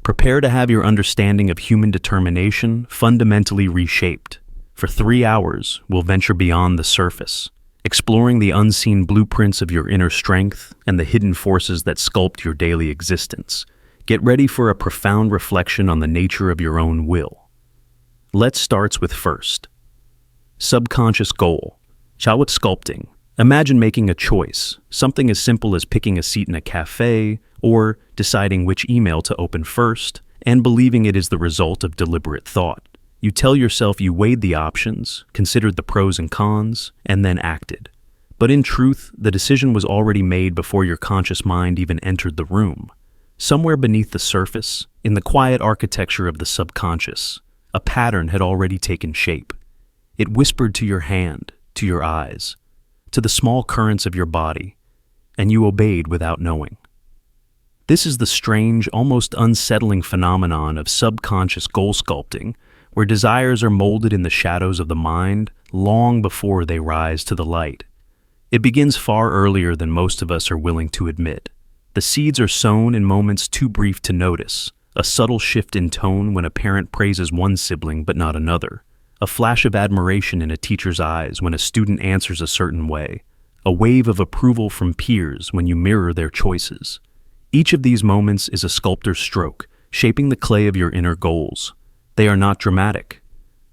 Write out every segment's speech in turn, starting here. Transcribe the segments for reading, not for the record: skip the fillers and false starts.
Prepare to have your understanding of human determination fundamentally reshaped. For 3 hours, we'll venture beyond the surface, exploring the unseen blueprints of your inner strength and the hidden forces that sculpt your daily existence. Get ready for a profound reflection on the nature of your own will. Let's start with first. Subconscious goal. Chawat sculpting. Imagine making a choice, something as simple as picking a seat in a cafe or deciding which email to open first, and believing it is the result of deliberate thought. You tell yourself you weighed the options, considered the pros and cons, and then acted. But in truth, the decision was already made before your conscious mind even entered the room. Somewhere beneath the surface, in the quiet architecture of the subconscious, a pattern had already taken shape. It whispered to your hand, to your eyes, to the small currents of your body, and you obeyed without knowing. This is the strange, almost unsettling phenomenon of subconscious goal sculpting, where desires are molded in the shadows of the mind long before they rise to the light. It begins far earlier than most of us are willing to admit. The seeds are sown in moments too brief to notice, a subtle shift in tone when a parent praises one sibling but not another, a flash of admiration in a teacher's eyes when a student answers a certain way, a wave of approval from peers when you mirror their choices. Each of these moments is a sculptor's stroke, shaping the clay of your inner goals. They are not dramatic.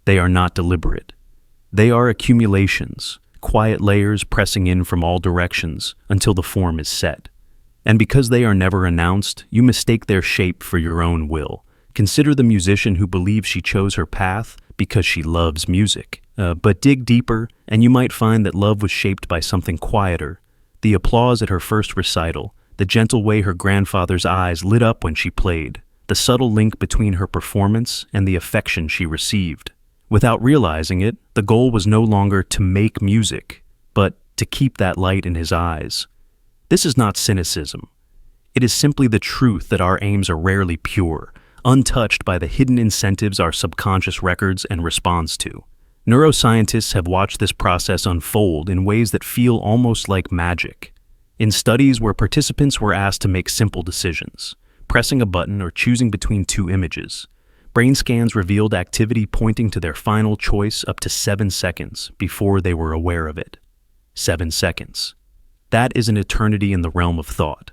They are not deliberate. They are accumulations, quiet layers pressing in from all directions until the form is set. And because they are never announced, you mistake their shape for your own will. Consider the musician who believes she chose her path because she loves music. But dig deeper, and you might find that love was shaped by something quieter. The applause at her first recital, the gentle way her grandfather's eyes lit up when she played, the subtle link between her performance and the affection she received. Without realizing it, the goal was no longer to make music, but to keep that light in his eyes. This is not cynicism. It is simply the truth that our aims are rarely pure, untouched by the hidden incentives our subconscious records and responds to. Neuroscientists have watched this process unfold in ways that feel almost like magic. In studies where participants were asked to make simple decisions, pressing a button or choosing between two images, brain scans revealed activity pointing to their final choice up to 7 seconds before they were aware of it. 7 seconds. That is an eternity in the realm of thought.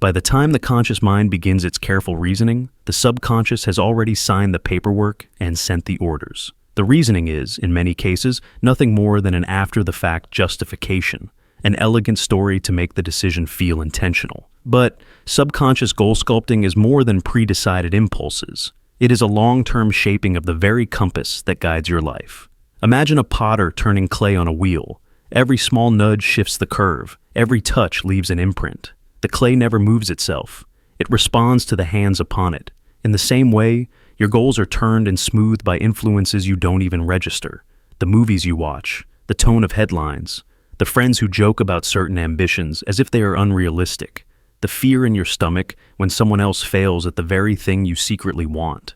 By the time the conscious mind begins its careful reasoning, the subconscious has already signed the paperwork and sent the orders. The reasoning is, in many cases, nothing more than an after-the-fact justification, an elegant story to make the decision feel intentional. But subconscious goal sculpting is more than pre-decided impulses. It is a long-term shaping of the very compass that guides your life. Imagine a potter turning clay on a wheel. Every small nudge shifts the curve. Every touch leaves an imprint. The clay never moves itself. It responds to the hands upon it. In the same way, your goals are turned and smoothed by influences you don't even register. The movies you watch, the tone of headlines, the friends who joke about certain ambitions as if they are unrealistic, the fear in your stomach when someone else fails at the very thing you secretly want.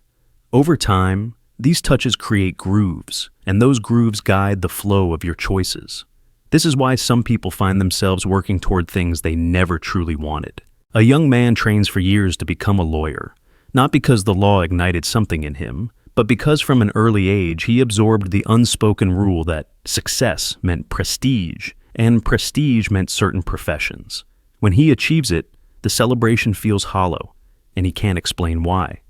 Over time, these touches create grooves, and those grooves guide the flow of your choices. This is why some people find themselves working toward things they never truly wanted. A young man trains for years to become a lawyer, not because the law ignited something in him, but because from an early age he absorbed the unspoken rule that success meant prestige, and prestige meant certain professions. When he achieves it, the celebration feels hollow, and he can't explain why.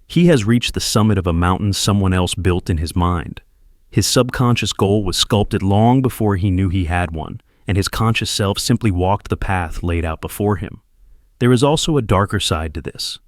He has reached the summit of a mountain someone else built in his mind. His subconscious goal was sculpted long before he knew he had one, and his conscious self simply walked the path laid out before him. There is also a darker side to this.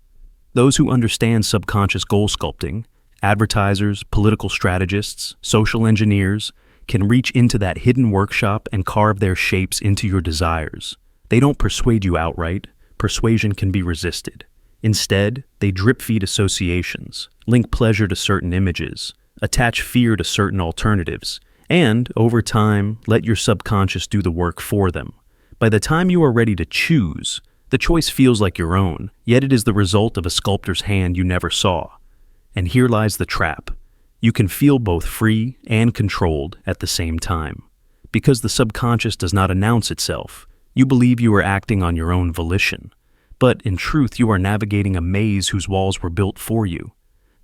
Those who understand subconscious goal sculpting, advertisers, political strategists, social engineers, can reach into that hidden workshop and carve their shapes into your desires. They don't persuade you outright. Persuasion can be resisted. Instead, they drip-feed associations, link pleasure to certain images, attach fear to certain alternatives, and, over time, let your subconscious do the work for them. By the time you are ready to choose, the choice feels like your own, yet it is the result of a sculptor's hand you never saw. And here lies the trap. You can feel both free and controlled at the same time. Because the subconscious does not announce itself, you believe you are acting on your own volition. But in truth, you are navigating a maze whose walls were built for you.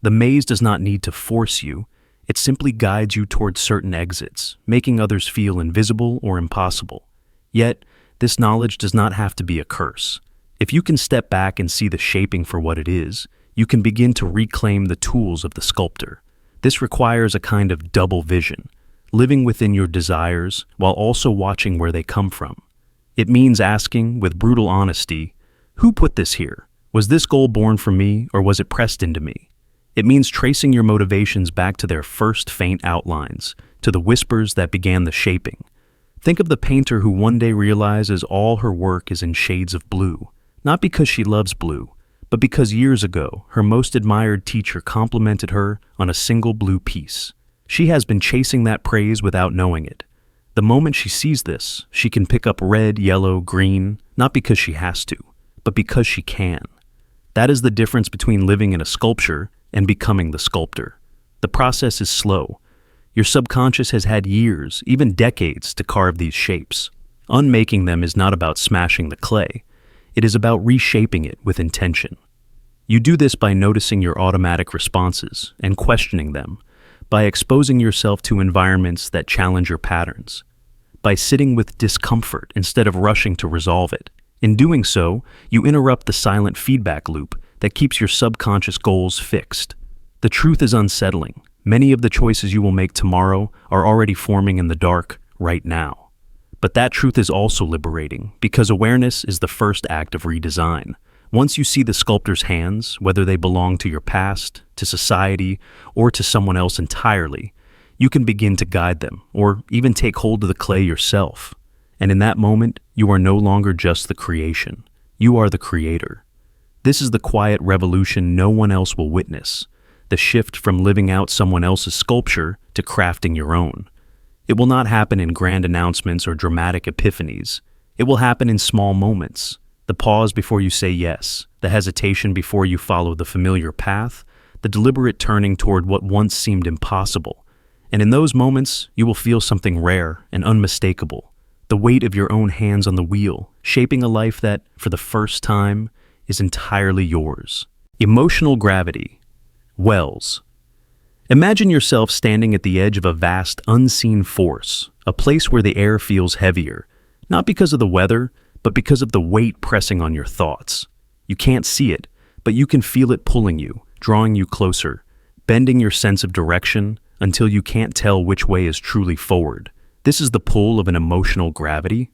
The maze does not need to force you, it simply guides you towards certain exits, making others feel invisible or impossible. Yet, this knowledge does not have to be a curse. If you can step back and see the shaping for what it is, you can begin to reclaim the tools of the sculptor. This requires a kind of double vision, living within your desires while also watching where they come from. It means asking, with brutal honesty, who put this here? Was this goal born from me, or was it pressed into me? It means tracing your motivations back to their first faint outlines, to the whispers that began the shaping. Think of the painter who one day realizes all her work is in shades of blue, not because she loves blue, but because years ago, her most admired teacher complimented her on a single blue piece. She has been chasing that praise without knowing it. The moment she sees this, she can pick up red, yellow, green, not because she has to, but because she can. That is the difference between living in a sculpture and becoming the sculptor. The process is slow. Your subconscious has had years, even decades, to carve these shapes. Unmaking them is not about smashing the clay. It is about reshaping it with intention. You do this by noticing your automatic responses and questioning them, by exposing yourself to environments that challenge your patterns, by sitting with discomfort instead of rushing to resolve it. In doing so, you interrupt the silent feedback loop that keeps your subconscious goals fixed. The truth is unsettling. Many of the choices you will make tomorrow are already forming in the dark right now. But that truth is also liberating, because awareness is the first act of redesign. Once you see the sculptor's hands, whether they belong to your past, to society, or to someone else entirely, you can begin to guide them, or even take hold of the clay yourself. And in that moment, you are no longer just the creation. You are the creator. This is the quiet revolution no one else will witness, the shift from living out someone else's sculpture to crafting your own. It will not happen in grand announcements or dramatic epiphanies. It will happen in small moments. The pause before you say yes, the hesitation before you follow the familiar path, the deliberate turning toward what once seemed impossible. And in those moments, you will feel something rare and unmistakable, the weight of your own hands on the wheel, shaping a life that, for the first time, is entirely yours. Emotional gravity. Wells. Imagine yourself standing at the edge of a vast, unseen force, a place where the air feels heavier, not because of the weather, but because of the weight pressing on your thoughts. You can't see it, but you can feel it pulling you, drawing you closer, bending your sense of direction until you can't tell which way is truly forward. This is the pull of an emotional gravity?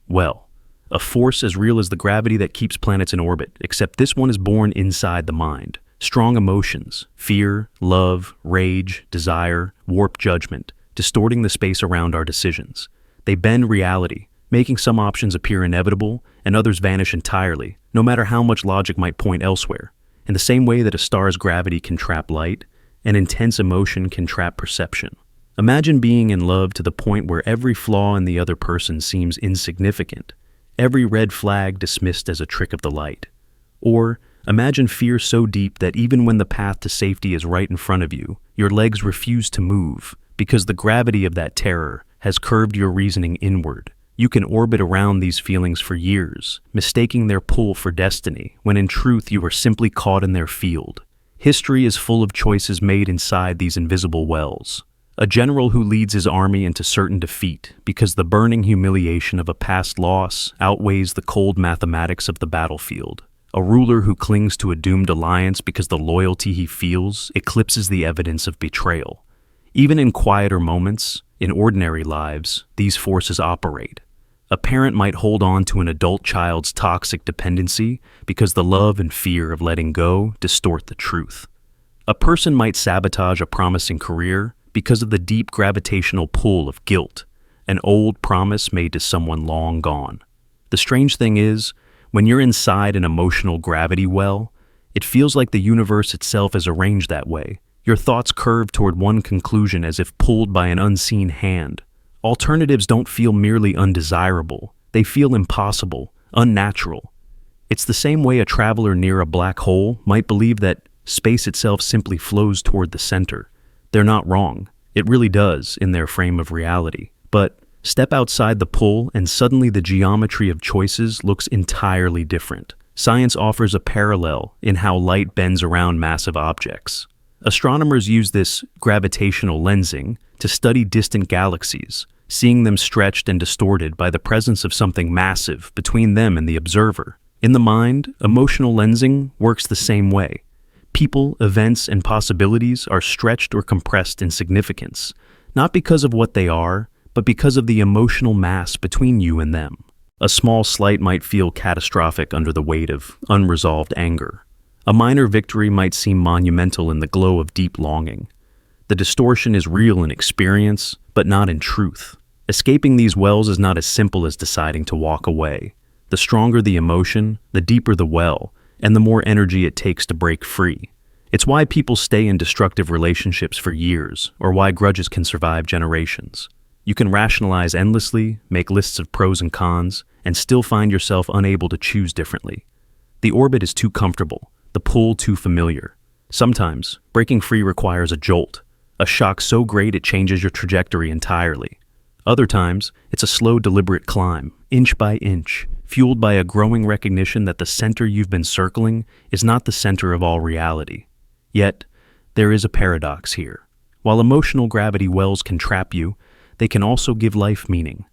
Well, a force as real as the gravity that keeps planets in orbit, except this one is born inside the mind. Strong emotions, fear, love, rage, desire, warped judgment, distorting the space around our decisions. They bend reality, making some options appear inevitable and others vanish entirely, no matter how much logic might point elsewhere. In the same way that a star's gravity can trap light, an intense emotion can trap perception. Imagine being in love to the point where every flaw in the other person seems insignificant, every red flag dismissed as a trick of the light. Or imagine fear so deep that even when the path to safety is right in front of you, your legs refuse to move because the gravity of that terror has curved your reasoning inward. You can orbit around these feelings for years, mistaking their pull for destiny, when in truth you are simply caught in their field. History is full of choices made inside these invisible wells. A general who leads his army into certain defeat because the burning humiliation of a past loss outweighs the cold mathematics of the battlefield. A ruler who clings to a doomed alliance because the loyalty he feels eclipses the evidence of betrayal. Even in quieter moments, in ordinary lives, these forces operate. A parent might hold on to an adult child's toxic dependency because the love and fear of letting go distort the truth. A person might sabotage a promising career because of the deep gravitational pull of guilt, an old promise made to someone long gone. The strange thing is, when you're inside an emotional gravity well, it feels like the universe itself is arranged that way. Your thoughts curve toward one conclusion as if pulled by an unseen hand. Alternatives don't feel merely undesirable. They feel impossible, unnatural. It's the same way a traveler near a black hole might believe that space itself simply flows toward the center. They're not wrong. It really does in their frame of reality. But step outside the pull and suddenly the geometry of choices looks entirely different. science offers a parallel in how light bends around massive objects. Astronomers use this gravitational lensing to study distant galaxies, seeing them stretched and distorted by the presence of something massive between them and the observer. In the mind, emotional lensing works the same way. People, events, and possibilities are stretched or compressed in significance, not because of what they are, but because of the emotional mass between you and them. A small slight might feel catastrophic under the weight of unresolved anger. A minor victory might seem monumental in the glow of deep longing. The distortion is real in experience, but not in truth. Escaping these wells is not as simple as deciding to walk away. The stronger the emotion, the deeper the well, and the more energy it takes to break free. It's why people stay in destructive relationships for years, or why grudges can survive generations. You can rationalize endlessly, make lists of pros and cons, and still find yourself unable to choose differently. The orbit is too comfortable, the pull too familiar. Sometimes, breaking free requires a jolt, a shock so great it changes your trajectory entirely. Other times, it's a slow, deliberate climb, inch by inch, fueled by a growing recognition that the center you've been circling is not the center of all reality. Yet, there is a paradox here. While emotional gravity wells can trap you, they can also give life meaning.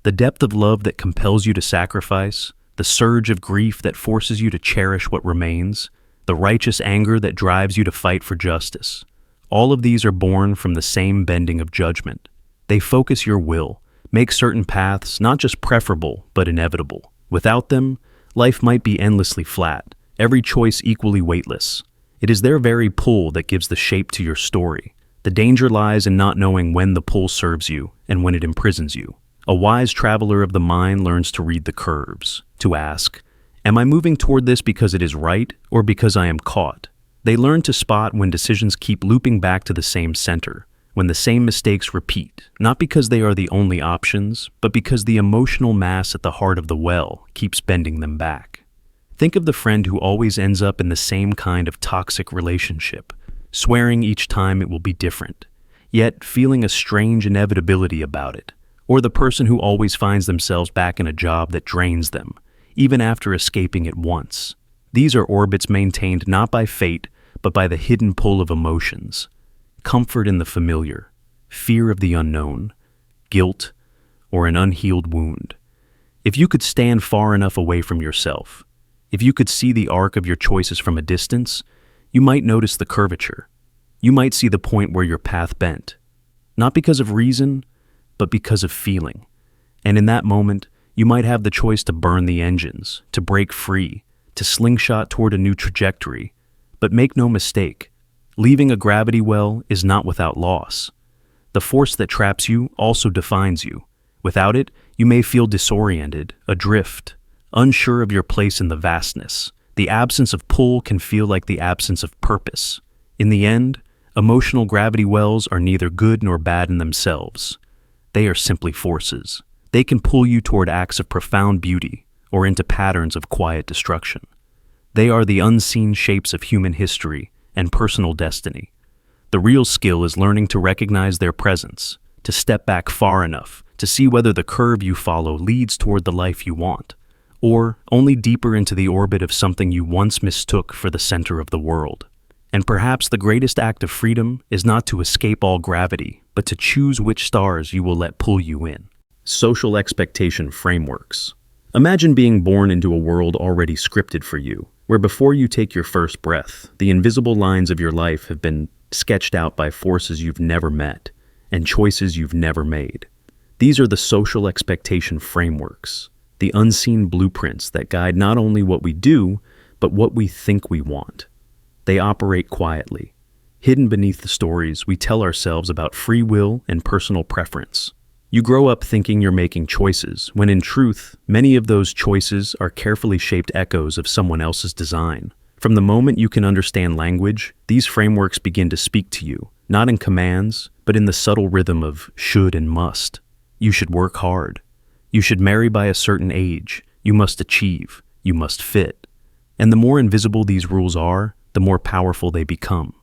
The depth of love that compels you to sacrifice, the surge of grief that forces you to cherish what remains, the righteous anger that drives you to fight for justice. All of these are born from the same bending of judgment. They focus your will, make certain paths not just preferable, but inevitable. Without them, life might be endlessly flat, every choice equally weightless. It is their very pull that gives the shape to your story. The danger lies in not knowing when the pull serves you and when it imprisons you. A wise traveler of the mind learns to read the curves, to ask, am I moving toward this because it is right or because I am caught? They learn to spot when decisions keep looping back to the same center, when the same mistakes repeat, not because they are the only options, but because the emotional mass at the heart of the well keeps bending them back. Think of the friend who always ends up in the same kind of toxic relationship, swearing each time it will be different, yet feeling a strange inevitability about it. Or the person who always finds themselves back in a job that drains them, even after escaping it once. These are orbits maintained not by fate, but by the hidden pull of emotions. Comfort in the familiar, fear of the unknown, guilt, or an unhealed wound. If you could stand far enough away from yourself, if you could see the arc of your choices from a distance, you might notice the curvature. You might see the point where your path bent, not because of reason, but because of feeling. And in that moment, you might have the choice to burn the engines, to break free, to slingshot toward a new trajectory. But make no mistake, leaving a gravity well is not without loss. The force that traps you also defines you. Without it, you may feel disoriented, adrift, unsure of your place in the vastness. The absence of pull can feel like the absence of purpose. In the end, emotional gravity wells are neither good nor bad in themselves. They are simply forces. They can pull you toward acts of profound beauty or into patterns of quiet destruction. They are the unseen shapes of human history and personal destiny. The real skill is learning to recognize their presence, to step back far enough to see whether the curve you follow leads toward the life you want, or only deeper into the orbit of something you once mistook for the center of the world. And perhaps the greatest act of freedom is not to escape all gravity, but to choose which stars you will let pull you in. Social expectation frameworks. Imagine being born into a world already scripted for you, where before you take your first breath, the invisible lines of your life have been sketched out by forces you've never met and choices you've never made. These are the social expectation frameworks, the unseen blueprints that guide not only what we do, but what we think we want. They operate quietly, hidden beneath the stories we tell ourselves about free will and personal preference. You grow up thinking you're making choices, when in truth, many of those choices are carefully shaped echoes of someone else's design. From the moment you can understand language, these frameworks begin to speak to you, not in commands, but in the subtle rhythm of should and must. You should work hard. You should marry by a certain age. You must achieve. You must fit. And the more invisible these rules are, the more powerful they become.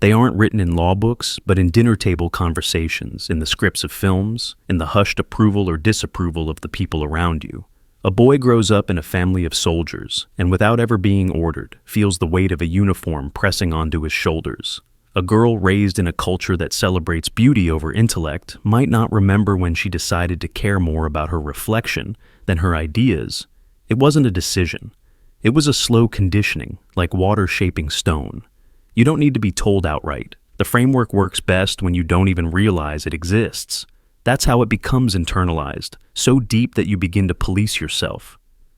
They aren't written in law books, but in dinner table conversations, in the scripts of films, in the hushed approval or disapproval of the people around you. A boy grows up in a family of soldiers, and without ever being ordered, feels the weight of a uniform pressing onto his shoulders. A girl raised in a culture that celebrates beauty over intellect might not remember when she decided to care more about her reflection than her ideas. It wasn't a decision. It was a slow conditioning, like water shaping stone. You don't need to be told outright. The framework works best when you don't even realize it exists. That's how it becomes internalized, so deep that you begin to police yourself.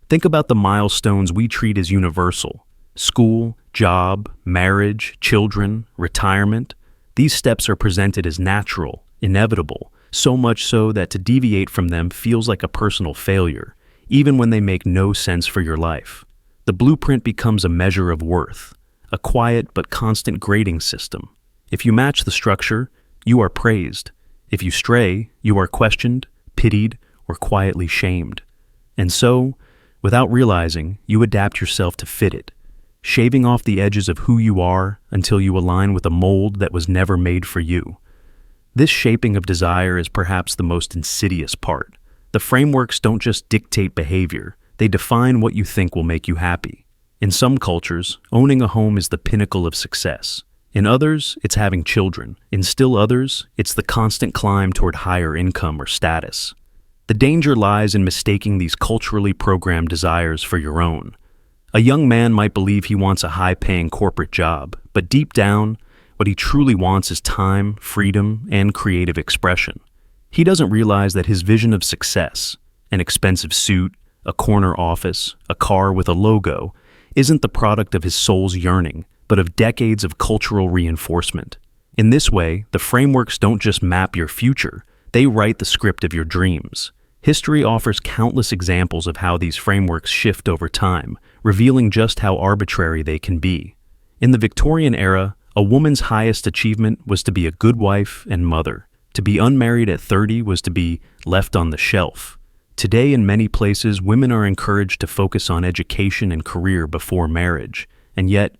Think about the milestones we treat as universal. School, job, marriage, children, retirement. These steps are presented as natural, inevitable, so much so that to deviate from them feels like a personal failure, even when they make no sense for your life. The blueprint becomes a measure of worth, a quiet but constant grading system. If you match the structure, you are praised. If you stray, you are questioned, pitied, or quietly shamed. And so, without realizing, you adapt yourself to fit it, shaving off the edges of who you are until you align with a mold that was never made for you. This shaping of desire is perhaps the most insidious part. The frameworks don't just dictate behavior, they define what you think will make you happy. In some cultures, owning a home is the pinnacle of success. In others, it's having children. In still others, it's the constant climb toward higher income or status. The danger lies in mistaking these culturally programmed desires for your own. A young man might believe he wants a high-paying corporate job, but deep down, what he truly wants is time, freedom, and creative expression. He doesn't realize that his vision of success, an expensive suit, a corner office, a car with a logo, isn't the product of his soul's yearning, but of decades of cultural reinforcement. In this way, the frameworks don't just map your future, they write the script of your dreams. History offers countless examples of how these frameworks shift over time, revealing just how arbitrary they can be. In the Victorian era, a woman's highest achievement was to be a good wife and mother. To be unmarried at 30 was to be left on the shelf. Today, in many places, women are encouraged to focus on education and career before marriage, and yet,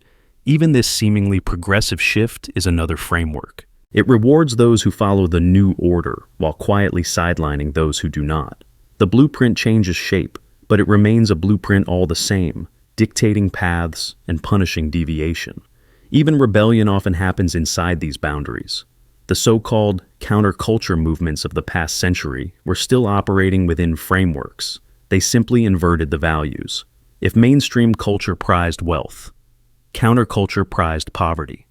even this seemingly progressive shift is another framework. It rewards those who follow the new order while quietly sidelining those who do not. The blueprint changes shape, but it remains a blueprint all the same, dictating paths and punishing deviation. Even rebellion often happens inside these boundaries. The so-called counterculture movements of the past century were still operating within frameworks. They simply inverted the values. If mainstream culture prized wealth, counterculture prized poverty.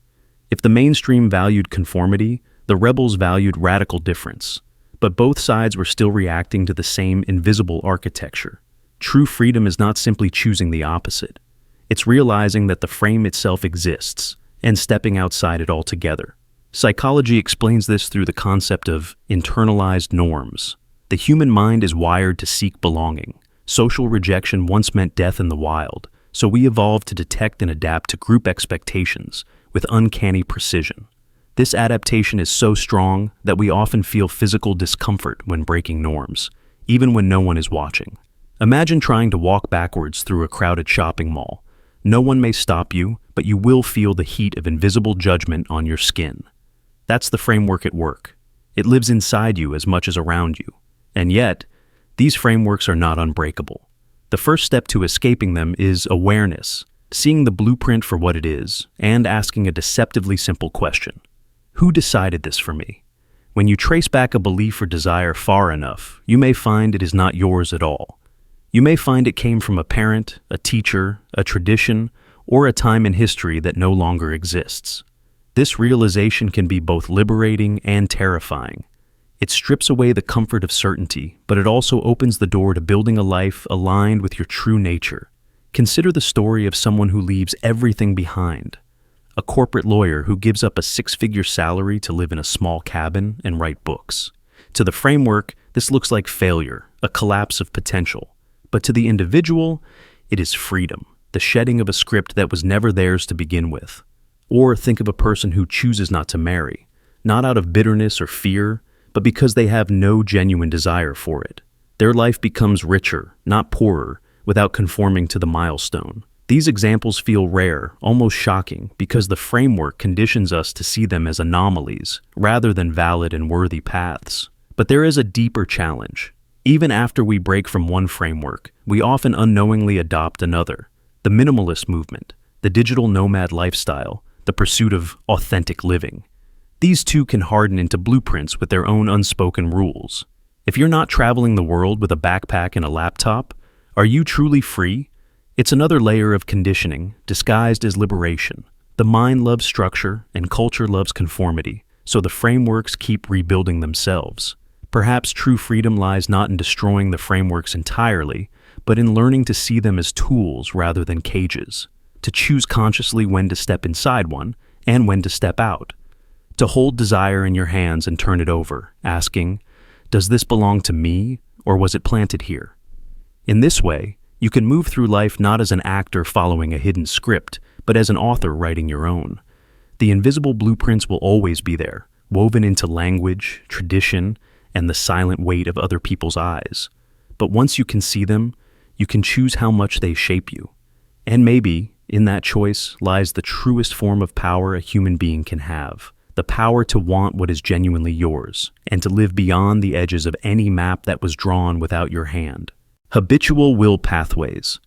If the mainstream valued conformity, the rebels valued radical difference. But both sides were still reacting to the same invisible architecture. True freedom is not simply choosing the opposite. It's realizing that the frame itself exists and stepping outside it altogether. Psychology explains this through the concept of internalized norms. The human mind is wired to seek belonging. Social rejection once meant death in the wild, so we evolved to detect and adapt to group expectations with uncanny precision. This adaptation is so strong that we often feel physical discomfort when breaking norms, even when no one is watching. Imagine trying to walk backwards through a crowded shopping mall. No one may stop you, but you will feel the heat of invisible judgment on your skin. That's the framework at work. It lives inside you as much as around you. And yet, these frameworks are not unbreakable. The first step to escaping them is awareness, seeing the blueprint for what it is, and asking a deceptively simple question. Who decided this for me? When you trace back a belief or desire far enough, you may find it is not yours at all. You may find it came from a parent, a teacher, a tradition, or a time in history that no longer exists. This realization can be both liberating and terrifying. It strips away the comfort of certainty, but it also opens the door to building a life aligned with your true nature. Consider the story of someone who leaves everything behind. A corporate lawyer who gives up a six-figure salary to live in a small cabin and write books. To the framework, this looks like failure, a collapse of potential. But to the individual, it is freedom, the shedding of a script that was never theirs to begin with. Or think of a person who chooses not to marry, not out of bitterness or fear, but because they have no genuine desire for it. Their life becomes richer, not poorer, without conforming to the milestone. These examples feel rare, almost shocking, because the framework conditions us to see them as anomalies, rather than valid and worthy paths. But there is a deeper challenge. Even after we break from one framework, we often unknowingly adopt another. The minimalist movement, the digital nomad lifestyle, the pursuit of authentic living. These two can harden into blueprints with their own unspoken rules. If you're not traveling the world with a backpack and a laptop, are you truly free? It's another layer of conditioning, disguised as liberation. The mind loves structure, and culture loves conformity, so the frameworks keep rebuilding themselves. Perhaps true freedom lies not in destroying the frameworks entirely, but in learning to see them as tools rather than cages, to choose consciously when to step inside one and when to step out, to hold desire in your hands and turn it over, asking, does this belong to me, or was it planted here? In this way, you can move through life not as an actor following a hidden script, but as an author writing your own. The invisible blueprints will always be there, woven into language, tradition, and the silent weight of other people's eyes. But once you can see them, you can choose how much they shape you. And maybe, in that choice, lies the truest form of power a human being can have. The power to want what is genuinely yours, and to live beyond the edges of any map that was drawn without your hand. Habitual will pathways.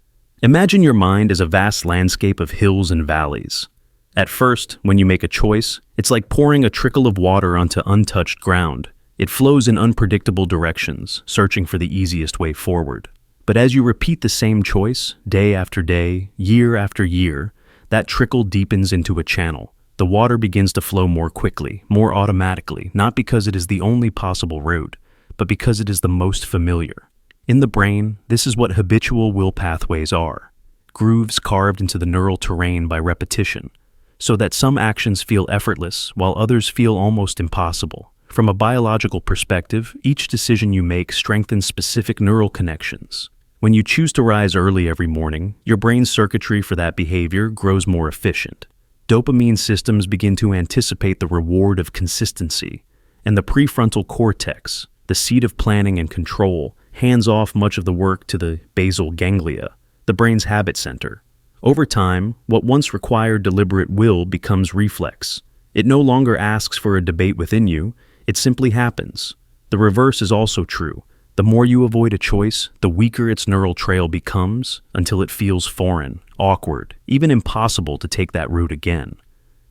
Imagine your mind as a vast landscape of hills and valleys. At first, when you make a choice, it's like pouring a trickle of water onto untouched ground. It flows in unpredictable directions, searching for the easiest way forward. But as you repeat the same choice, day after day, year after year, that trickle deepens into a channel. The water begins to flow more quickly, more automatically, not because it is the only possible route, but because it is the most familiar. In the brain, this is what habitual will pathways are. Grooves carved into the neural terrain by repetition, so that some actions feel effortless while others feel almost impossible. From a biological perspective, each decision you make strengthens specific neural connections. When you choose to rise early every morning, your brain's circuitry for that behavior grows more efficient. Dopamine systems begin to anticipate the reward of consistency, and the prefrontal cortex, the seat of planning and control, hands off much of the work to the basal ganglia, the brain's habit center. Over time, what once required deliberate will becomes reflex. It no longer asks for a debate within you, it simply happens. The reverse is also true. The more you avoid a choice, the weaker its neural trail becomes until it feels foreign, awkward, even impossible to take that route again.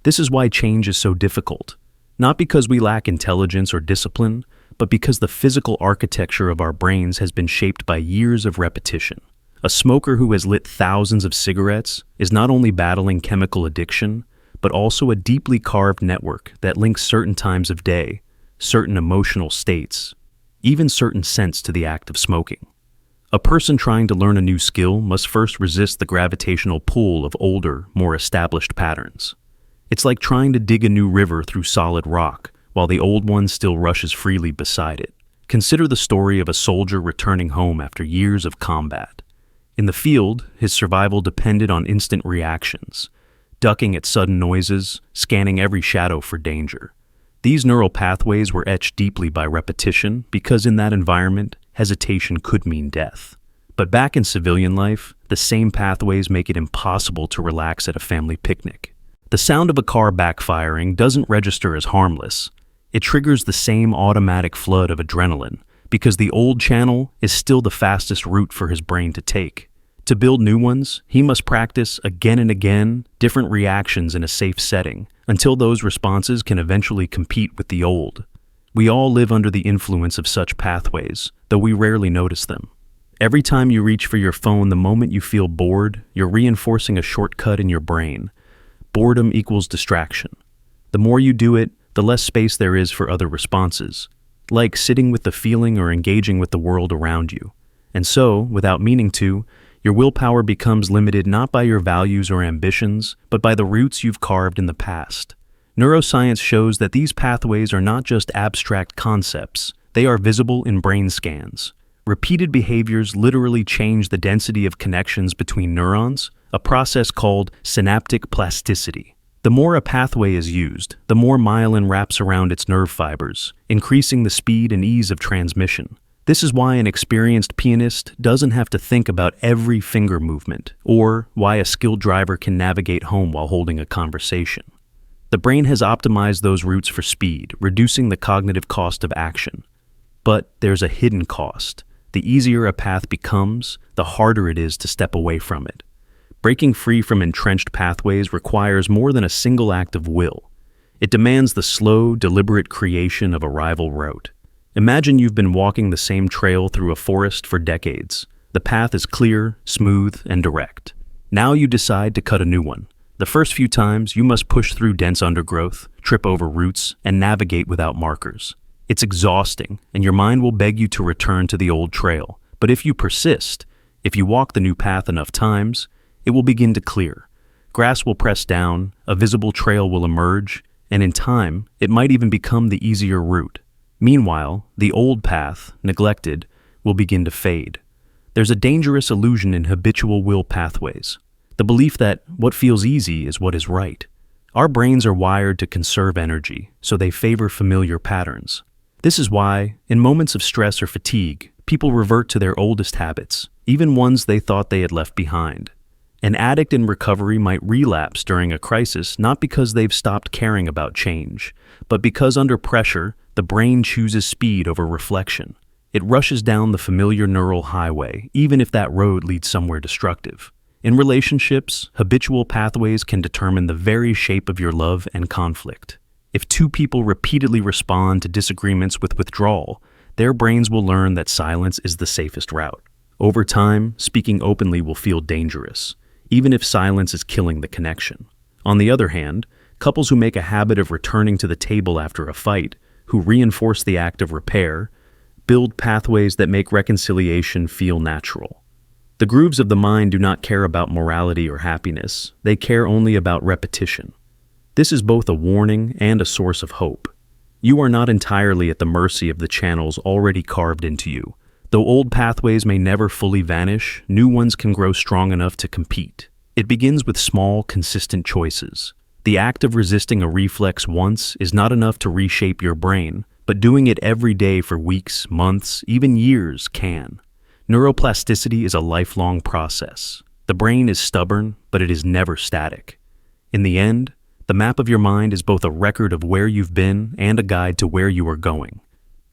This is why change is so difficult. Not because we lack intelligence or discipline, but because the physical architecture of our brains has been shaped by years of repetition. A smoker who has lit thousands of cigarettes is not only battling chemical addiction, but also a deeply carved network that links certain times of day, certain emotional states, even certain scents to the act of smoking. A person trying to learn a new skill must first resist the gravitational pull of older, more established patterns. It's like trying to dig a new river through solid rock, while the old one still rushes freely beside it. Consider the story of a soldier returning home after years of combat. In the field, his survival depended on instant reactions, ducking at sudden noises, scanning every shadow for danger. These neural pathways were etched deeply by repetition because in that environment, hesitation could mean death. But back in civilian life, the same pathways make it impossible to relax at a family picnic. The sound of a car backfiring doesn't register as harmless. It triggers the same automatic flood of adrenaline because the old channel is still the fastest route for his brain to take. To build new ones, he must practice again and again different reactions in a safe setting until those responses can eventually compete with the old. We all live under the influence of such pathways, though we rarely notice them. Every time you reach for your phone the moment you feel bored, you're reinforcing a shortcut in your brain. Boredom equals distraction. The more you do it, the less space there is for other responses, like sitting with the feeling or engaging with the world around you. And so, without meaning to, your willpower becomes limited not by your values or ambitions, but by the roots you've carved in the past. Neuroscience shows that these pathways are not just abstract concepts, they are visible in brain scans. Repeated behaviors literally change the density of connections between neurons, a process called synaptic plasticity. The more a pathway is used, the more myelin wraps around its nerve fibers, increasing the speed and ease of transmission. This is why an experienced pianist doesn't have to think about every finger movement, or why a skilled driver can navigate home while holding a conversation. The brain has optimized those routes for speed, reducing the cognitive cost of action. But there's a hidden cost, the easier a path becomes, the harder it is to step away from it. Breaking free from entrenched pathways requires more than a single act of will. It demands the slow, deliberate creation of a rival route. Imagine you've been walking the same trail through a forest for decades. The path is clear, smooth, and direct. Now you decide to cut a new one. The first few times, you must push through dense undergrowth, trip over roots, and navigate without markers. It's exhausting, and your mind will beg you to return to the old trail. But if you persist, if you walk the new path enough times, it will begin to clear. Grass will press down, a visible trail will emerge, and in time, it might even become the easier route. Meanwhile, the old path, neglected, will begin to fade. There's a dangerous illusion in habitual will pathways, the belief that what feels easy is what is right. Our brains are wired to conserve energy, so they favor familiar patterns. This is why, in moments of stress or fatigue, people revert to their oldest habits, even ones they thought they had left behind. An addict in recovery might relapse during a crisis not because they've stopped caring about change, but because under pressure, the brain chooses speed over reflection. It rushes down the familiar neural highway, even if that road leads somewhere destructive. In relationships, habitual pathways can determine the very shape of your love and conflict. If two people repeatedly respond to disagreements with withdrawal, their brains will learn that silence is the safest route. Over time, speaking openly will feel dangerous, even if silence is killing the connection. On the other hand, couples who make a habit of returning to the table after a fight, who reinforce the act of repair, build pathways that make reconciliation feel natural. The grooves of the mind do not care about morality or happiness, they care only about repetition. This is both a warning and a source of hope. You are not entirely at the mercy of the channels already carved into you. Though old pathways may never fully vanish, new ones can grow strong enough to compete. It begins with small, consistent choices. The act of resisting a reflex once is not enough to reshape your brain, but doing it every day for weeks, months, even years can. Neuroplasticity is a lifelong process. The brain is stubborn, but it is never static. In the end, the map of your mind is both a record of where you've been and a guide to where you are going.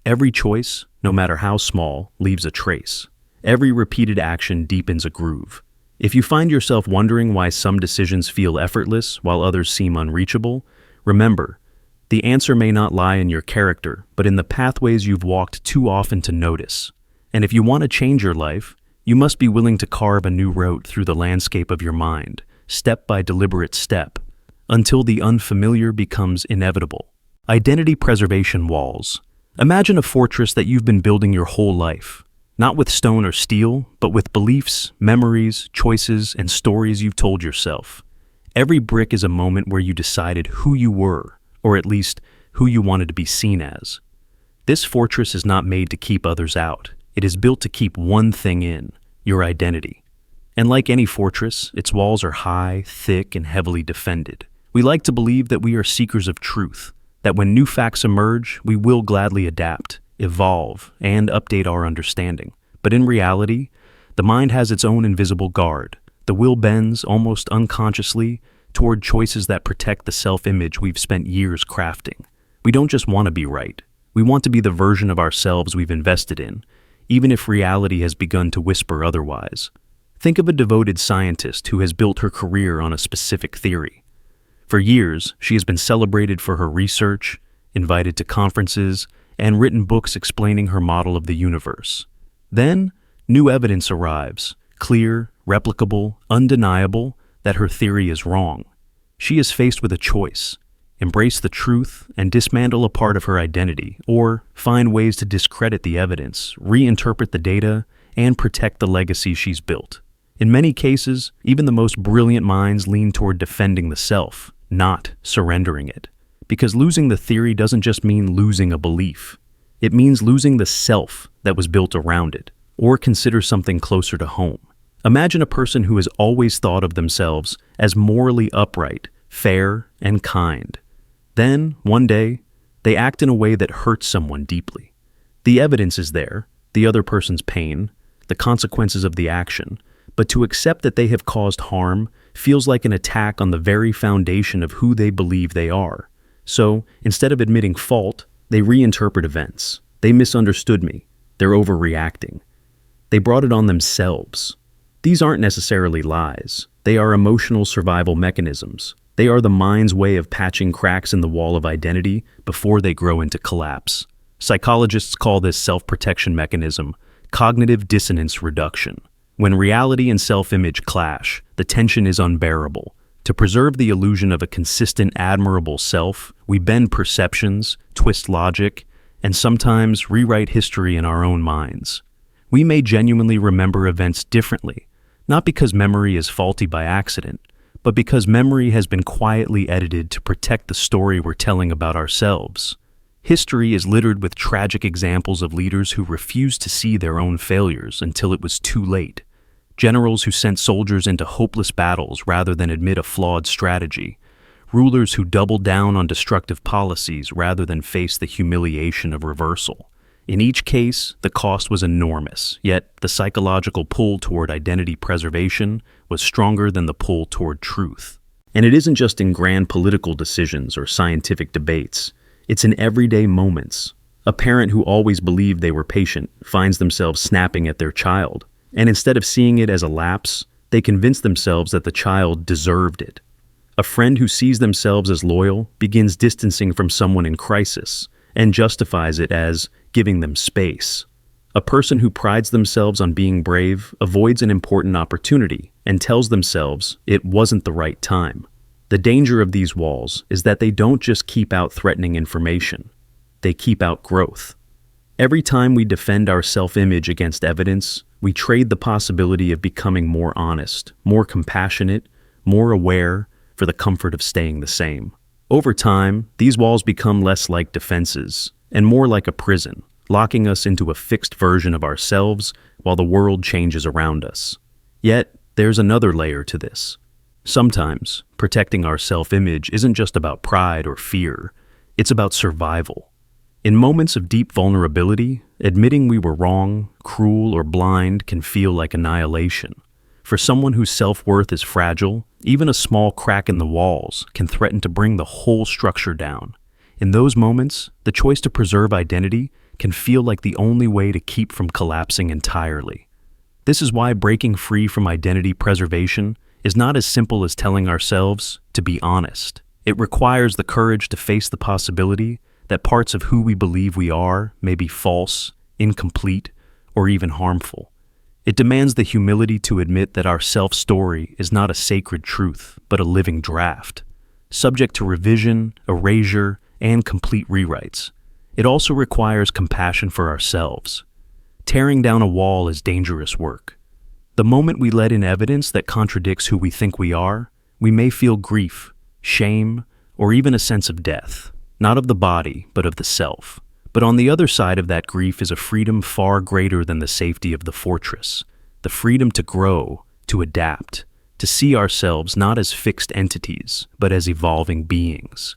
Every choice, no matter how small, leaves a trace. Every repeated action deepens a groove. If you find yourself wondering why some decisions feel effortless while others seem unreachable, remember, the answer may not lie in your character, but in the pathways you've walked too often to notice. And if you want to change your life, you must be willing to carve a new route through the landscape of your mind, step by deliberate step, until the unfamiliar becomes inevitable. Identity preservation walls. Imagine a fortress that you've been building your whole life, not with stone or steel, but with beliefs, memories, choices, and stories you've told yourself. Every brick is a moment where you decided who you were, or at least who you wanted to be seen as. This fortress is not made to keep others out. It is built to keep one thing in, your identity. And like any fortress, its walls are high, thick, and heavily defended. We like to believe that we are seekers of truth, that when new facts emerge, we will gladly adapt, evolve, and update our understanding. But in reality, the mind has its own invisible guard. The will bends, almost unconsciously, toward choices that protect the self-image we've spent years crafting. We don't just want to be right. We want to be the version of ourselves we've invested in, even if reality has begun to whisper otherwise. Think of a devoted scientist who has built her career on a specific theory. For years, she has been celebrated for her research, invited to conferences, and written books explaining her model of the universe. Then, new evidence arrives, clear, replicable, undeniable, that her theory is wrong. She is faced with a choice: embrace the truth and dismantle a part of her identity, or find ways to discredit the evidence, reinterpret the data, and protect the legacy she's built. In many cases, even the most brilliant minds lean toward defending the self, not surrendering it. Because losing the theory doesn't just mean losing a belief. It means losing the self that was built around it. Or consider something closer to home. Imagine a person who has always thought of themselves as morally upright, fair, and kind. Then, one day, they act in a way that hurts someone deeply. The evidence is there, the other person's pain, the consequences of the action, but to accept that they have caused harm feels like an attack on the very foundation of who they believe they are. So, instead of admitting fault, they reinterpret events. They misunderstood me. They're overreacting. They brought it on themselves. These aren't necessarily lies. They are emotional survival mechanisms. They are the mind's way of patching cracks in the wall of identity before they grow into collapse. Psychologists call this self-protection mechanism cognitive dissonance reduction. When reality and self-image clash, the tension is unbearable. To preserve the illusion of a consistent, admirable self, we bend perceptions, twist logic, and sometimes rewrite history in our own minds. We may genuinely remember events differently, not because memory is faulty by accident, but because memory has been quietly edited to protect the story we're telling about ourselves. History is littered with tragic examples of leaders who refused to see their own failures until it was too late. Generals who sent soldiers into hopeless battles rather than admit a flawed strategy. Rulers who doubled down on destructive policies rather than face the humiliation of reversal. In each case, the cost was enormous, yet the psychological pull toward identity preservation was stronger than the pull toward truth. And it isn't just in grand political decisions or scientific debates. It's in everyday moments. A parent who always believed they were patient finds themselves snapping at their child, and instead of seeing it as a lapse, they convince themselves that the child deserved it. A friend who sees themselves as loyal begins distancing from someone in crisis and justifies it as giving them space. A person who prides themselves on being brave avoids an important opportunity and tells themselves it wasn't the right time. The danger of these walls is that they don't just keep out threatening information, they keep out growth. Every time we defend our self-image against evidence, we trade the possibility of becoming more honest, more compassionate, more aware for the comfort of staying the same. Over time, these walls become less like defenses and more like a prison, locking us into a fixed version of ourselves while the world changes around us. Yet, there's another layer to this. Sometimes, protecting our self-image isn't just about pride or fear, it's about survival. In moments of deep vulnerability, admitting we were wrong, cruel, or blind can feel like annihilation. For someone whose self-worth is fragile, even a small crack in the walls can threaten to bring the whole structure down. In those moments, the choice to preserve identity can feel like the only way to keep from collapsing entirely. This is why breaking free from identity preservation is not as simple as telling ourselves to be honest. It requires the courage to face the possibility that parts of who we believe we are may be false, incomplete, or even harmful. It demands the humility to admit that our self-story is not a sacred truth, but a living draft, subject to revision, erasure, and complete rewrites. It also requires compassion for ourselves. Tearing down a wall is dangerous work. The moment we let in evidence that contradicts who we think we are, we may feel grief, shame, or even a sense of death, not of the body, but of the self. But on the other side of that grief is a freedom far greater than the safety of the fortress, the freedom to grow, to adapt, to see ourselves not as fixed entities, but as evolving beings.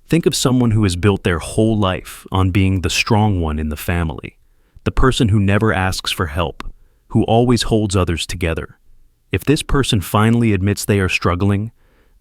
Think of someone who has built their whole life on being the strong one in the family, the person who never asks for help, who always holds others together. If this person finally admits they are struggling,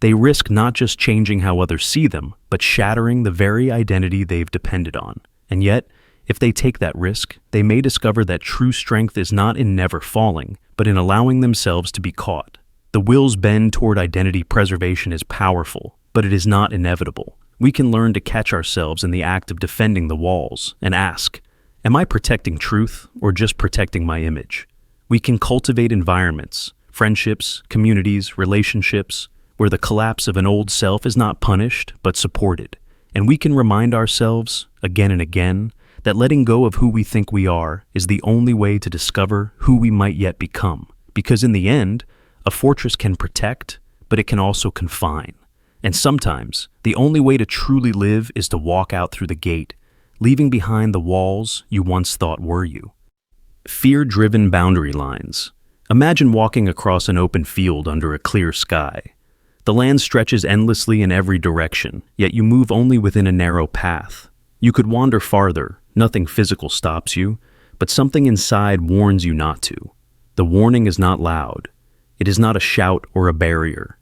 they risk not just changing how others see them, but shattering the very identity they've depended on. And yet, if they take that risk, they may discover that true strength is not in never falling, but in allowing themselves to be caught. The will's bend toward identity preservation is powerful, but it is not inevitable. We can learn to catch ourselves in the act of defending the walls and ask, am I protecting truth or just protecting my image? We can cultivate environments, friendships, communities, relationships, where the collapse of an old self is not punished, but supported. And we can remind ourselves, again and again, that letting go of who we think we are is the only way to discover who we might yet become. Because in the end, a fortress can protect, but it can also confine. And sometimes, the only way to truly live is to walk out through the gate, leaving behind the walls you once thought were you. Fear-driven boundary lines. Imagine walking across an open field under a clear sky. The land stretches endlessly in every direction, yet you move only within a narrow path. You could wander farther, nothing physical stops you, but something inside warns you not to. The warning is not loud. It is not a shout or a barrier.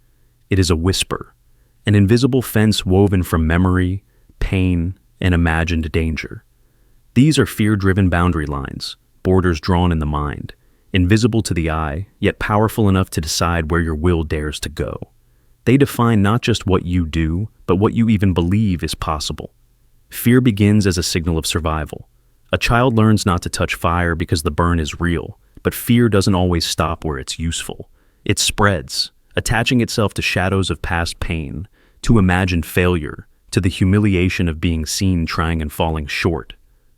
It is a whisper, an invisible fence woven from memory, pain, and imagined danger. These are fear-driven boundary lines, borders drawn in the mind. invisible to the eye, yet powerful enough to decide where your will dares to go. They define not just what you do, but what you even believe is possible. Fear begins as a signal of survival. A child learns not to touch fire because the burn is real, but fear doesn't always stop where it's useful. It spreads, attaching itself to shadows of past pain, to imagined failure, to the humiliation of being seen trying and falling short.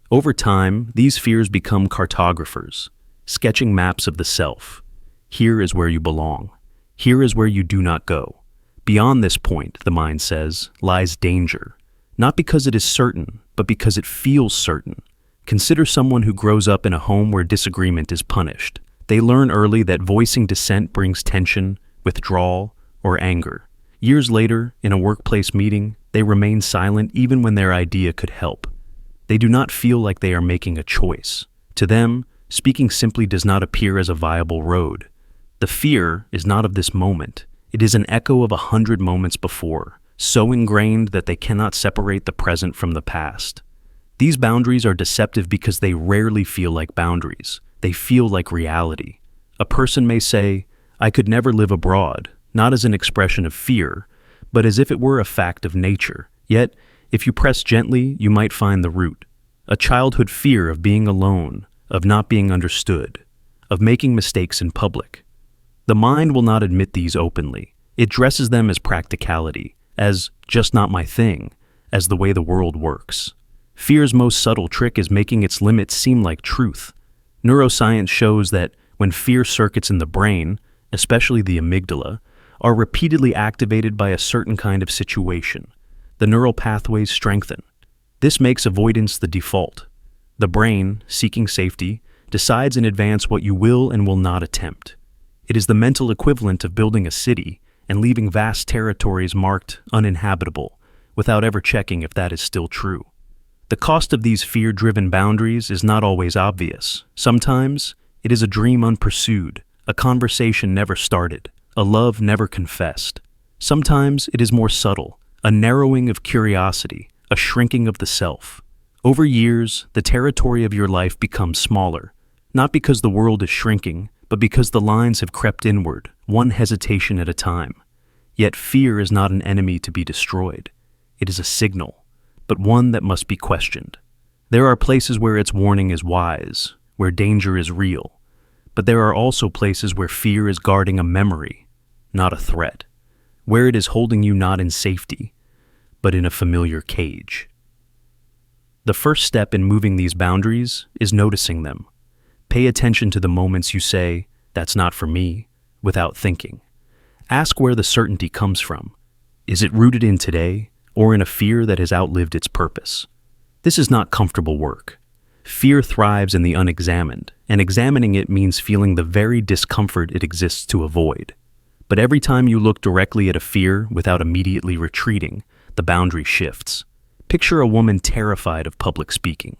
Over time, these fears become cartographers, sketching maps of the self. Here is where you belong. Here is where you do not go. Beyond this point, the mind says, lies danger. Not because it is certain, but because it feels certain. Consider someone who grows up in a home where disagreement is punished. They learn early that voicing dissent brings tension, withdrawal, or anger. Years later, in a workplace meeting, they remain silent even when their idea could help. They do not feel like they are making a choice. To them, speaking simply does not appear as a viable road. The fear is not of this moment. It is an echo of 100 moments before, so ingrained that they cannot separate the present from the past. These boundaries are deceptive because they rarely feel like boundaries. They feel like reality. A person may say, "I could never live abroad," not as an expression of fear, but as if it were a fact of nature. Yet, if you press gently, you might find the root. A childhood fear of being alone, of not being understood, of making mistakes in public. The mind will not admit these openly. It dresses them as practicality, as just not my thing, as the way the world works. Fear's most subtle trick is making its limits seem like truth. Neuroscience shows that when fear circuits in the brain, especially the amygdala, are repeatedly activated by a certain kind of situation, the neural pathways strengthen. This makes avoidance the default. The brain, seeking safety, decides in advance what you will and will not attempt. It is the mental equivalent of building a city and leaving vast territories marked uninhabitable, without ever checking if that is still true. The cost of these fear-driven boundaries is not always obvious. Sometimes, it is a dream unpursued, a conversation never started, a love never confessed. Sometimes, it is more subtle, a narrowing of curiosity, a shrinking of the self. Over years, the territory of your life becomes smaller, not because the world is shrinking, but because the lines have crept inward, one hesitation at a time. Yet fear is not an enemy to be destroyed. It is a signal, but one that must be questioned. There are places where its warning is wise, where danger is real, but there are also places where fear is guarding a memory, not a threat, where it is holding you not in safety, but in a familiar cage. The first step in moving these boundaries is noticing them. Pay attention to the moments you say, "That's not for me," without thinking. Ask where the certainty comes from. Is it rooted in today, or in a fear that has outlived its purpose? This is not comfortable work. Fear thrives in the unexamined, and examining it means feeling the very discomfort it exists to avoid. But every time you look directly at a fear without immediately retreating, the boundary shifts. Picture a woman terrified of public speaking.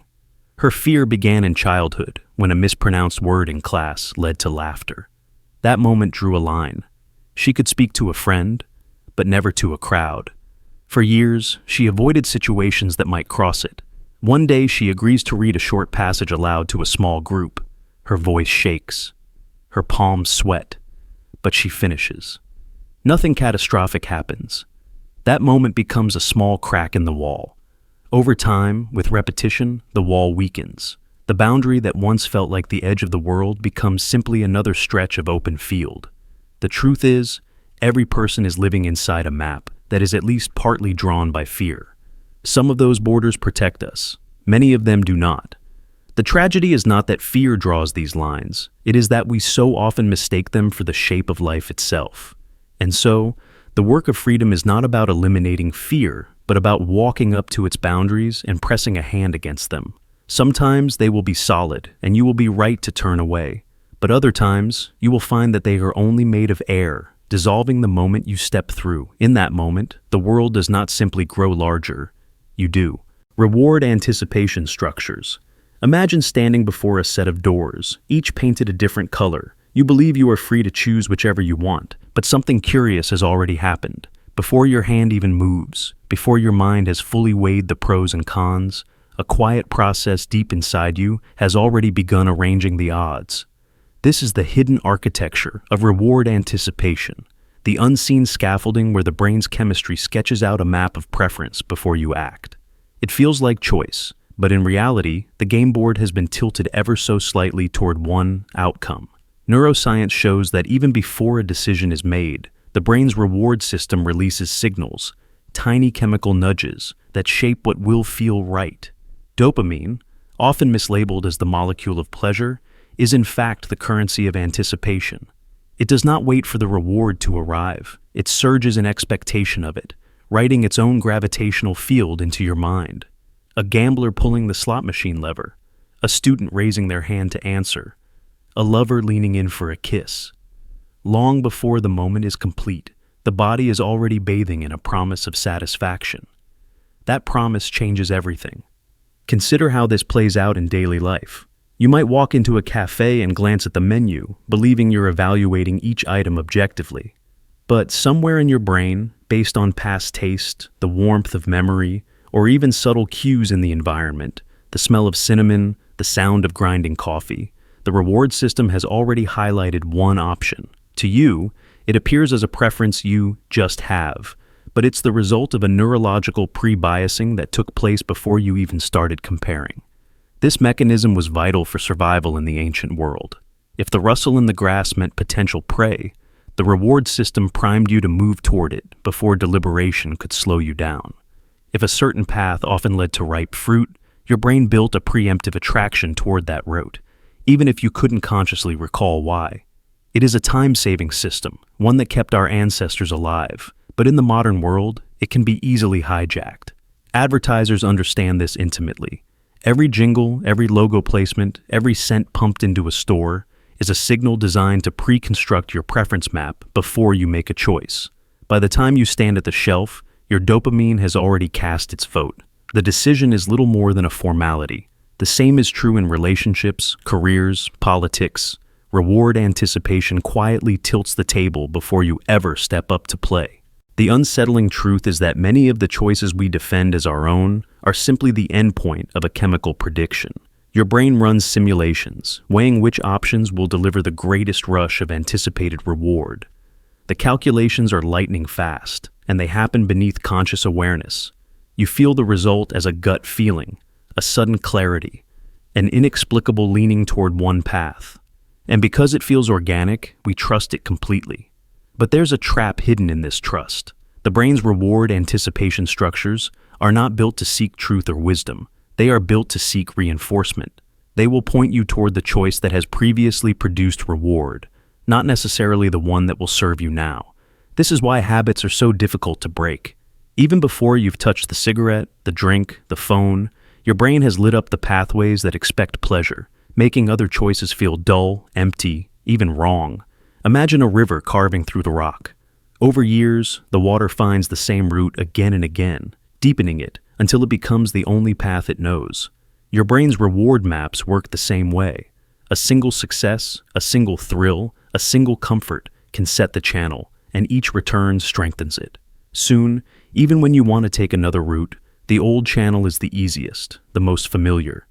Her fear began in childhood, when a mispronounced word in class led to laughter. That moment drew a line. She could speak to a friend, but never to a crowd. For years, she avoided situations that might cross it. One day, she agrees to read a short passage aloud to a small group. Her voice shakes. Her palms sweat. But she finishes. Nothing catastrophic happens. That moment becomes a small crack in the wall. Over time, with repetition, the wall weakens. The boundary that once felt like the edge of the world becomes simply another stretch of open field. The truth is, every person is living inside a map that is at least partly drawn by fear. Some of those borders protect us. Many of them do not. The tragedy is not that fear draws these lines. It is that we so often mistake them for the shape of life itself. And so, the work of freedom is not about eliminating fear, but about walking up to its boundaries and pressing a hand against them. Sometimes they will be solid, and you will be right to turn away. But other times, you will find that they are only made of air, dissolving the moment you step through. In that moment, the world does not simply grow larger. You do. Reward anticipation structures. Imagine standing before a set of doors, each painted a different color. You believe you are free to choose whichever you want, but something curious has already happened. Before your hand even moves, before your mind has fully weighed the pros and cons, a quiet process deep inside you has already begun arranging the odds. This is the hidden architecture of reward anticipation, the unseen scaffolding where the brain's chemistry sketches out a map of preference before you act. It feels like choice, but in reality, the game board has been tilted ever so slightly toward one outcome. Neuroscience shows that even before a decision is made, the brain's reward system releases signals, tiny chemical nudges that shape what will feel right. Dopamine, often mislabeled as the molecule of pleasure, is in fact the currency of anticipation. It does not wait for the reward to arrive. It surges in expectation of it, writing its own gravitational field into your mind. A gambler pulling the slot machine lever, a student raising their hand to answer, a lover leaning in for a kiss. Long before the moment is complete, the body is already bathing in a promise of satisfaction. That promise changes everything. Consider how this plays out in daily life. You might walk into a cafe and glance at the menu, believing you're evaluating each item objectively. But somewhere in your brain, based on past taste, the warmth of memory, or even subtle cues in the environment, the smell of cinnamon, the sound of grinding coffee, the reward system has already highlighted one option. To you, it appears as a preference you just have, but it's the result of a neurological pre-biasing that took place before you even started comparing. This mechanism was vital for survival in the ancient world. If the rustle in the grass meant potential prey, the reward system primed you to move toward it before deliberation could slow you down. If a certain path often led to ripe fruit, your brain built a preemptive attraction toward that route, even if you couldn't consciously recall why. It is a time-saving system, one that kept our ancestors alive, but in the modern world, it can be easily hijacked. Advertisers understand this intimately. Every jingle, every logo placement, every cent pumped into a store is a signal designed to pre-construct your preference map before you make a choice. By the time you stand at the shelf, your dopamine has already cast its vote. The decision is little more than a formality. The same is true in relationships, careers, politics. Reward anticipation quietly tilts the table before you ever step up to play. The unsettling truth is that many of the choices we defend as our own are simply the endpoint of a chemical prediction. Your brain runs simulations, weighing which options will deliver the greatest rush of anticipated reward. The calculations are lightning fast, and they happen beneath conscious awareness. You feel the result as a gut feeling, a sudden clarity, an inexplicable leaning toward one path. And because it feels organic, we trust it completely. But there's a trap hidden in this trust. The brain's reward anticipation structures are not built to seek truth or wisdom. They are built to seek reinforcement. They will point you toward the choice that has previously produced reward, not necessarily the one that will serve you now. This is why habits are so difficult to break. Even before you've touched the cigarette, the drink, the phone, your brain has lit up the pathways that expect pleasure, making other choices feel dull, empty, even wrong. Imagine a river carving through the rock. Over years, the water finds the same route again and again, deepening it until it becomes the only path it knows. Your brain's reward maps work the same way. A single success, a single thrill, a single comfort can set the channel, and each return strengthens it. Soon, even when you want to take another route, the old channel is the easiest, the most familiar.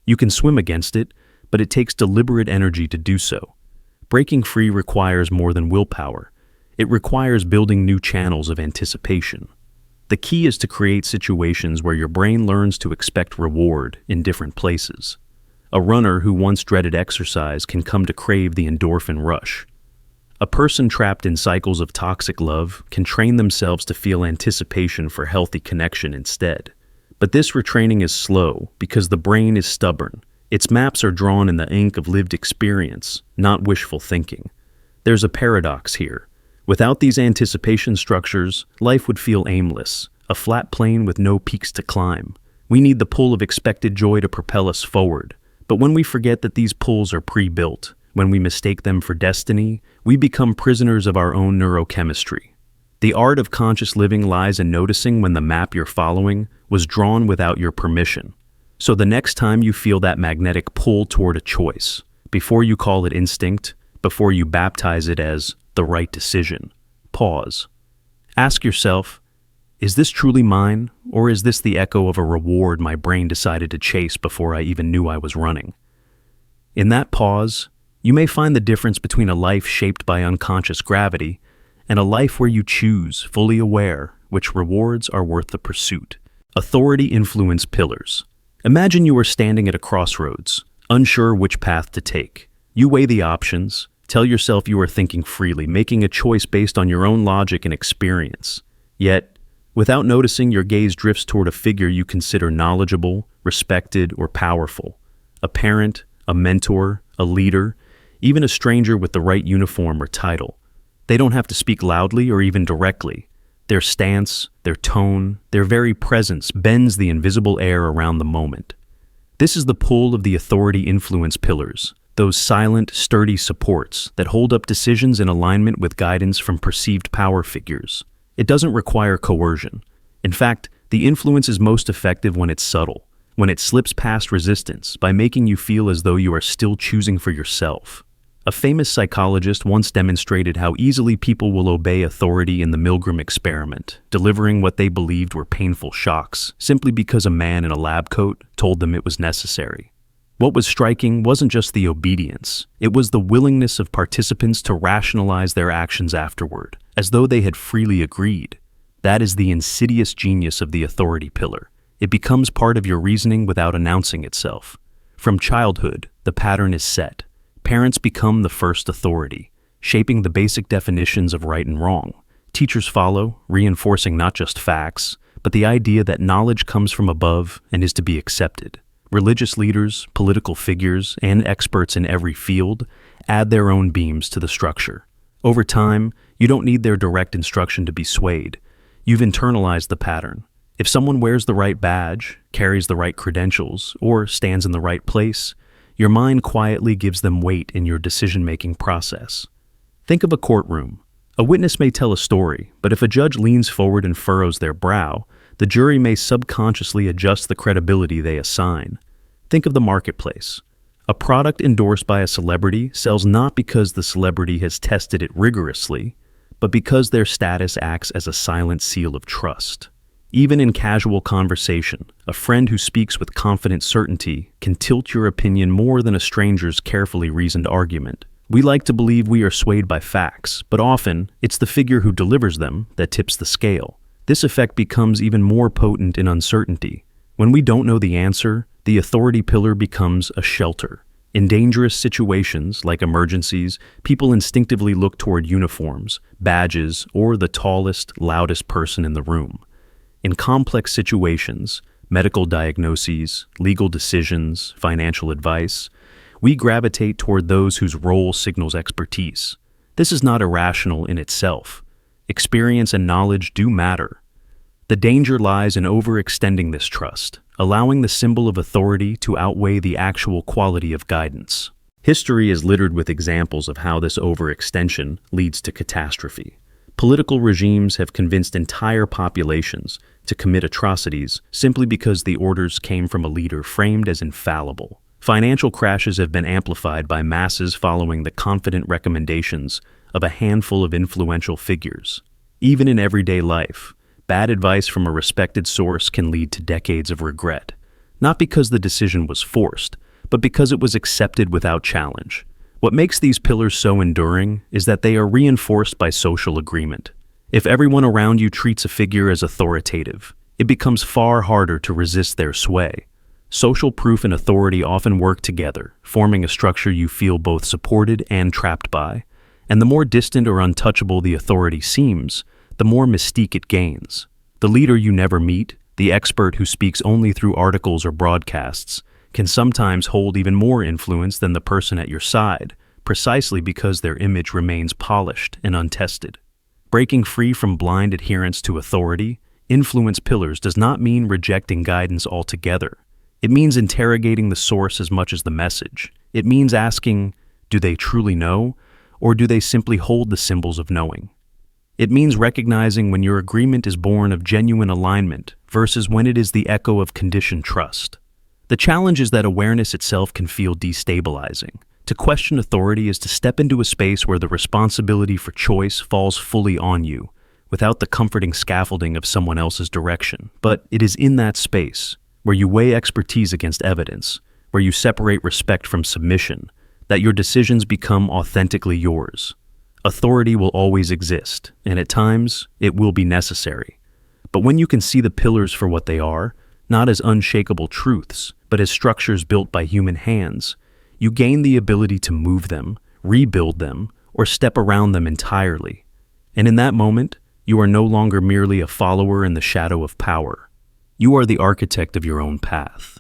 You can swim against it, but it takes deliberate energy to do so. Breaking free requires more than willpower. It requires building new channels of anticipation. The key is to create situations where your brain learns to expect reward in different places. A runner who once dreaded exercise can come to crave the endorphin rush. A person trapped in cycles of toxic love can train themselves to feel anticipation for healthy connection instead. But this retraining is slow because the brain is stubborn. Its maps are drawn in the ink of lived experience, not wishful thinking. There's a paradox here. Without these anticipation structures, life would feel aimless, a flat plane with no peaks to climb. We need the pull of expected joy to propel us forward. But when we forget that these pulls are pre-built, when we mistake them for destiny, we become prisoners of our own neurochemistry. The art of conscious living lies in noticing when the map you're following was drawn without your permission. So the next time you feel that magnetic pull toward a choice, before you call it instinct, before you baptize it as the right decision, pause. Ask yourself, is this truly mine, or is this the echo of a reward my brain decided to chase before I even knew I was running? In that pause, You may find the difference between a life shaped by unconscious gravity and a life where you choose, fully aware, which rewards are worth the pursuit. Authority influence pillars. Imagine you are standing at a crossroads, unsure which path to take. You weigh the options, tell yourself you are thinking freely, making a choice based on your own logic and experience. Yet, without noticing, your gaze drifts toward a figure you consider knowledgeable, respected, or powerful. A parent, a mentor, a leader, even a stranger with the right uniform or title. They don't have to speak loudly or even directly. Their stance, their tone, their very presence bends the invisible air around the moment. This is the pull of the authority influence pillars, those silent, sturdy supports that hold up decisions in alignment with guidance from perceived power figures. It doesn't require coercion. In fact, the influence is most effective when it's subtle, when it slips past resistance by making you feel as though you are still choosing for yourself. A famous psychologist once demonstrated how easily people will obey authority in the Milgram experiment, delivering what they believed were painful shocks, simply because a man in a lab coat told them it was necessary. What was striking wasn't just the obedience, it was the willingness of participants to rationalize their actions afterward, as though they had freely agreed. That is the insidious genius of the authority pillar. It becomes part of your reasoning without announcing itself. From childhood, the pattern is set. Parents become the first authority, shaping the basic definitions of right and wrong. Teachers follow, reinforcing not just facts, but the idea that knowledge comes from above and is to be accepted. Religious leaders, political figures, and experts in every field add their own beams to the structure. Over time, you don't need their direct instruction to be swayed. You've internalized the pattern. If someone wears the right badge, carries the right credentials, or stands in the right place, your mind quietly gives them weight in your decision-making process. Think of a courtroom. A witness may tell a story, but if a judge leans forward and furrows their brow, the jury may subconsciously adjust the credibility they assign. Think of the marketplace. A product endorsed by a celebrity sells not because the celebrity has tested it rigorously, but because their status acts as a silent seal of trust. Even in casual conversation, a friend who speaks with confident certainty can tilt your opinion more than a stranger's carefully reasoned argument. We like to believe we are swayed by facts, but often it's the figure who delivers them that tips the scale. This effect becomes even more potent in uncertainty. When we don't know the answer, the authority pillar becomes a shelter. In dangerous situations, like emergencies, people instinctively look toward uniforms, badges, or the tallest, loudest person in the room. In complex situations, medical diagnoses, legal decisions, financial advice, we gravitate toward those whose role signals expertise. This is not irrational in itself. Experience and knowledge do matter. The danger lies in overextending this trust, allowing the symbol of authority to outweigh the actual quality of guidance. History is littered with examples of how this overextension leads to catastrophe. Political regimes have convinced entire populations to commit atrocities simply because the orders came from a leader framed as infallible. Financial crashes have been amplified by masses following the confident recommendations of a handful of influential figures. Even in everyday life, bad advice from a respected source can lead to decades of regret, not because the decision was forced, but because it was accepted without challenge. What makes these pillars so enduring is that they are reinforced by social agreement. If everyone around you treats a figure as authoritative, it becomes far harder to resist their sway. Social proof and authority often work together, forming a structure you feel both supported and trapped by. And the more distant or untouchable the authority seems, the more mystique it gains. The leader you never meet, the expert who speaks only through articles or broadcasts, can sometimes hold even more influence than the person at your side, precisely because their image remains polished and untested. Breaking free from blind adherence to authority, influence pillars does not mean rejecting guidance altogether. It means interrogating the source as much as the message. It means asking, do they truly know, or do they simply hold the symbols of knowing? It means recognizing when your agreement is born of genuine alignment versus when it is the echo of conditioned trust. The challenge is that awareness itself can feel destabilizing. To question authority is to step into a space where the responsibility for choice falls fully on you, without the comforting scaffolding of someone else's direction. But it is in that space, where you weigh expertise against evidence, where you separate respect from submission, that your decisions become authentically yours. Authority will always exist, and at times, it will be necessary. But when you can see the pillars for what they are, not as unshakable truths, but as structures built by human hands, you gain the ability to move them, rebuild them, or step around them entirely. And in that moment, you are no longer merely a follower in the shadow of power. You are the architect of your own path.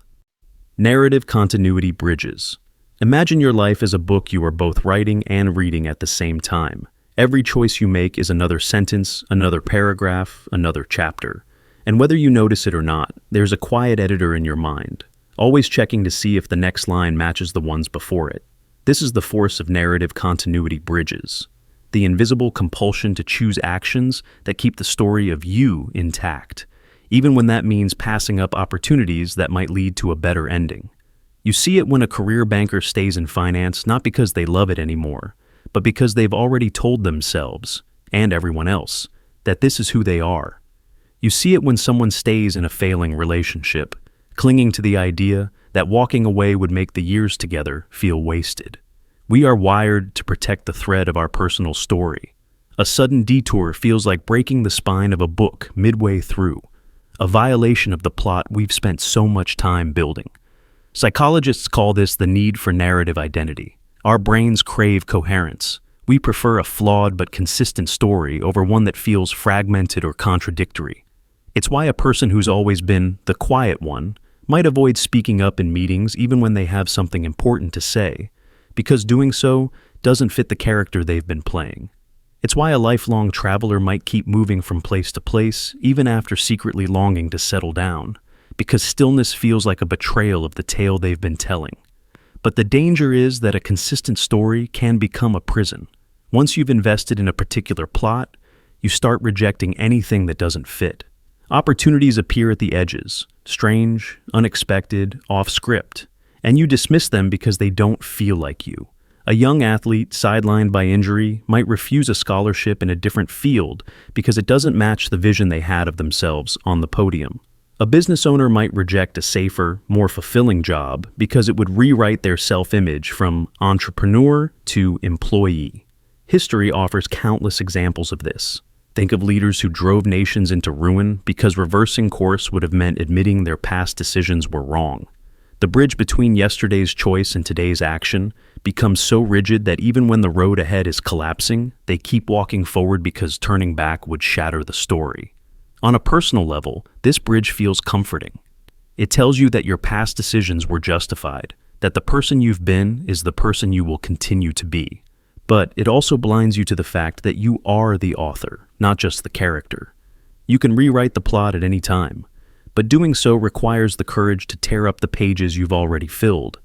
Narrative continuity bridges. Imagine your life as a book you are both writing and reading at the same time. Every choice you make is another sentence, another paragraph, another chapter. And whether you notice it or not, there's a quiet editor in your mind, always checking to see if the next line matches the ones before it. This is the force of narrative continuity bridges, the invisible compulsion to choose actions that keep the story of you intact, even when that means passing up opportunities that might lead to a better ending. You see it when a career banker stays in finance not because they love it anymore, but because they've already told themselves, and everyone else, that this is who they are. You see it when someone stays in a failing relationship, clinging to the idea that walking away would make the years together feel wasted. We are wired to protect the thread of our personal story. A sudden detour feels like breaking the spine of a book midway through, a violation of the plot we've spent so much time building. Psychologists call this the need for narrative identity. Our brains crave coherence. We prefer a flawed but consistent story over one that feels fragmented or contradictory. It's why a person who's always been the quiet one might avoid speaking up in meetings even when they have something important to say, because doing so doesn't fit the character they've been playing. It's why a lifelong traveler might keep moving from place to place even after secretly longing to settle down, because stillness feels like a betrayal of the tale they've been telling. But the danger is that a consistent story can become a prison. Once you've invested in a particular plot, you start rejecting anything that doesn't fit. Opportunities appear at the edges, strange, unexpected, off script, and you dismiss them because they don't feel like you. A young athlete sidelined by injury might refuse a scholarship in a different field because it doesn't match the vision they had of themselves on the podium. A business owner might reject a safer, more fulfilling job because it would rewrite their self-image from entrepreneur to employee. History offers countless examples of this. Think of leaders who drove nations into ruin because reversing course would have meant admitting their past decisions were wrong. The bridge between yesterday's choice and today's action becomes so rigid that even when the road ahead is collapsing, they keep walking forward because turning back would shatter the story. On a personal level, this bridge feels comforting. It tells you that your past decisions were justified, that the person you've been is the person you will continue to be. But it also blinds you to the fact that you are the author, not just the character. You can rewrite the plot at any time, but doing so requires the courage to tear up the pages you've already filled.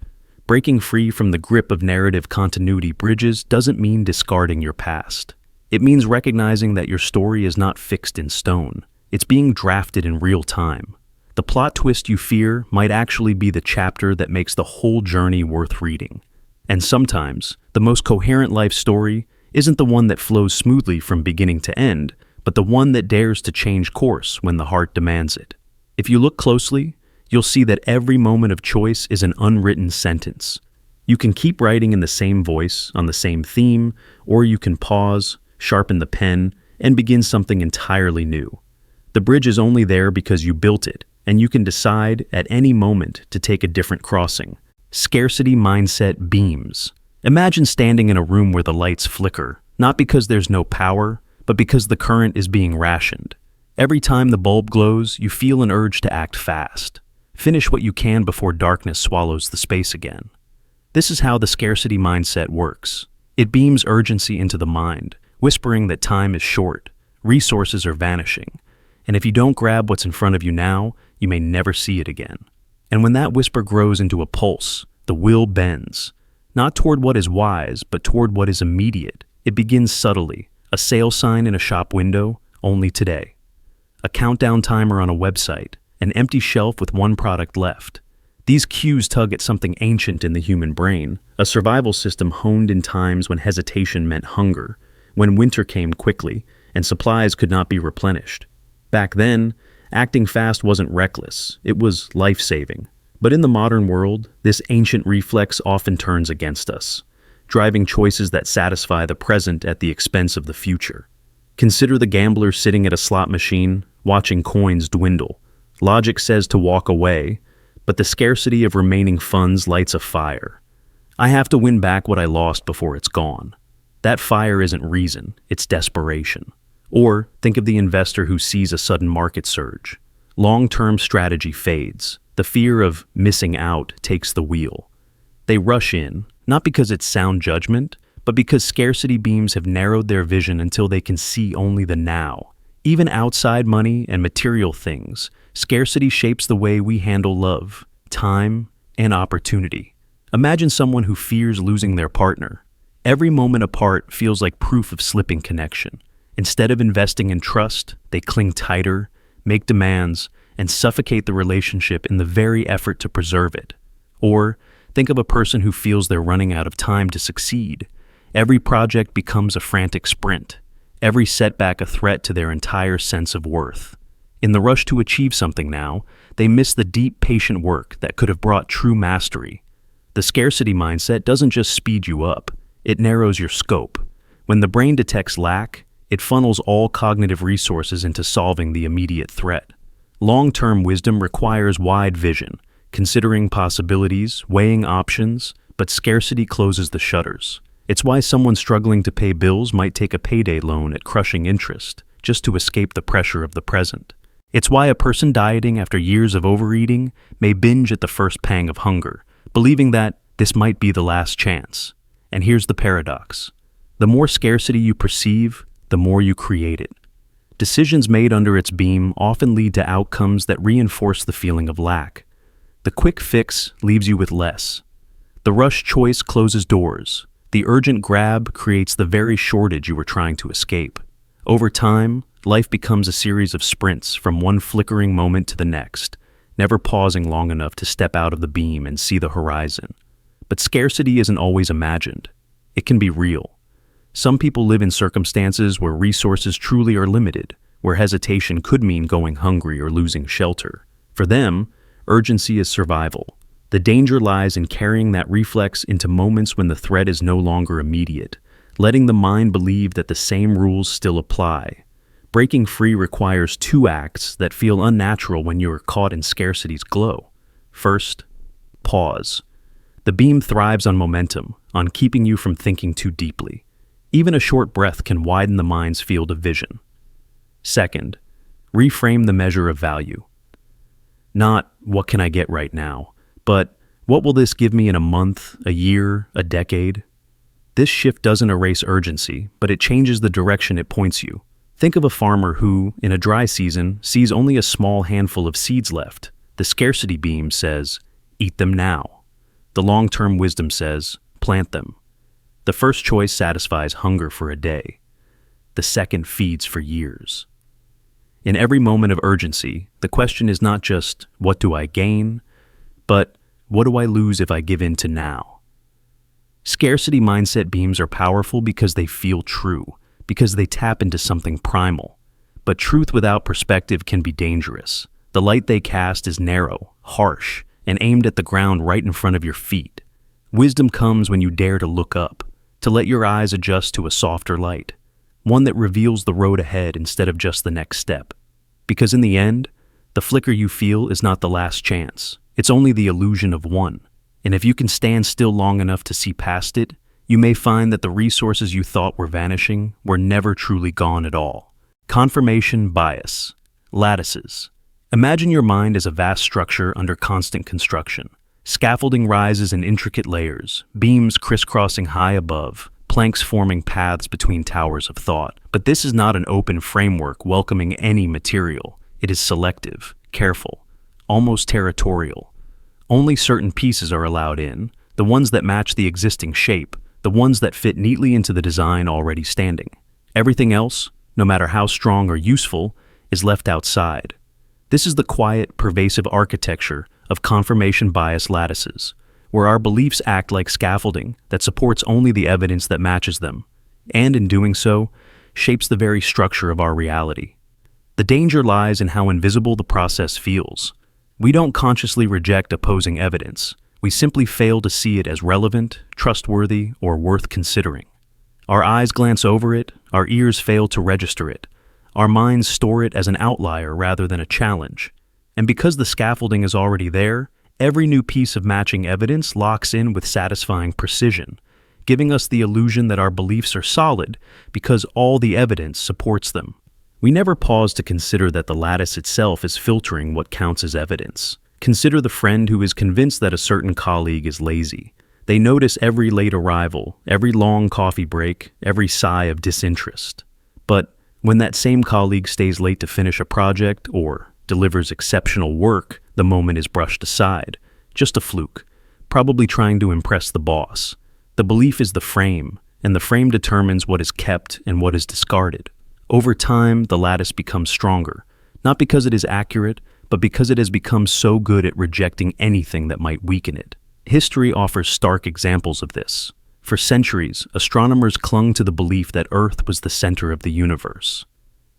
Breaking free from the grip of narrative continuity bridges doesn't mean discarding your past. It means recognizing that your story is not fixed in stone. It's being drafted in real time. The plot twist you fear might actually be the chapter that makes the whole journey worth reading. And sometimes, the most coherent life story isn't the one that flows smoothly from beginning to end, but the one that dares to change course when the heart demands it. If you look closely, you'll see that every moment of choice is an unwritten sentence. You can keep writing in the same voice, on the same theme, or you can pause, sharpen the pen, and begin something entirely new. The bridge is only there because you built it, and you can decide at any moment to take a different crossing. Scarcity mindset beams. Imagine standing in a room where the lights flicker, not because there's no power, but because the current is being rationed. Every time the bulb glows, you feel an urge to act fast. Finish what you can before darkness swallows the space again. This is how the scarcity mindset works. It beams urgency into the mind, whispering that time is short, resources are vanishing, and if you don't grab what's in front of you now, you may never see it again. And when that whisper grows into a pulse, the will bends, not toward what is wise, but toward what is immediate. It begins subtly, a sale sign in a shop window, only today. A countdown timer on a website, an empty shelf with one product left. These cues tug at something ancient in the human brain, a survival system honed in times when hesitation meant hunger, when winter came quickly and supplies could not be replenished. Back then, acting fast wasn't reckless, it was life-saving. But in the modern world, this ancient reflex often turns against us. driving choices that satisfy the present at the expense of the future. Consider the gambler sitting at a slot machine, watching coins dwindle. Logic says to walk away, but the scarcity of remaining funds lights a fire. I have to win back what I lost before it's gone. That fire isn't reason, it's desperation. Or think of the investor who sees a sudden market surge. Long-term strategy fades. The fear of missing out takes the wheel. They rush in, not because it's sound judgment, but because scarcity beams have narrowed their vision until they can see only the now. Even outside money and material things, scarcity shapes the way we handle love, time, and opportunity. Imagine someone who fears losing their partner. Every moment apart feels like proof of slipping connection. Instead of investing in trust, they cling tighter, make demands, and suffocate the relationship in the very effort to preserve it. Or think of a person who feels they're running out of time to succeed. Every project becomes a frantic sprint, every setback a threat to their entire sense of worth. In the rush to achieve something now, they miss the deep, patient work that could have brought true mastery. The scarcity mindset doesn't just speed you up, it narrows your scope. When the brain detects lack, it funnels all cognitive resources into solving the immediate threat. Long-term wisdom requires wide vision, considering possibilities, weighing options, but scarcity closes the shutters. It's why someone struggling to pay bills might take a payday loan at crushing interest, just to escape the pressure of the present. It's why a person dieting after years of overeating may binge at the first pang of hunger, believing that this might be the last chance. And here's the paradox. The more scarcity you perceive, the more you create it. Decisions made under its beam often lead to outcomes that reinforce the feeling of lack. The quick fix leaves you with less. The rush choice closes doors. The urgent grab creates the very shortage you were trying to escape. Over time, life becomes a series of sprints from one flickering moment to the next, never pausing long enough to step out of the beam and see the horizon. But scarcity isn't always imagined. It can be real. Some people live in circumstances where resources truly are limited, where hesitation could mean going hungry or losing shelter. For them, urgency is survival. The danger lies in carrying that reflex into moments when the threat is no longer immediate, letting the mind believe that the same rules still apply. Breaking free requires two acts that feel unnatural when you are caught in scarcity's glow. First, pause. The beam thrives on momentum, on keeping you from thinking too deeply. Even a short breath can widen the mind's field of vision. Second, reframe the measure of value. Not, what can I get right now, but what will this give me in a month, a year, a decade? This shift doesn't erase urgency, but it changes the direction it points you. Think of a farmer who, in a dry season, sees only a small handful of seeds left. The scarcity beam says, eat them now. The long-term wisdom says, plant them. The first choice satisfies hunger for a day. The second feeds for years. In every moment of urgency, the question is not just, what do I gain? But, what do I lose if I give in to now? Scarcity mindset beams are powerful because they feel true, because they tap into something primal. But truth without perspective can be dangerous. The light they cast is narrow, harsh, and aimed at the ground right in front of your feet. Wisdom comes when you dare to look up, to let your eyes adjust to a softer light, one that reveals the road ahead instead of just the next step. Because in the end, the flicker you feel is not the last chance. It's only the illusion of one. And if you can stand still long enough to see past it, you may find that the resources you thought were vanishing were never truly gone at all. Confirmation bias. Lattices. Imagine your mind as a vast structure under constant construction. Scaffolding rises in intricate layers, beams crisscrossing high above, planks forming paths between towers of thought. But this is not an open framework welcoming any material. It is selective, careful, almost territorial. Only certain pieces are allowed in, the ones that match the existing shape, the ones that fit neatly into the design already standing. Everything else, no matter how strong or useful, is left outside. This is the quiet, pervasive architecture of confirmation bias lattices, where our beliefs act like scaffolding that supports only the evidence that matches them, and in doing so, shapes the very structure of our reality. The danger lies in how invisible the process feels. We don't consciously reject opposing evidence. We simply fail to see it as relevant, trustworthy, or worth considering. Our eyes glance over it, our ears fail to register it. Our minds store it as an outlier rather than a challenge. And because the scaffolding is already there, every new piece of matching evidence locks in with satisfying precision, giving us the illusion that our beliefs are solid because all the evidence supports them. We never pause to consider that the lattice itself is filtering what counts as evidence. Consider the friend who is convinced that a certain colleague is lazy. They notice every late arrival, every long coffee break, every sigh of disinterest. But when that same colleague stays late to finish a project or delivers exceptional work, the moment is brushed aside. Just a fluke, probably trying to impress the boss. The belief is the frame, and the frame determines what is kept and what is discarded. Over time, the lattice becomes stronger, not because it is accurate, but because it has become so good at rejecting anything that might weaken it. History offers stark examples of this. For centuries, astronomers clung to the belief that Earth was the center of the universe.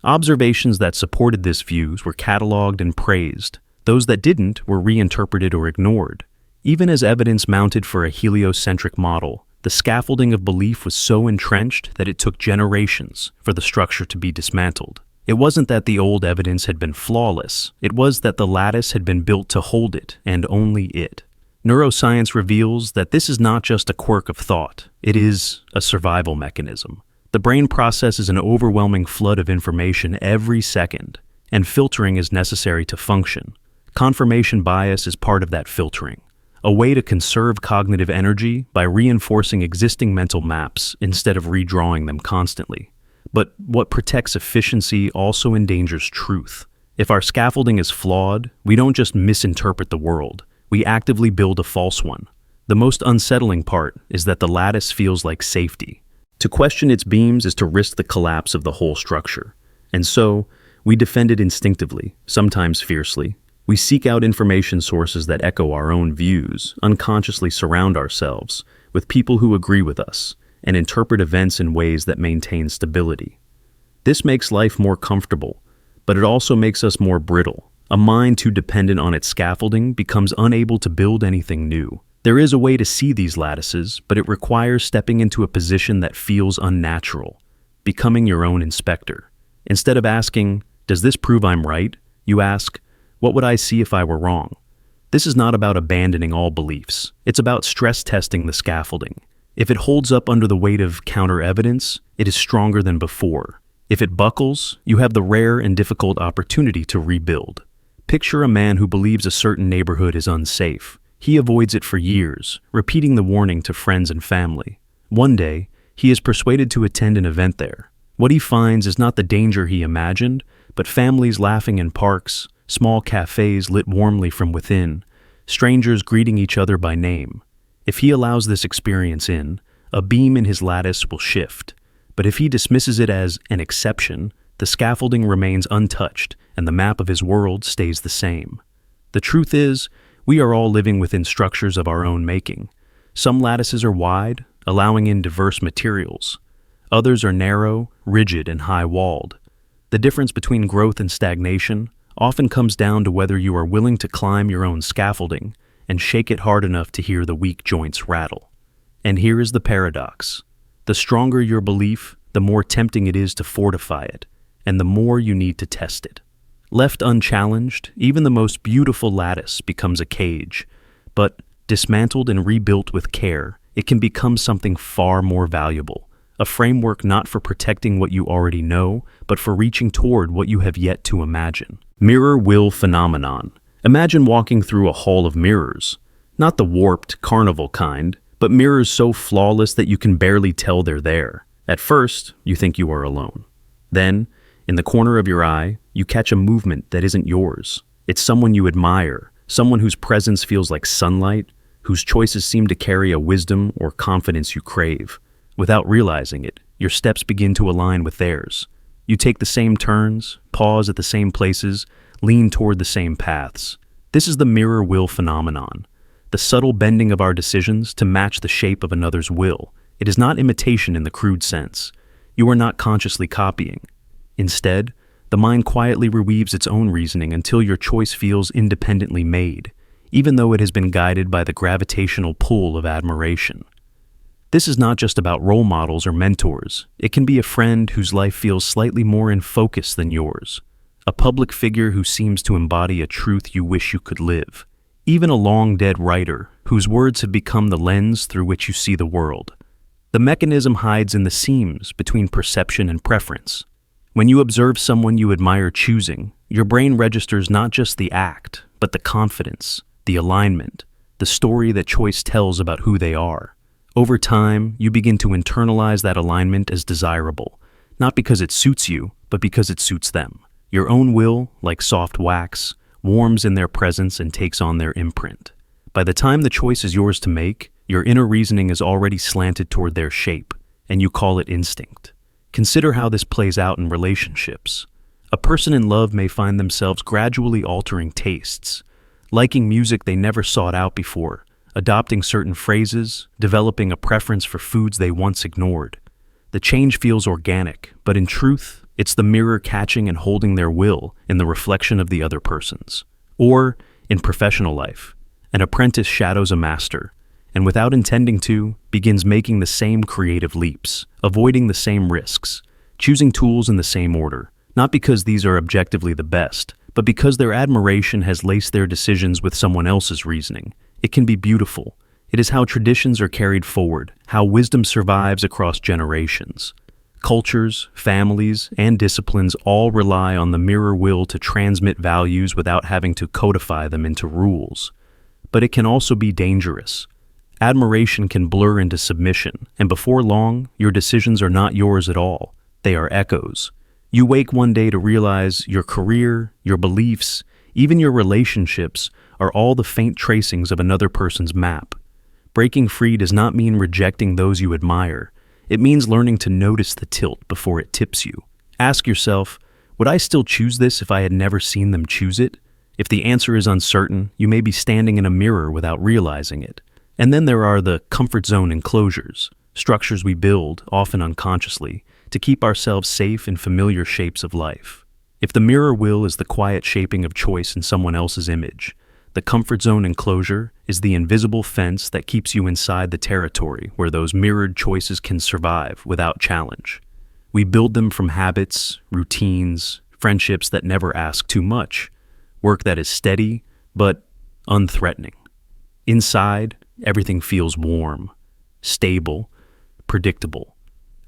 Observations that supported this view were cataloged and praised. Those that didn't were reinterpreted or ignored. Even as evidence mounted for a heliocentric model, the scaffolding of belief was so entrenched that it took generations for the structure to be dismantled. It wasn't that the old evidence had been flawless, it was that the lattice had been built to hold it, and only it. Neuroscience reveals that this is not just a quirk of thought, it is a survival mechanism. The brain processes an overwhelming flood of information every second, and filtering is necessary to function. Confirmation bias is part of that filtering, a way to conserve cognitive energy by reinforcing existing mental maps instead of redrawing them constantly. But what protects efficiency also endangers truth. If our scaffolding is flawed, we don't just misinterpret the world, we actively build a false one. The most unsettling part is that the lattice feels like safety. To question its beams is to risk the collapse of the whole structure. And so, we defend it instinctively, sometimes fiercely. We seek out information sources that echo our own views, unconsciously surround ourselves with people who agree with us, and interpret events in ways that maintain stability. This makes life more comfortable, but it also makes us more brittle. A mind too dependent on its scaffolding becomes unable to build anything new. There is a way to see these lattices, but it requires stepping into a position that feels unnatural, becoming your own inspector. Instead of asking, "Does this prove I'm right?" you ask, "What would I see if I were wrong?" This is not about abandoning all beliefs. It's about stress testing the scaffolding. If it holds up under the weight of counter-evidence, it is stronger than before. If it buckles, you have the rare and difficult opportunity to rebuild. Picture a man who believes a certain neighborhood is unsafe. He avoids it for years, repeating the warning to friends and family. One day, he is persuaded to attend an event there. What he finds is not the danger he imagined, but families laughing in parks, small cafes lit warmly from within, strangers greeting each other by name. If he allows this experience in, a beam in his lattice will shift. But if he dismisses it as an exception, the scaffolding remains untouched and the map of his world stays the same. The truth is, we are all living within structures of our own making. Some lattices are wide, allowing in diverse materials. Others are narrow, rigid, and high-walled. The difference between growth and stagnation often comes down to whether you are willing to climb your own scaffolding and shake it hard enough to hear the weak joints rattle. And here is the paradox. The stronger your belief, the more tempting it is to fortify it, and the more you need to test it. Left unchallenged, even the most beautiful lattice becomes a cage, but dismantled and rebuilt with care, it can become something far more valuable, a framework not for protecting what you already know, but for reaching toward what you have yet to imagine. Mirror will phenomenon. Imagine walking through a hall of mirrors, not the warped carnival kind, but mirrors so flawless that you can barely tell they're there. At first, you think you are alone. Then, in the corner of your eye, you catch a movement that isn't yours. It's someone you admire, someone whose presence feels like sunlight, whose choices seem to carry a wisdom or confidence you crave. Without realizing it, your steps begin to align with theirs. You take the same turns, pause at the same places, lean toward the same paths. This is the mirror will phenomenon, the subtle bending of our decisions to match the shape of another's will. It is not imitation in the crude sense. You are not consciously copying. Instead, the mind quietly reweaves its own reasoning until your choice feels independently made, even though it has been guided by the gravitational pull of admiration. This is not just about role models or mentors. It can be a friend whose life feels slightly more in focus than yours, a public figure who seems to embody a truth you wish you could live, even a long-dead writer whose words have become the lens through which you see the world. The mechanism hides in the seams between perception and preference. When you observe someone you admire choosing, your brain registers not just the act, but the confidence, the alignment, the story that choice tells about who they are. Over time, you begin to internalize that alignment as desirable, not because it suits you, but because it suits them. Your own will, like soft wax, warms in their presence and takes on their imprint. By the time the choice is yours to make, your inner reasoning is already slanted toward their shape, and you call it instinct. Consider how this plays out in relationships. A person in love may find themselves gradually altering tastes, liking music they never sought out before, adopting certain phrases, developing a preference for foods they once ignored. The change feels organic, but in truth, it's the mirror catching and holding their will in the reflection of the other person's. Or, in professional life, an apprentice shadows a master, and without intending to, begins making the same creative leaps, avoiding the same risks, choosing tools in the same order, not because these are objectively the best, but because their admiration has laced their decisions with someone else's reasoning. It can be beautiful. It is how traditions are carried forward, how wisdom survives across generations. Cultures, families, and disciplines all rely on the mirror will to transmit values without having to codify them into rules. But it can also be dangerous. Admiration can blur into submission, and before long, your decisions are not yours at all. They are echoes. You wake one day to realize your career, your beliefs, even your relationships are all the faint tracings of another person's map. Breaking free does not mean rejecting those you admire. It means learning to notice the tilt before it tips you. Ask yourself, would I still choose this if I had never seen them choose it? If the answer is uncertain, you may be standing in a mirror without realizing it. And then there are the comfort zone enclosures, structures we build, often unconsciously, to keep ourselves safe in familiar shapes of life. If the mirror will is the quiet shaping of choice in someone else's image, the comfort zone enclosure is the invisible fence that keeps you inside the territory where those mirrored choices can survive without challenge. We build them from habits, routines, friendships that never ask too much, work that is steady but unthreatening. Inside, everything feels warm, stable, predictable.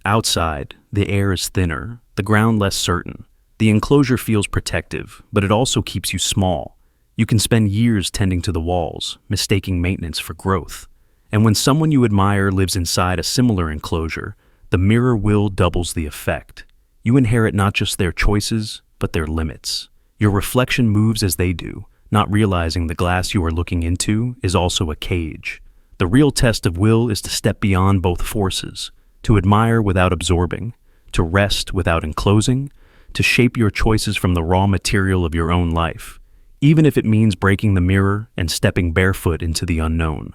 Outside, the air is thinner, the ground less certain. The enclosure feels protective, but it also keeps you small. You can spend years tending to the walls, mistaking maintenance for growth. And when someone you admire lives inside a similar enclosure, the mirror will doubles the effect. You inherit not just their choices, but their limits. Your reflection moves as they do, not realizing the glass you are looking into is also a cage. The real test of will is to step beyond both forces, to admire without absorbing, to rest without enclosing, to shape your choices from the raw material of your own life, even if it means breaking the mirror and stepping barefoot into the unknown.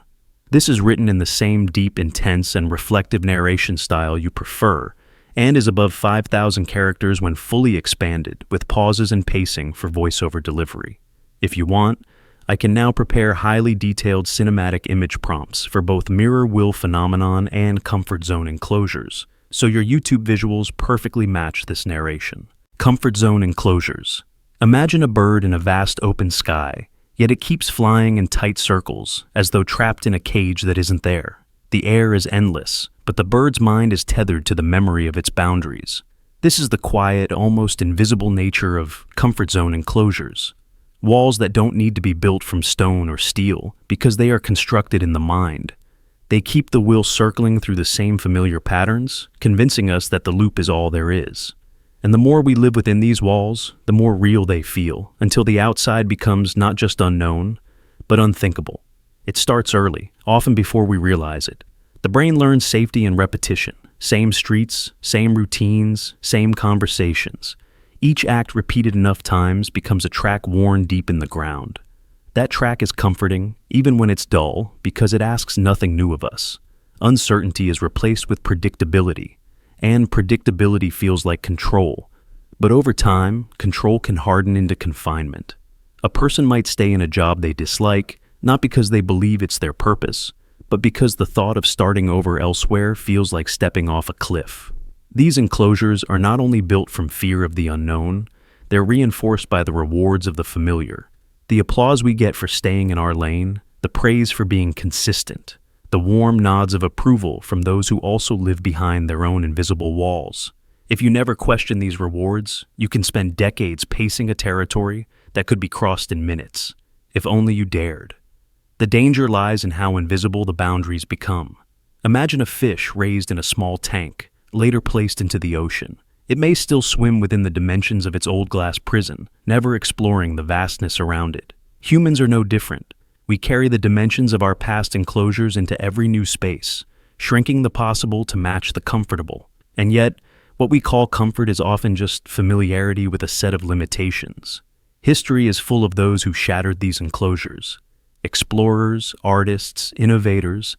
This is written in the same deep, intense, and reflective narration style you prefer, and is above 5,000 characters when fully expanded, with pauses and pacing for voiceover delivery. If you want, I can now prepare highly detailed cinematic image prompts for both mirror will phenomenon and comfort zone enclosures, so your YouTube visuals perfectly match this narration. Comfort zone enclosures. Imagine a bird in a vast open sky, yet it keeps flying in tight circles, as though trapped in a cage that isn't there. The air is endless, but the bird's mind is tethered to the memory of its boundaries. This is the quiet, almost invisible nature of comfort zone enclosures. Walls that don't need to be built from stone or steel, because they are constructed in the mind. They keep the will circling through the same familiar patterns, convincing us that the loop is all there is. And the more we live within these walls, the more real they feel, until the outside becomes not just unknown, but unthinkable. It starts early, often before we realize it. The brain learns safety in repetition. Same streets, same routines, same conversations. Each act repeated enough times becomes a track worn deep in the ground. That track is comforting, even when it's dull, because it asks nothing new of us. Uncertainty is replaced with predictability, and predictability feels like control. But over time, control can harden into confinement. A person might stay in a job they dislike, not because they believe it's their purpose, but because the thought of starting over elsewhere feels like stepping off a cliff. These enclosures are not only built from fear of the unknown, they're reinforced by the rewards of the familiar. The applause we get for staying in our lane, the praise for being consistent, the warm nods of approval from those who also live behind their own invisible walls. If you never question these rewards, you can spend decades pacing a territory that could be crossed in minutes, if only you dared. The danger lies in how invisible the boundaries become. Imagine a fish raised in a small tank, later placed into the ocean. It may still swim within the dimensions of its old glass prison, never exploring the vastness around it. Humans are no different. We carry the dimensions of our past enclosures into every new space, shrinking the possible to match the comfortable. And yet, what we call comfort is often just familiarity with a set of limitations. History is full of those who shattered these enclosures. Explorers, artists, innovators,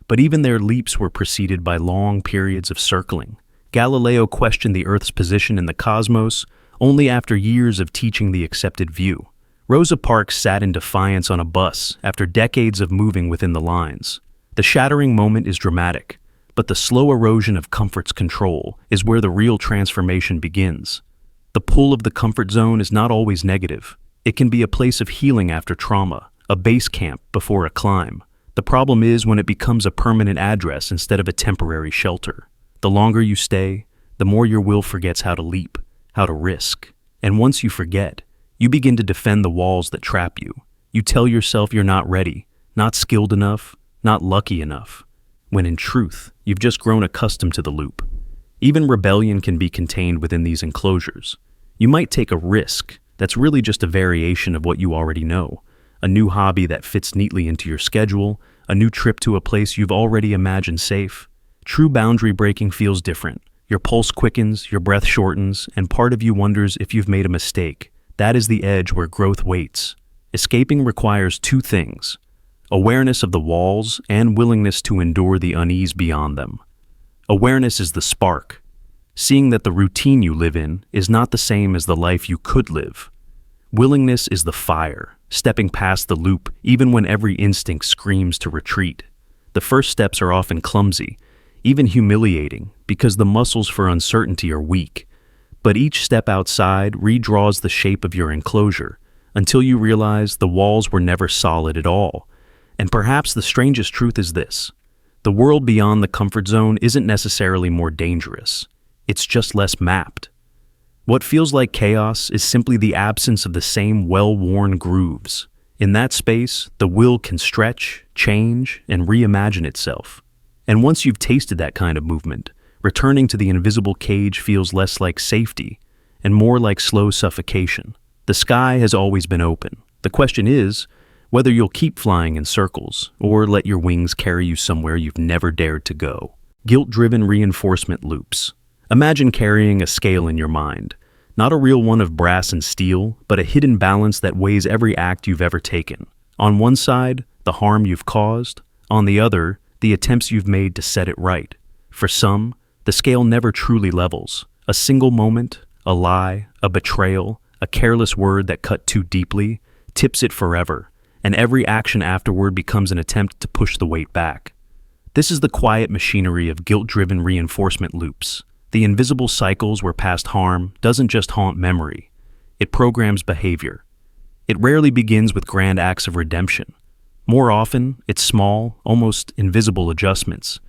but even their leaps were preceded by long periods of circling. Galileo questioned the Earth's position in the cosmos only after years of teaching the accepted view. Rosa Parks sat in defiance on a bus after decades of moving within the lines. The shattering moment is dramatic, but the slow erosion of comfort's control is where the real transformation begins. The pull of the comfort zone is not always negative. It can be a place of healing after trauma, a base camp before a climb. The problem is when it becomes a permanent address instead of a temporary shelter. The longer you stay, the more your will forgets how to leap, how to risk. And once you forget, you begin to defend the walls that trap you. You tell yourself you're not ready, not skilled enough, not lucky enough, when in truth, you've just grown accustomed to the loop. Even rebellion can be contained within these enclosures. You might take a risk that's really just a variation of what you already know. A new hobby that fits neatly into your schedule, a new trip to a place you've already imagined safe. True boundary breaking feels different. Your pulse quickens, your breath shortens, and part of you wonders if you've made a mistake. That is the edge where growth waits. Escaping requires two things: awareness of the walls and willingness to endure the unease beyond them. Awareness is the spark, seeing that the routine you live in is not the same as the life you could live. Willingness is the fire, stepping past the loop even when every instinct screams to retreat. The first steps are often clumsy, even humiliating, because the muscles for uncertainty are weak. But each step outside redraws the shape of your enclosure until you realize the walls were never solid at all. And perhaps the strangest truth is this: the world beyond the comfort zone isn't necessarily more dangerous. It's just less mapped. What feels like chaos is simply the absence of the same well-worn grooves. In that space, the will can stretch, change, and reimagine itself. And once you've tasted that kind of movement, returning to the invisible cage feels less like safety and more like slow suffocation. The sky has always been open. The question is whether you'll keep flying in circles or let your wings carry you somewhere you've never dared to go. Guilt-driven reinforcement loops. Imagine carrying a scale in your mind. Not a real one of brass and steel, but a hidden balance that weighs every act you've ever taken. On one side, the harm you've caused. On the other, the attempts you've made to set it right. For some, the scale never truly levels. A single moment, a lie, a betrayal, a careless word that cut too deeply, tips it forever, and every action afterward becomes an attempt to push the weight back. This is the quiet machinery of guilt-driven reinforcement loops. The invisible cycles where past harm doesn't just haunt memory, it programs behavior. It rarely begins with grand acts of redemption. More often, it's small, almost invisible adjustments.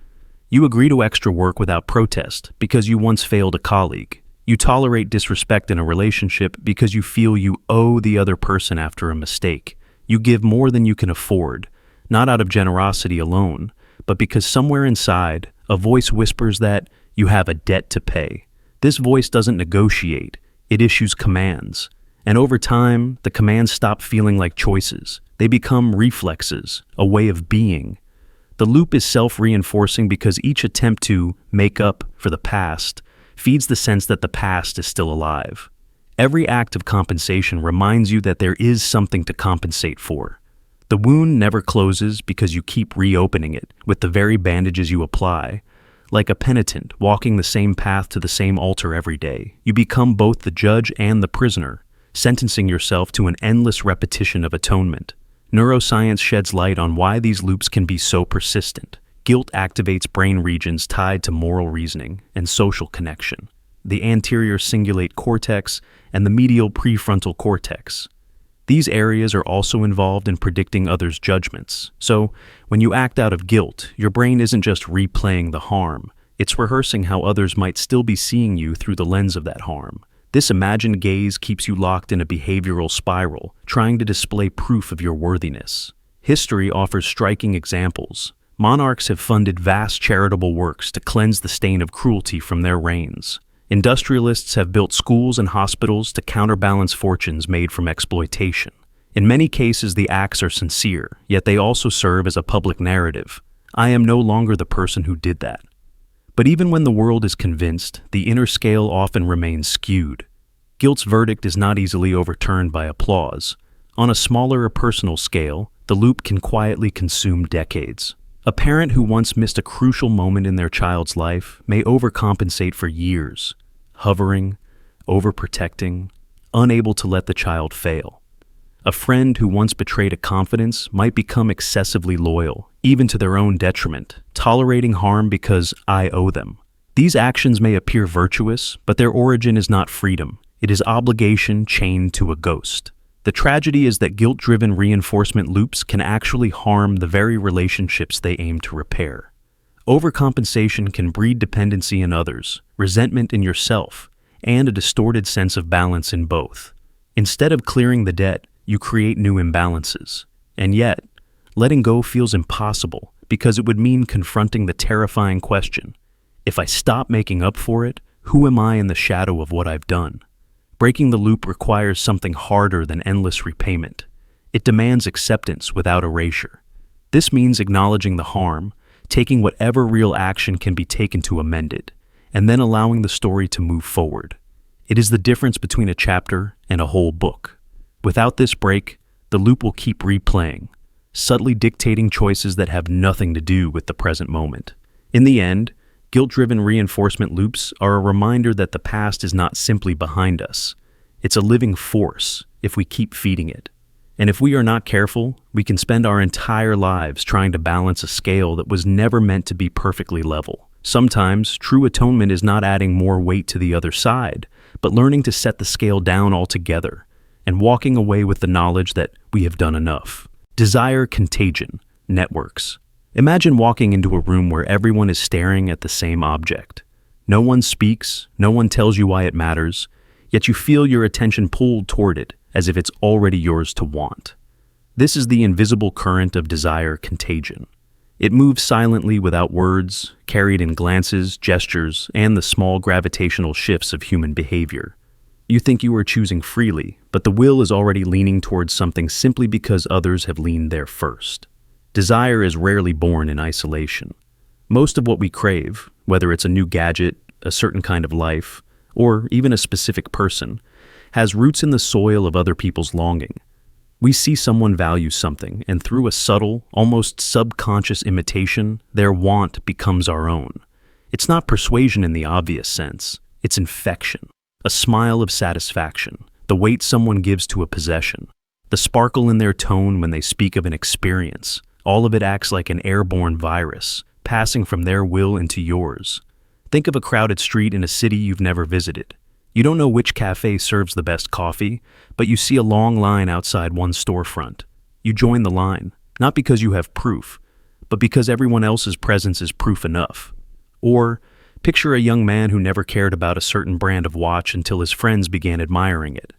You agree to extra work without protest because you once failed a colleague. You tolerate disrespect in a relationship because you feel you owe the other person after a mistake. You give more than you can afford, not out of generosity alone, but because somewhere inside, a voice whispers that you have a debt to pay. This voice doesn't negotiate, it issues commands. And over time, the commands stop feeling like choices. They become reflexes, a way of being. The loop is self-reinforcing because each attempt to make up for the past feeds the sense that the past is still alive. Every act of compensation reminds you that there is something to compensate for. The wound never closes because you keep reopening it with the very bandages you apply. Like a penitent walking the same path to the same altar every day, you become both the judge and the prisoner, sentencing yourself to an endless repetition of atonement. Neuroscience sheds light on why these loops can be so persistent. Guilt activates brain regions tied to moral reasoning and social connection, the anterior cingulate cortex and the medial prefrontal cortex. These areas are also involved in predicting others' judgments. So, when you act out of guilt, your brain isn't just replaying the harm, it's rehearsing how others might still be seeing you through the lens of that harm. This imagined gaze keeps you locked in a behavioral spiral, trying to display proof of your worthiness. History offers striking examples. Monarchs have funded vast charitable works to cleanse the stain of cruelty from their reigns. Industrialists have built schools and hospitals to counterbalance fortunes made from exploitation. In many cases, the acts are sincere, yet they also serve as a public narrative. I am no longer the person who did that. But even when the world is convinced, the inner scale often remains skewed. Guilt's verdict is not easily overturned by applause. On a smaller or personal scale, the loop can quietly consume decades. A parent who once missed a crucial moment in their child's life may overcompensate for years, hovering, overprotecting, unable to let the child fail. A friend who once betrayed a confidence might become excessively loyal, even to their own detriment, tolerating harm because I owe them. These actions may appear virtuous, but their origin is not freedom. It is obligation chained to a ghost. The tragedy is that guilt-driven reinforcement loops can actually harm the very relationships they aim to repair. Overcompensation can breed dependency in others, resentment in yourself, and a distorted sense of balance in both. Instead of clearing the debt, you create new imbalances. And yet, letting go feels impossible because it would mean confronting the terrifying question, if I stop making up for it, who am I in the shadow of what I've done? Breaking the loop requires something harder than endless repayment. It demands acceptance without erasure. This means acknowledging the harm, taking whatever real action can be taken to amend it, and then allowing the story to move forward. It is the difference between a chapter and a whole book. Without this break, the loop will keep replaying, subtly dictating choices that have nothing to do with the present moment. In the end, guilt-driven reinforcement loops are a reminder that the past is not simply behind us. It's a living force if we keep feeding it. And if we are not careful, we can spend our entire lives trying to balance a scale that was never meant to be perfectly level. Sometimes, true atonement is not adding more weight to the other side, but learning to set the scale down altogether and walking away with the knowledge that we have done enough. Desire contagion, networks. Imagine walking into a room where everyone is staring at the same object. No one speaks, no one tells you why it matters, yet you feel your attention pulled toward it as if it's already yours to want. This is the invisible current of desire contagion. It moves silently without words, carried in glances, gestures, and the small gravitational shifts of human behavior. You think you are choosing freely, but the will is already leaning towards something simply because others have leaned there first. Desire is rarely born in isolation. Most of what we crave, whether it's a new gadget, a certain kind of life, or even a specific person, has roots in the soil of other people's longing. We see someone value something, and through a subtle, almost subconscious imitation, their want becomes our own. It's not persuasion in the obvious sense, it's infection. A smile of satisfaction, the weight someone gives to a possession, the sparkle in their tone when they speak of an experience, all of it acts like an airborne virus, passing from their will into yours. Think of a crowded street in a city you've never visited. You don't know which cafe serves the best coffee, but you see a long line outside one storefront. You join the line, not because you have proof, but because everyone else's presence is proof enough. Or, picture a young man who never cared about a certain brand of watch until his friends began admiring it.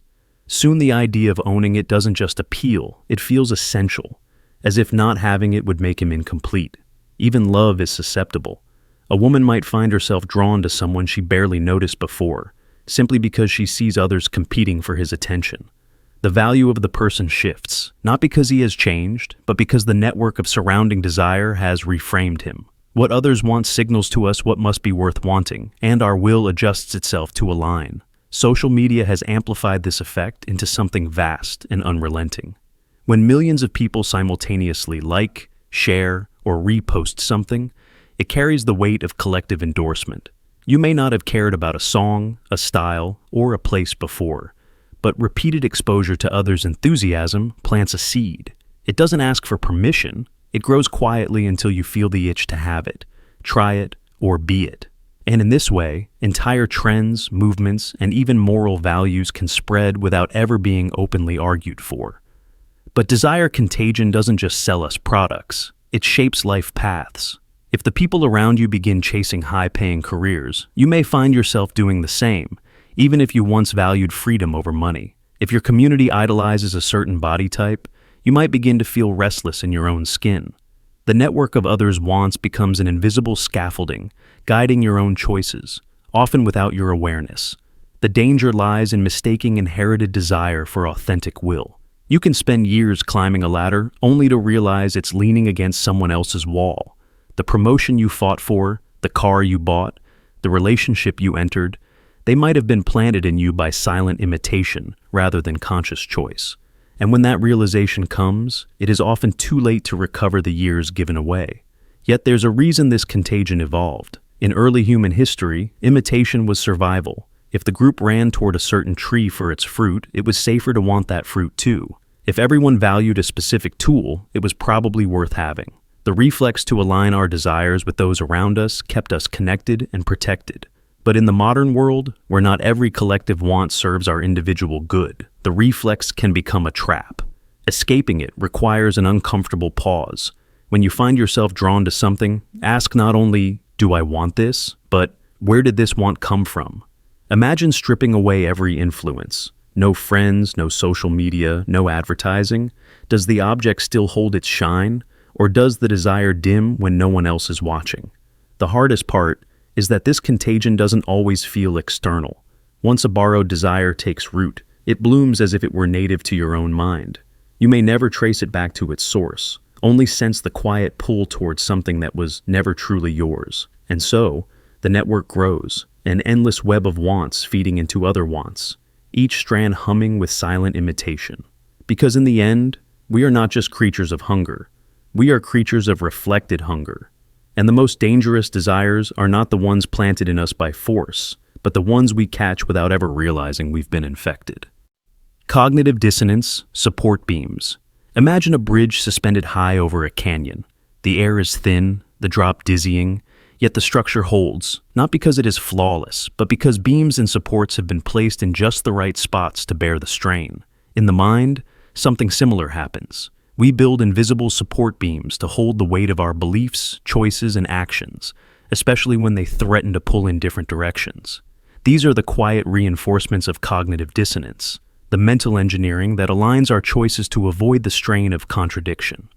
Soon the idea of owning it doesn't just appeal, it feels essential, as if not having it would make him incomplete. Even love is susceptible. A woman might find herself drawn to someone she barely noticed before, simply because she sees others competing for his attention. The value of the person shifts, not because he has changed, but because the network of surrounding desire has reframed him. What others want signals to us what must be worth wanting, and our will adjusts itself to align. Social media has amplified this effect into something vast and unrelenting. When millions of people simultaneously like, share, or repost something, it carries the weight of collective endorsement. You may not have cared about a song, a style, or a place before, but repeated exposure to others' enthusiasm plants a seed. It doesn't ask for permission. It grows quietly until you feel the itch to have it, try it, or be it. And in this way, entire trends, movements, and even moral values can spread without ever being openly argued for. But desire contagion doesn't just sell us products, it shapes life paths. If the people around you begin chasing high-paying careers, you may find yourself doing the same, even if you once valued freedom over money. If your community idolizes a certain body type, you might begin to feel restless in your own skin. The network of others' wants becomes an invisible scaffolding, guiding your own choices, often without your awareness. The danger lies in mistaking inherited desire for authentic will. You can spend years climbing a ladder only to realize it's leaning against someone else's wall. The promotion you fought for, the car you bought, the relationship you entered, they might have been planted in you by silent imitation rather than conscious choice. And when that realization comes, it is often too late to recover the years given away. Yet there's a reason this contagion evolved. In early human history, imitation was survival. If the group ran toward a certain tree for its fruit, it was safer to want that fruit too. If everyone valued a specific tool, it was probably worth having. The reflex to align our desires with those around us kept us connected and protected. But in the modern world, where not every collective want serves our individual good, the reflex can become a trap. Escaping it requires an uncomfortable pause. When you find yourself drawn to something, ask not only, "Do I want this?" but "Where did this want come from?" Imagine stripping away every influence. No friends, no social media, no advertising. Does the object still hold its shine? Or does the desire dim when no one else is watching? The hardest part is that this contagion doesn't always feel external. Once a borrowed desire takes root, it blooms as if it were native to your own mind. You may never trace it back to its source, only sense the quiet pull towards something that was never truly yours. And so, the network grows, an endless web of wants feeding into other wants, each strand humming with silent imitation. Because in the end, we are not just creatures of hunger. We are creatures of reflected hunger. And the most dangerous desires are not the ones planted in us by force, but the ones we catch without ever realizing we've been infected. Cognitive dissonance, support beams. Imagine a bridge suspended high over a canyon. The air is thin, the drop dizzying, yet the structure holds, not because it is flawless, but because beams and supports have been placed in just the right spots to bear the strain. In the mind, something similar happens. We build invisible support beams to hold the weight of our beliefs, choices, and actions, especially when they threaten to pull in different directions. These are the quiet reinforcements of cognitive dissonance, the mental engineering that aligns our choices to avoid the strain of contradiction.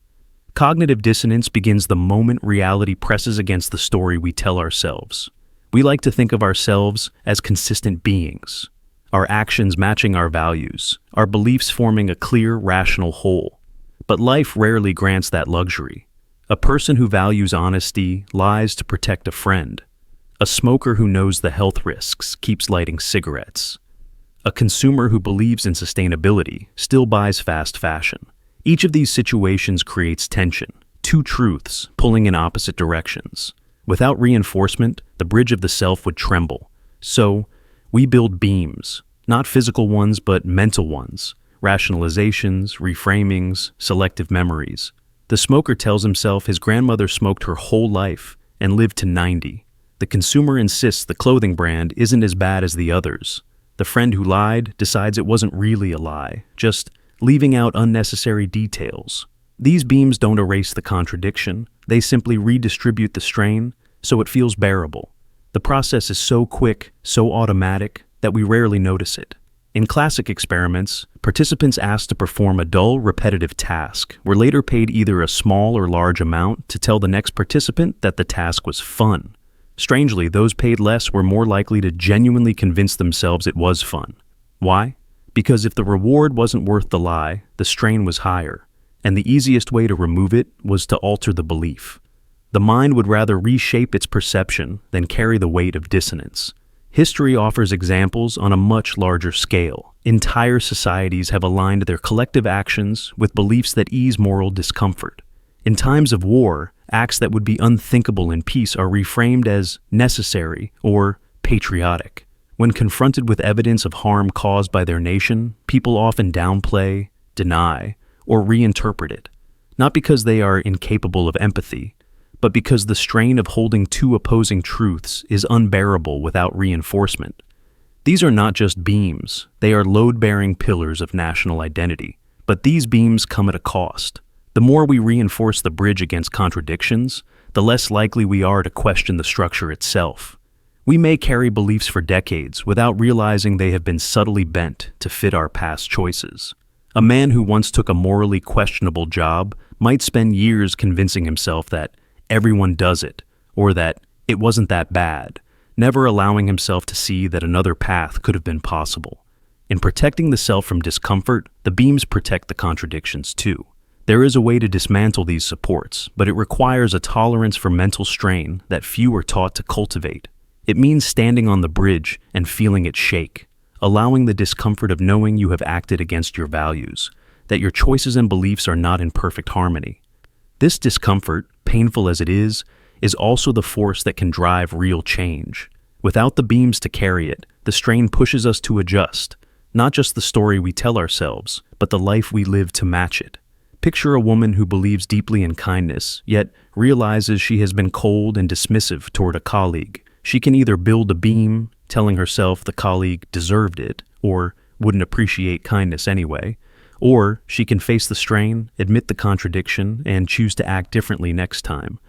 Cognitive dissonance begins the moment reality presses against the story we tell ourselves. We like to think of ourselves as consistent beings, our actions matching our values, our beliefs forming a clear, rational whole. But life rarely grants that luxury. A person who values honesty lies to protect a friend. A smoker who knows the health risks keeps lighting cigarettes. A consumer who believes in sustainability still buys fast fashion. Each of these situations creates tension, two truths pulling in opposite directions. Without reinforcement, the bridge of the self would tremble. So, we build beams, not physical ones but mental ones. Rationalizations, reframings, selective memories. The smoker tells himself his grandmother smoked her whole life and lived to 90. The consumer insists the clothing brand isn't as bad as the others. The friend who lied decides it wasn't really a lie, just leaving out unnecessary details. These beams don't erase the contradiction, they simply redistribute the strain so it feels bearable. The process is so quick, so automatic, that we rarely notice it. In classic experiments, participants asked to perform a dull, repetitive task were later paid either a small or large amount to tell the next participant that the task was fun. Strangely, those paid less were more likely to genuinely convince themselves it was fun. Why? Because if the reward wasn't worth the lie, the strain was higher, and the easiest way to remove it was to alter the belief. The mind would rather reshape its perception than carry the weight of dissonance. History offers examples on a much larger scale. Entire societies have aligned their collective actions with beliefs that ease moral discomfort. In times of war, acts that would be unthinkable in peace are reframed as necessary or patriotic. When confronted with evidence of harm caused by their nation, people often downplay, deny, or reinterpret it. not because they are incapable of empathy, but because the strain of holding two opposing truths is unbearable without reinforcement. These are not just beams, they are load-bearing pillars of national identity. But these beams come at a cost. The more we reinforce the bridge against contradictions, the less likely we are to question the structure itself. We may carry beliefs for decades without realizing they have been subtly bent to fit our past choices. A man who once took a morally questionable job might spend years convincing himself that everyone does it, or that it wasn't that bad, never allowing himself to see that another path could have been possible. In protecting the self from discomfort, the beams protect the contradictions too. There is a way to dismantle these supports, but it requires a tolerance for mental strain that few are taught to cultivate. It means standing on the bridge and feeling it shake, allowing the discomfort of knowing you have acted against your values, that your choices and beliefs are not in perfect harmony. This discomfort, painful as it is also the force that can drive real change. Without the beams to carry it, the strain pushes us to adjust, not just the story we tell ourselves, but the life we live to match it. Picture a woman who believes deeply in kindness, yet realizes she has been cold and dismissive toward a colleague. She can either build a beam, telling herself the colleague deserved it, or wouldn't appreciate kindness anyway, or she can face the strain, admit the contradiction, and choose to act differently next time.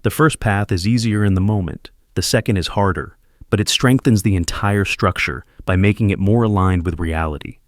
The first path is easier in the moment, the second is harder, but it strengthens the entire structure by making it more aligned with reality.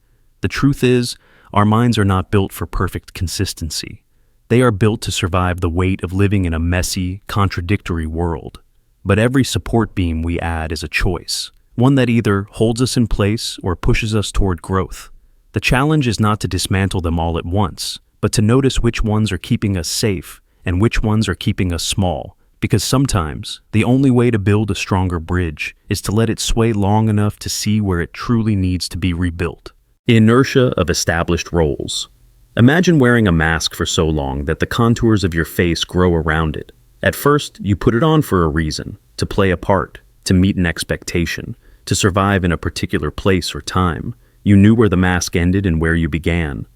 The truth is, our minds are not built for perfect consistency. They are built to survive the weight of living in a messy, contradictory world. But every support beam we add is a choice, one that either holds us in place or pushes us toward growth. The challenge is not to dismantle them all at once, but to notice which ones are keeping us safe and which ones are keeping us small, because sometimes the only way to build a stronger bridge is to let it sway long enough to see where it truly needs to be rebuilt. Inertia of established roles. Imagine wearing a mask for so long that the contours of your face grow around it. At first, you put it on for a reason, to play a part, to meet an expectation, to survive in a particular place or time. You knew where the mask ended and where you began.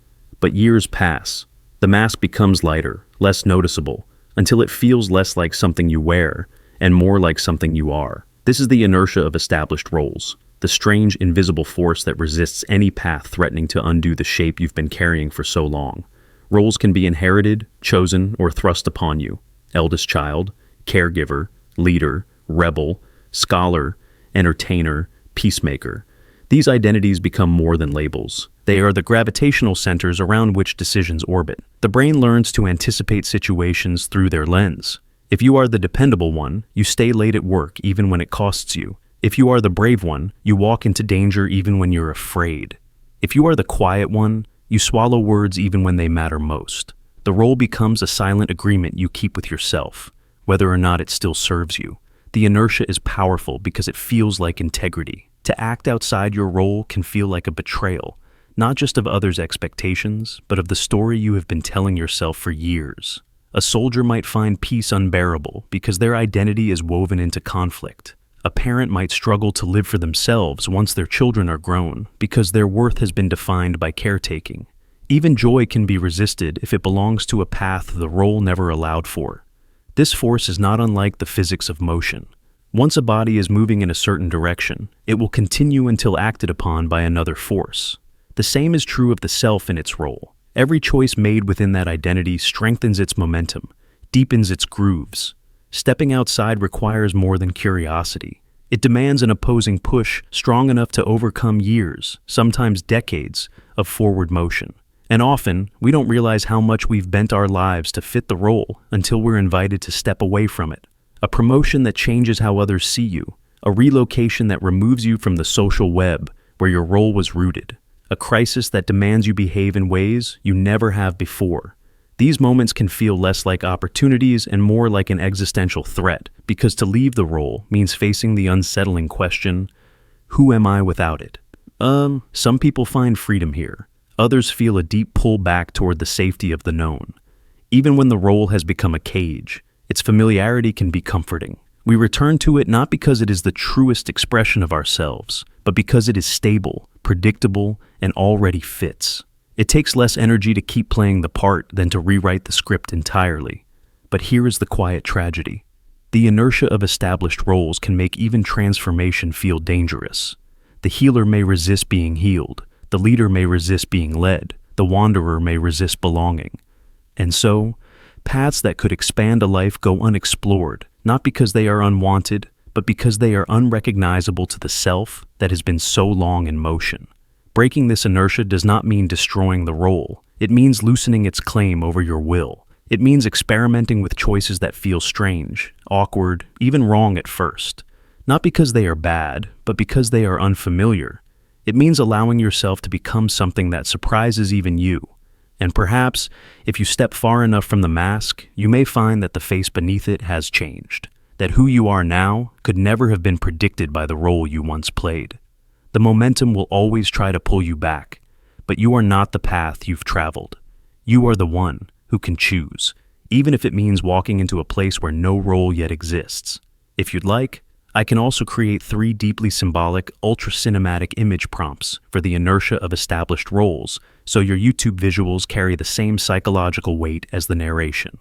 But years pass. The mask becomes lighter, less noticeable, until it feels less like something you wear and more like something you are. This is the inertia of established roles, the strange invisible force that resists any path threatening to undo the shape you've been carrying for so long. Roles can be inherited, chosen, or thrust upon you. Eldest child, caregiver, leader, rebel, scholar, entertainer, peacemaker. These identities become more than labels. They are the gravitational centers around which decisions orbit. The brain learns to anticipate situations through their lens. If you are the dependable one, you stay late at work even when it costs you. If you are the brave one, you walk into danger even when you're afraid. If you are the quiet one, you swallow words even when they matter most. The role becomes a silent agreement you keep with yourself, whether or not it still serves you. The inertia is powerful because it feels like integrity. To act outside your role can feel like a betrayal, not just of others' expectations, but of the story you have been telling yourself for years. A soldier might find peace unbearable because their identity is woven into conflict. A parent might struggle to live for themselves once their children are grown because their worth has been defined by caretaking. Even joy can be resisted if it belongs to a path the role never allowed for. This force is not unlike the physics of motion. Once a body is moving in a certain direction, it will continue until acted upon by another force. The same is true of the self in its role. Every choice made within that identity strengthens its momentum, deepens its grooves. Stepping outside requires more than curiosity. It demands an opposing push strong enough to overcome years, sometimes decades, of forward motion. And often, we don't realize how much we've bent our lives to fit the role until we're invited to step away from it. A promotion that changes how others see you. A relocation that removes you from the social web where your role was rooted. A crisis that demands you behave in ways you never have before. These moments can feel less like opportunities and more like an existential threat, because to leave the role means facing the unsettling question, who am I without it? Some people find freedom here. Others feel a deep pull back toward the safety of the known. Even when the role has become a cage, its familiarity can be comforting. We return to it not because it is the truest expression of ourselves, but because it is stable, predictable, and already fits. It takes less energy to keep playing the part than to rewrite the script entirely. But here is the quiet tragedy. The inertia of established roles can make even transformation feel dangerous. The healer may resist being healed, the leader may resist being led, the wanderer may resist belonging. And so, paths that could expand a life go unexplored, not because they are unwanted, but because they are unrecognizable to the self that has been so long in motion. Breaking this inertia does not mean destroying the role. It means loosening its claim over your will. It means experimenting with choices that feel strange, awkward, even wrong at first. Not because they are bad, but because they are unfamiliar. It means allowing yourself to become something that surprises even you. And perhaps, if you step far enough from the mask, you may find that the face beneath it has changed. That who you are now could never have been predicted by the role you once played. The momentum will always try to pull you back, but you are not the path you've traveled. You are the one who can choose, even if it means walking into a place where no role yet exists. If you'd like, I can also create 3 deeply symbolic, ultra-cinematic image prompts for the inertia of established roles, so your YouTube visuals carry the same psychological weight as the narration.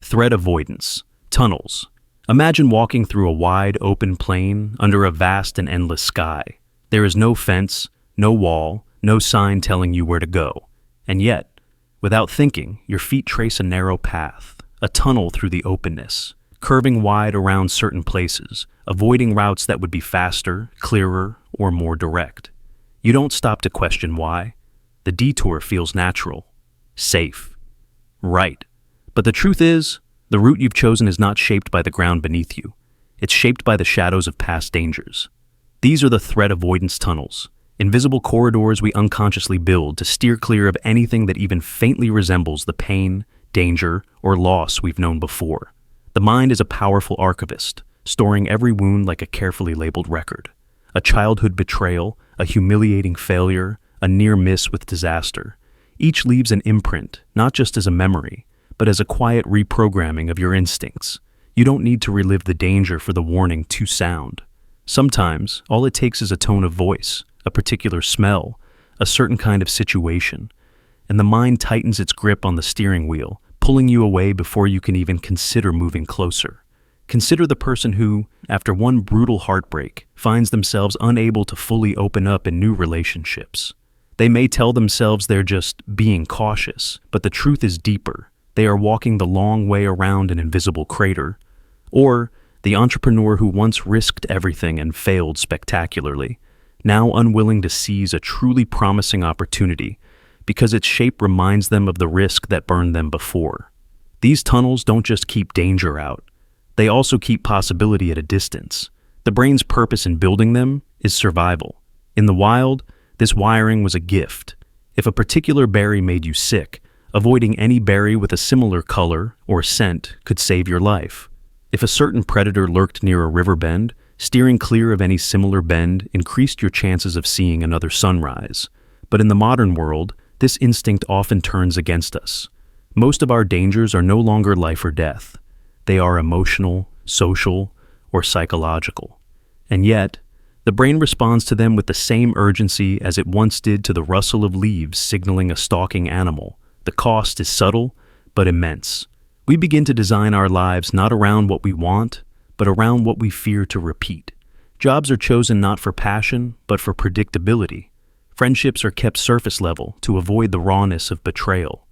Threat avoidance. Tunnels. Imagine walking through a wide, open plain under a vast and endless sky. There is no fence, no wall, no sign telling you where to go. And yet, without thinking, your feet trace a narrow path, a tunnel through the openness, curving wide around certain places, avoiding routes that would be faster, clearer, or more direct. You don't stop to question why. The detour feels natural, safe, right. But the truth is, the route you've chosen is not shaped by the ground beneath you. It's shaped by the shadows of past dangers. These are the threat avoidance tunnels, invisible corridors we unconsciously build to steer clear of anything that even faintly resembles the pain, danger, or loss we've known before. The mind is a powerful archivist, storing every wound like a carefully labeled record. A childhood betrayal, a humiliating failure, a near miss with disaster. Each leaves an imprint, not just as a memory, but as a quiet reprogramming of your instincts. You don't need to relive the danger for the warning to sound. Sometimes, all it takes is a tone of voice, a particular smell, a certain kind of situation, and the mind tightens its grip on the steering wheel, pulling you away before you can even consider moving closer. Consider the person who, after one brutal heartbreak, finds themselves unable to fully open up in new relationships. They may tell themselves they're just being cautious, but the truth is deeper. They are walking the long way around an invisible crater. Or the entrepreneur who once risked everything and failed spectacularly, now unwilling to seize a truly promising opportunity because its shape reminds them of the risk that burned them before. These tunnels don't just keep danger out, they also keep possibility at a distance. The brain's purpose in building them is survival. In the wild, this wiring was a gift. If a particular berry made you sick, avoiding any berry with a similar color or scent could save your life. If a certain predator lurked near a river bend, steering clear of any similar bend increased your chances of seeing another sunrise. But in the modern world, this instinct often turns against us. Most of our dangers are no longer life or death. They are emotional, social, or psychological. And yet, the brain responds to them with the same urgency as it once did to the rustle of leaves signaling a stalking animal. The cost is subtle, but immense. We begin to design our lives not around what we want, but around what we fear to repeat. Jobs are chosen not for passion, but for predictability. Friendships are kept surface level to avoid the rawness of betrayal.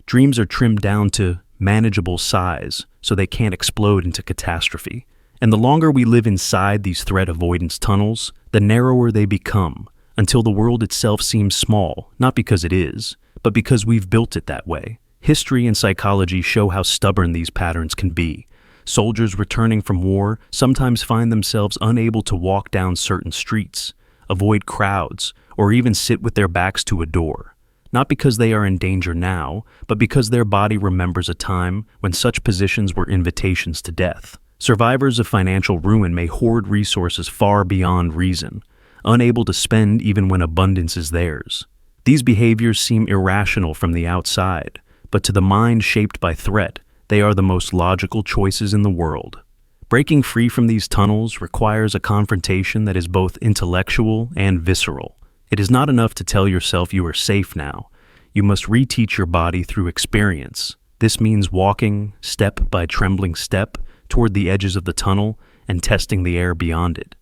Dreams are trimmed down to manageable size so they can't explode into catastrophe. And the longer we live inside these threat avoidance tunnels, the narrower they become, until the world itself seems small, not because it is, but because we've built it that way. History and psychology show how stubborn these patterns can be. Soldiers returning from war sometimes find themselves unable to walk down certain streets, avoid crowds, or even sit with their backs to a door. Not because they are in danger now, but because their body remembers a time when such positions were invitations to death. Survivors of financial ruin may hoard resources far beyond reason, unable to spend even when abundance is theirs. These behaviors seem irrational from the outside, but to the mind shaped by threat, they are the most logical choices in the world. Breaking free from these tunnels requires a confrontation that is both intellectual and visceral. It is not enough to tell yourself you are safe now. You must reteach your body through experience. This means walking, step by trembling step, toward the edges of the tunnel and testing the air beyond it.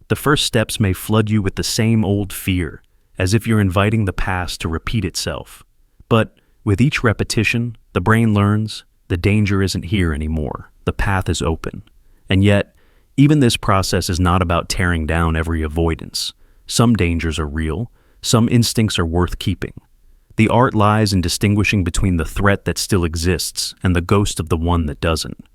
The first steps may flood you with the same old fear, as if you're inviting the past to repeat itself. But with each repetition, the brain learns the danger isn't here anymore. The path is open. And yet, even this process is not about tearing down every avoidance. Some dangers are real. Some instincts are worth keeping. The art lies in distinguishing between the threat that still exists and the ghost of the one that doesn't.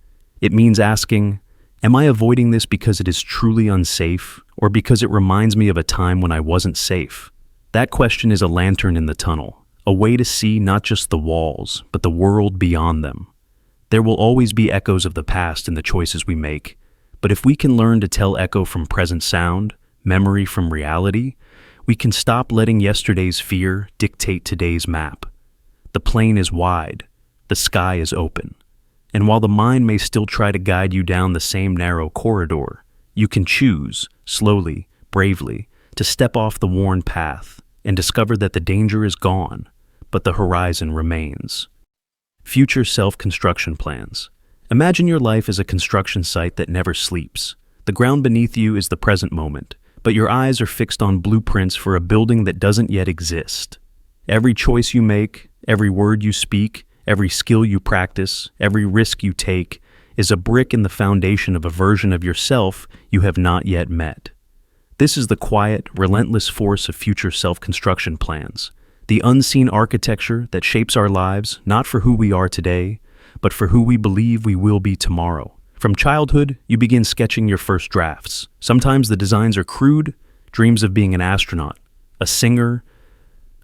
It means asking, am I avoiding this because it is truly unsafe, or because it reminds me of a time when I wasn't safe? That question is a lantern in the tunnel, a way to see not just the walls, but the world beyond them. There will always be echoes of the past in the choices we make, but if we can learn to tell echo from present sound, memory from reality, we can stop letting yesterday's fear dictate today's map. The plain is wide, the sky is open, and while the mind may still try to guide you down the same narrow corridor, you can choose, slowly, bravely, to step off the worn path and discover that the danger is gone, but the horizon remains. Future self-construction plans. Imagine your life as a construction site that never sleeps. The ground beneath you is the present moment, but your eyes are fixed on blueprints for a building that doesn't yet exist. Every choice you make, every word you speak, every skill you practice, every risk you take is a brick in the foundation of a version of yourself you have not yet met. This is the quiet, relentless force of future self-construction plans, the unseen architecture that shapes our lives not for who we are today, but for who we believe we will be tomorrow. From childhood, you begin sketching your first drafts. Sometimes the designs are crude, dreams of being an astronaut, a singer,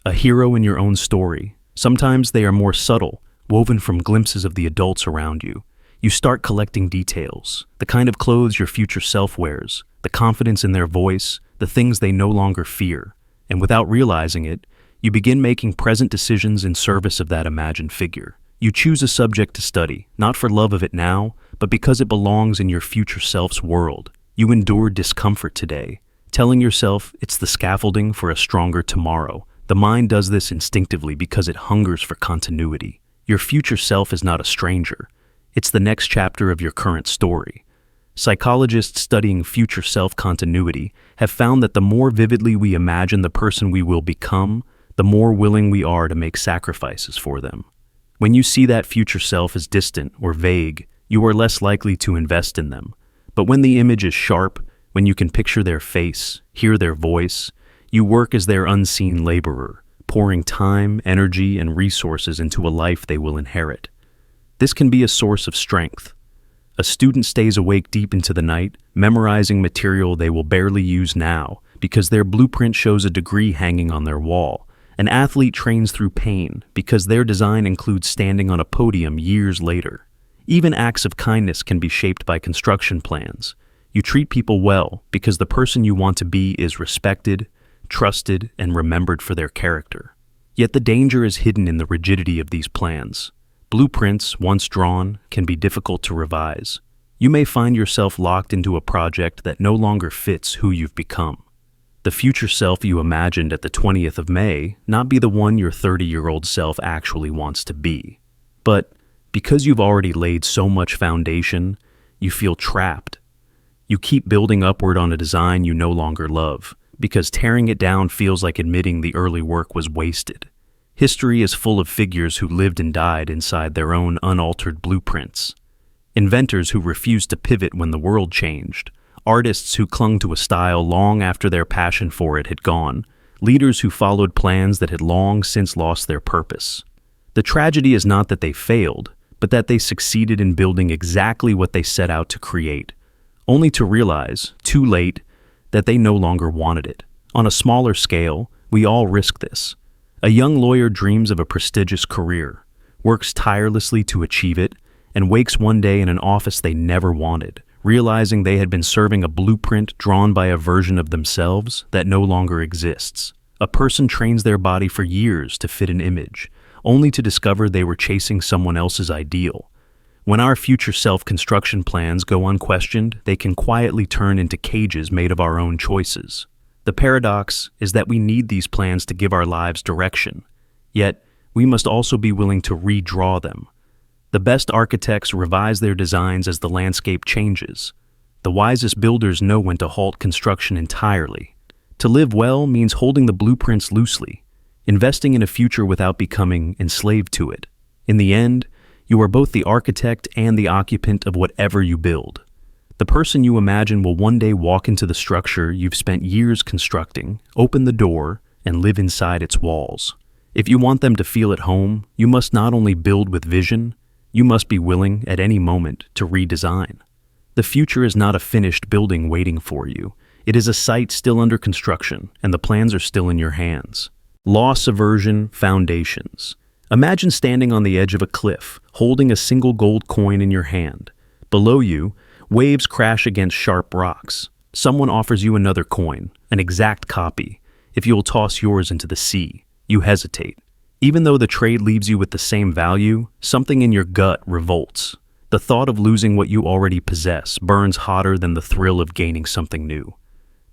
a hero in your own story. Sometimes they are more subtle, woven from glimpses of the adults around you. You start collecting details, the kind of clothes your future self wears, the confidence in their voice, the things they no longer fear. And without realizing it, you begin making present decisions in service of that imagined figure. You choose a subject to study, not for love of it now, but because it belongs in your future self's world. You endure discomfort today, telling yourself it's the scaffolding for a stronger tomorrow. The mind does this instinctively because it hungers for continuity. Your future self is not a stranger. It's the next chapter of your current story. Psychologists studying future self-continuity have found that the more vividly we imagine the person we will become, the more willing we are to make sacrifices for them. When you see that future self as distant or vague, you are less likely to invest in them. But when the image is sharp, when you can picture their face, hear their voice, you work as their unseen laborer, pouring time, energy, and resources into a life they will inherit. This can be a source of strength. A student stays awake deep into the night, memorizing material they will barely use now because their blueprint shows a degree hanging on their wall. An athlete trains through pain because their design includes standing on a podium years later. Even acts of kindness can be shaped by construction plans. You treat people well because the person you want to be is respected, trusted, and remembered for their character. Yet the danger is hidden in the rigidity of these plans. Blueprints, once drawn, can be difficult to revise. You may find yourself locked into a project that no longer fits who you've become. The future self you imagined at the 20th of May not be the one your 30-year-old self actually wants to be. But because you've already laid so much foundation, you feel trapped. You keep building upward on a design you no longer love, because tearing it down feels like admitting the early work was wasted. History is full of figures who lived and died inside their own unaltered blueprints. Inventors who refused to pivot when the world changed. Artists who clung to a style long after their passion for it had gone. Leaders who followed plans that had long since lost their purpose. The tragedy is not that they failed, but that they succeeded in building exactly what they set out to create, only to realize, too late, that they no longer wanted it. On a smaller scale, we all risk this. A young lawyer dreams of a prestigious career, works tirelessly to achieve it, and wakes one day in an office they never wanted, realizing they had been serving a blueprint drawn by a version of themselves that no longer exists. A person trains their body for years to fit an image, only to discover they were chasing someone else's ideal. When our future self-construction plans go unquestioned, they can quietly turn into cages made of our own choices. The paradox is that we need these plans to give our lives direction. Yet, we must also be willing to redraw them. The best architects revise their designs as the landscape changes. The wisest builders know when to halt construction entirely. To live well means holding the blueprints loosely, investing in a future without becoming enslaved to it. In the end, you are both the architect and the occupant of whatever you build. The person you imagine will one day walk into the structure you've spent years constructing, open the door, and live inside its walls. If you want them to feel at home, you must not only build with vision, you must be willing at any moment to redesign. The future is not a finished building waiting for you. It is a site still under construction, and the plans are still in your hands. Loss aversion foundations. Imagine standing on the edge of a cliff, holding a single gold coin in your hand. Below you, waves crash against sharp rocks. Someone offers you another coin, an exact copy. If you will toss yours into the sea, you hesitate. Even though the trade leaves you with the same value, something in your gut revolts. The thought of losing what you already possess burns hotter than the thrill of gaining something new.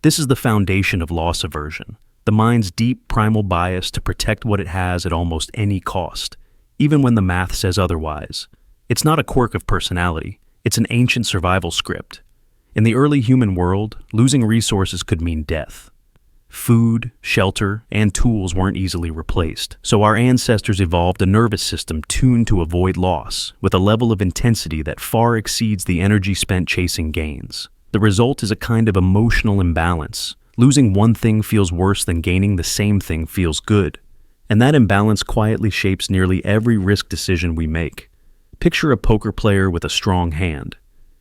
This is the foundation of loss aversion, the mind's deep primal bias to protect what it has at almost any cost, even when the math says otherwise. It's not a quirk of personality, it's an ancient survival script. In the early human world, losing resources could mean death. Food, shelter, and tools weren't easily replaced, so our ancestors evolved a nervous system tuned to avoid loss, with a level of intensity that far exceeds the energy spent chasing gains. The result is a kind of emotional imbalance. Losing one thing feels worse than gaining the same thing feels good. And that imbalance quietly shapes nearly every risk decision we make. Picture a poker player with a strong hand.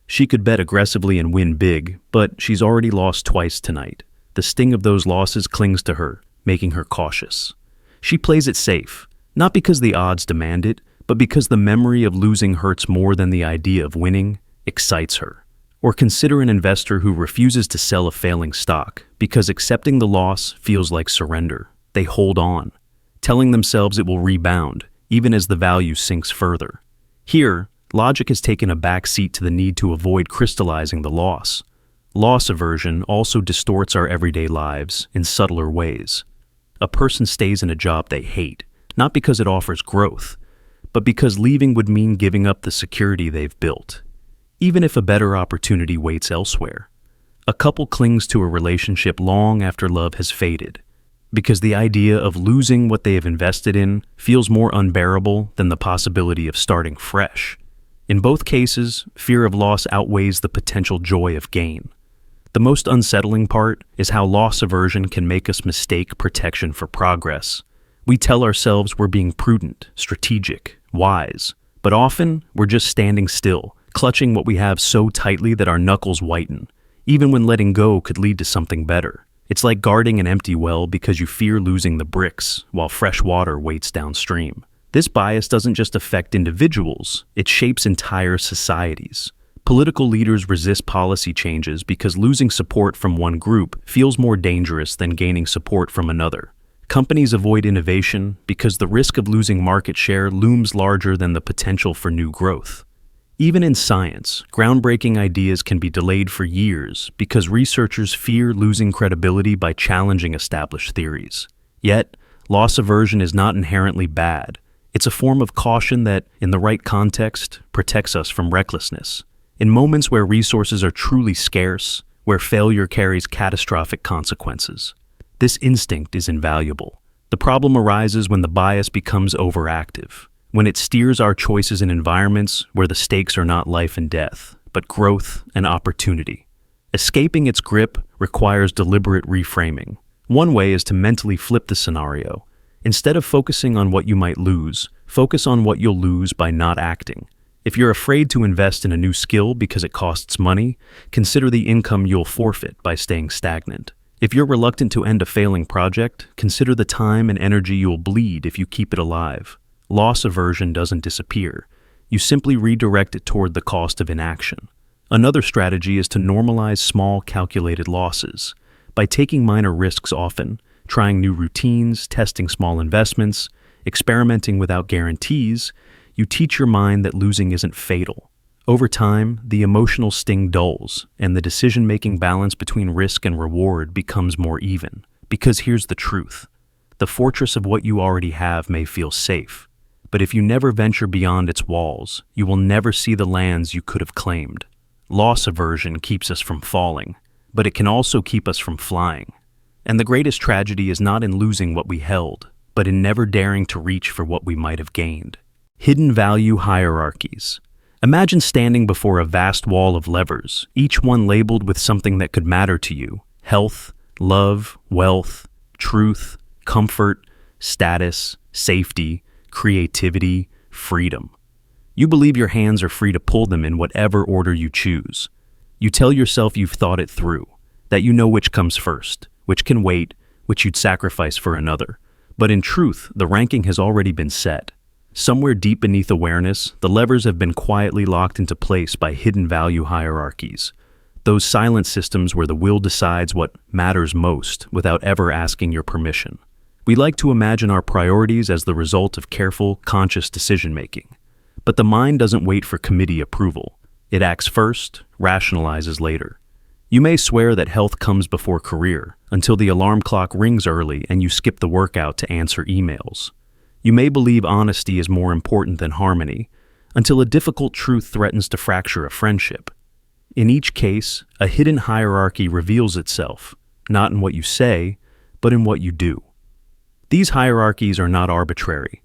She could bet aggressively and win big, but she's already lost twice tonight. The sting of those losses clings to her, making her cautious. She plays it safe, not because the odds demand it, but because the memory of losing hurts more than the idea of winning excites her. Or consider an investor who refuses to sell a failing stock because accepting the loss feels like surrender. They hold on, telling themselves it will rebound, even as the value sinks further. Here, logic has taken a back seat to the need to avoid crystallizing the loss. Loss aversion also distorts our everyday lives in subtler ways. A person stays in a job they hate, not because it offers growth, but because leaving would mean giving up the security they've built, even if a better opportunity waits elsewhere. A couple clings to a relationship long after love has faded, because the idea of losing what they have invested in feels more unbearable than the possibility of starting fresh. In both cases, fear of loss outweighs the potential joy of gain. The most unsettling part is how loss aversion can make us mistake protection for progress. We tell ourselves we're being prudent, strategic, wise, but often we're just standing still, clutching what we have so tightly that our knuckles whiten, even when letting go could lead to something better. It's like guarding an empty well because you fear losing the bricks while fresh water waits downstream. This bias doesn't just affect individuals, it shapes entire societies. Political leaders resist policy changes because losing support from one group feels more dangerous than gaining support from another. Companies avoid innovation because the risk of losing market share looms larger than the potential for new growth. Even in science, groundbreaking ideas can be delayed for years because researchers fear losing credibility by challenging established theories. Yet, loss aversion is not inherently bad. It's a form of caution that, in the right context, protects us from recklessness. In moments where resources are truly scarce, where failure carries catastrophic consequences, this instinct is invaluable. The problem arises when the bias becomes overactive, when it steers our choices in environments where the stakes are not life and death, but growth and opportunity. Escaping its grip requires deliberate reframing. One way is to mentally flip the scenario. Instead of focusing on what you might lose, focus on what you'll lose by not acting. If you're afraid to invest in a new skill because it costs money, consider the income you'll forfeit by staying stagnant. If you're reluctant to end a failing project, consider the time and energy you'll bleed if you keep it alive. Loss aversion doesn't disappear. You simply redirect it toward the cost of inaction. Another strategy is to normalize small, calculated losses. By taking minor risks often, trying new routines, testing small investments, experimenting without guarantees, you teach your mind that losing isn't fatal. Over time, the emotional sting dulls, and the decision-making balance between risk and reward becomes more even. Because here's the truth. The fortress of what you already have may feel safe, but if you never venture beyond its walls, you will never see the lands you could have claimed. Loss aversion keeps us from falling, but it can also keep us from flying. And the greatest tragedy is not in losing what we held, but in never daring to reach for what we might have gained. Hidden value hierarchies. Imagine standing before a vast wall of levers, each one labeled with something that could matter to you: health, love, wealth, truth, comfort, status, safety, creativity, freedom. You believe your hands are free to pull them in whatever order you choose. You tell yourself you've thought it through, that you know which comes first, which can wait, which you'd sacrifice for another. But in truth, the ranking has already been set. Somewhere deep beneath awareness, the levers have been quietly locked into place by hidden value hierarchies. Those silent systems where the will decides what matters most without ever asking your permission. We like to imagine our priorities as the result of careful, conscious decision-making. But the mind doesn't wait for committee approval. It acts first, rationalizes later. You may swear that health comes before career, until the alarm clock rings early and you skip the workout to answer emails. You may believe honesty is more important than harmony, until a difficult truth threatens to fracture a friendship. In each case, a hidden hierarchy reveals itself, not in what you say, but in what you do. These hierarchies are not arbitrary.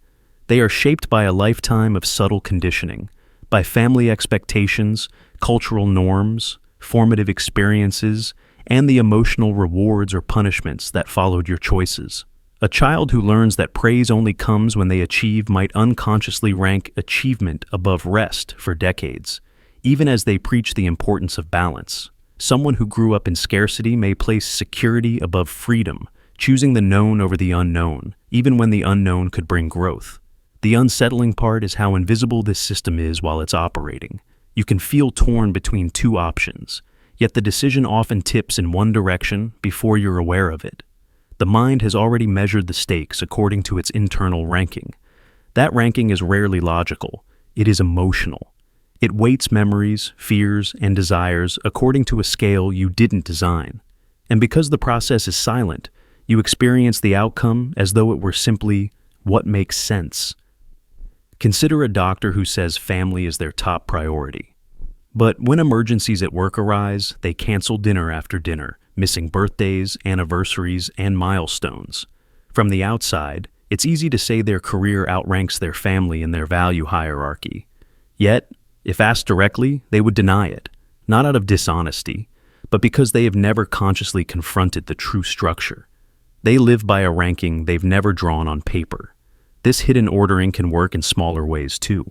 They are shaped by a lifetime of subtle conditioning, by family expectations, cultural norms, formative experiences, and the emotional rewards or punishments that followed your choices. A child who learns that praise only comes when they achieve might unconsciously rank achievement above rest for decades, even as they preach the importance of balance. Someone who grew up in scarcity may place security above freedom, choosing the known over the unknown, even when the unknown could bring growth. The unsettling part is how invisible this system is while it's operating. You can feel torn between two options, yet the decision often tips in one direction before you're aware of it. The mind has already measured the stakes according to its internal ranking. That ranking is rarely logical. It is emotional. It weights memories, fears, and desires according to a scale you didn't design. And because the process is silent, you experience the outcome as though it were simply what makes sense. Consider a doctor who says family is their top priority. But when emergencies at work arise, they cancel dinner after dinner, missing birthdays, anniversaries, and milestones. From the outside, it's easy to say their career outranks their family in their value hierarchy. Yet, if asked directly, they would deny it, not out of dishonesty, but because they have never consciously confronted the true structure. They live by a ranking they've never drawn on paper. This hidden ordering can work in smaller ways too.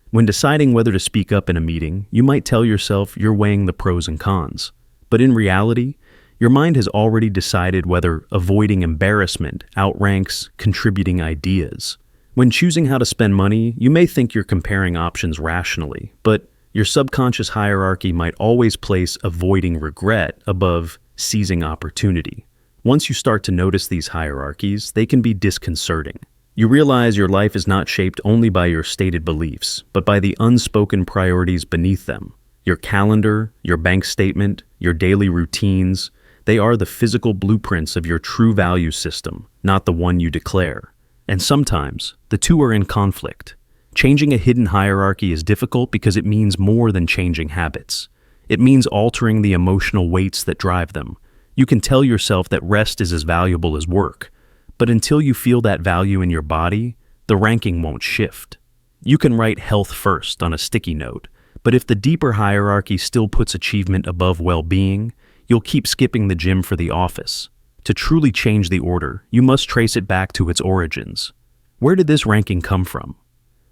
When deciding whether to speak up in a meeting, you might tell yourself you're weighing the pros and cons. But in reality, your mind has already decided whether avoiding embarrassment outranks contributing ideas. When choosing how to spend money, you may think you're comparing options rationally, but your subconscious hierarchy might always place avoiding regret above seizing opportunity. Once you start to notice these hierarchies, they can be disconcerting. You realize your life is not shaped only by your stated beliefs, but by the unspoken priorities beneath them. Your calendar, your bank statement, your daily routines, they are the physical blueprints of your true value system, not the one you declare. And sometimes, the two are in conflict. Changing a hidden hierarchy is difficult because it means more than changing habits. It means altering the emotional weights that drive them. You can tell yourself that rest is as valuable as work, but until you feel that value in your body, the ranking won't shift. You can write health first on a sticky note, but if the deeper hierarchy still puts achievement above well-being, you'll keep skipping the gym for the office. To truly change the order, you must trace it back to its origins. Where did this ranking come from?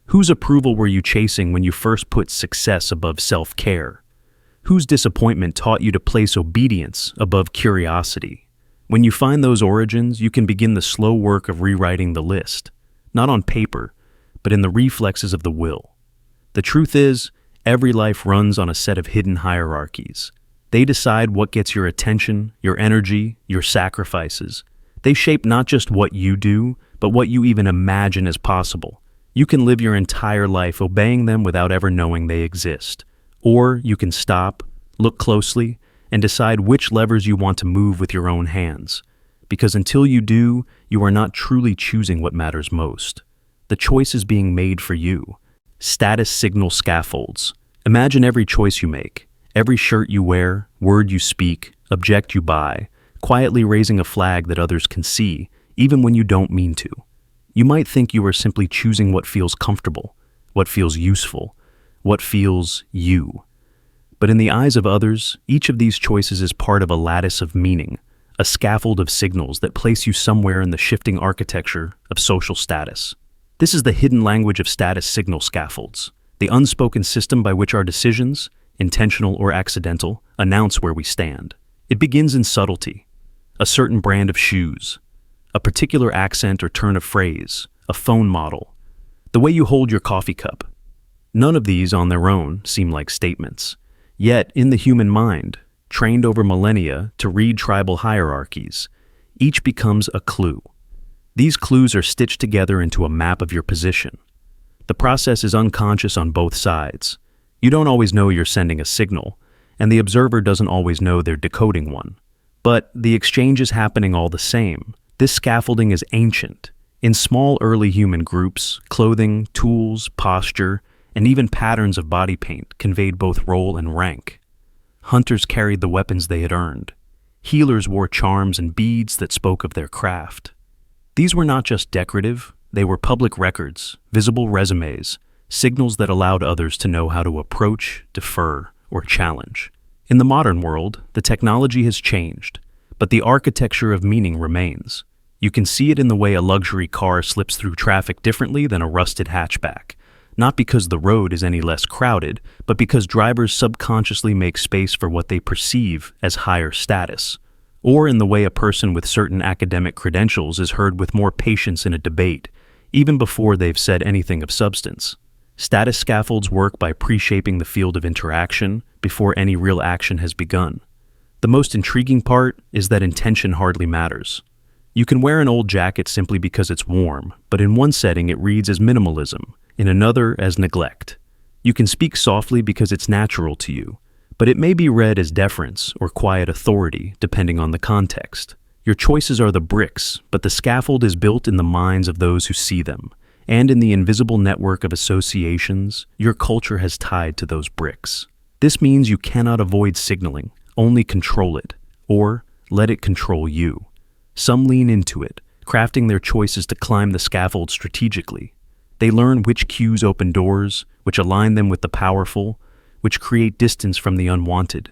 Whose approval were you chasing when you first put success above self-care? Whose disappointment taught you to place obedience above curiosity? When you find those origins, you can begin the slow work of rewriting the list, not on paper, but in the reflexes of the will. The truth is, every life runs on a set of hidden hierarchies. They decide what gets your attention, your energy, your sacrifices. They shape not just what you do, but what you even imagine as possible. You can live your entire life obeying them without ever knowing they exist. Or you can stop, look closely, and decide which levers you want to move with your own hands. because until you do, you are not truly choosing what matters most. The choice is being made for you. Status signal scaffolds. Imagine every choice you make, every shirt you wear, word you speak, object you buy, quietly raising a flag that others can see, even when you don't mean to. You might think you are simply choosing what feels comfortable, what feels useful, what feels you. But in the eyes of others, each of these choices is part of a lattice of meaning, a scaffold of signals that place you somewhere in the shifting architecture of social status. This is the hidden language of status signal scaffolds, the unspoken system by which our decisions, intentional or accidental, announce where we stand. It begins in subtlety, a certain brand of shoes, a particular accent or turn of phrase, a phone model, the way you hold your coffee cup. None of these on their own seem like statements. Yet, in the human mind, trained over millennia to read tribal hierarchies, each becomes a clue. These clues are stitched together into a map of your position. The process is unconscious on both sides. You don't always know you're sending a signal, and the observer doesn't always know they're decoding one. But the exchange is happening all the same. This scaffolding is ancient. In small early human groups, clothing, tools, posture, and even patterns of body paint conveyed both role and rank. Hunters carried the weapons they had earned. Healers wore charms and beads that spoke of their craft. These were not just decorative, they were public records, visible resumes, signals that allowed others to know how to approach, defer, or challenge. In the modern world, the technology has changed, but the architecture of meaning remains. You can see it in the way a luxury car slips through traffic differently than a rusted hatchback. Not because the road is any less crowded, but because drivers subconsciously make space for what they perceive as higher status. Or in the way a person with certain academic credentials is heard with more patience in a debate, even before they've said anything of substance. Status scaffolds work by pre-shaping the field of interaction before any real action has begun. The most intriguing part is that intention hardly matters. You can wear an old jacket simply because it's warm, but in one setting it reads as minimalism, in another as neglect. You can speak softly because it's natural to you, but it may be read as deference or quiet authority depending on the context. Your choices are the bricks, but the scaffold is built in the minds of those who see them, and in the invisible network of associations your culture has tied to those bricks. This means you cannot avoid signaling, only control it, or let it control you. Some lean into it, crafting their choices to climb the scaffold strategically. They learn which cues open doors, which align them with the powerful, which create distance from the unwanted.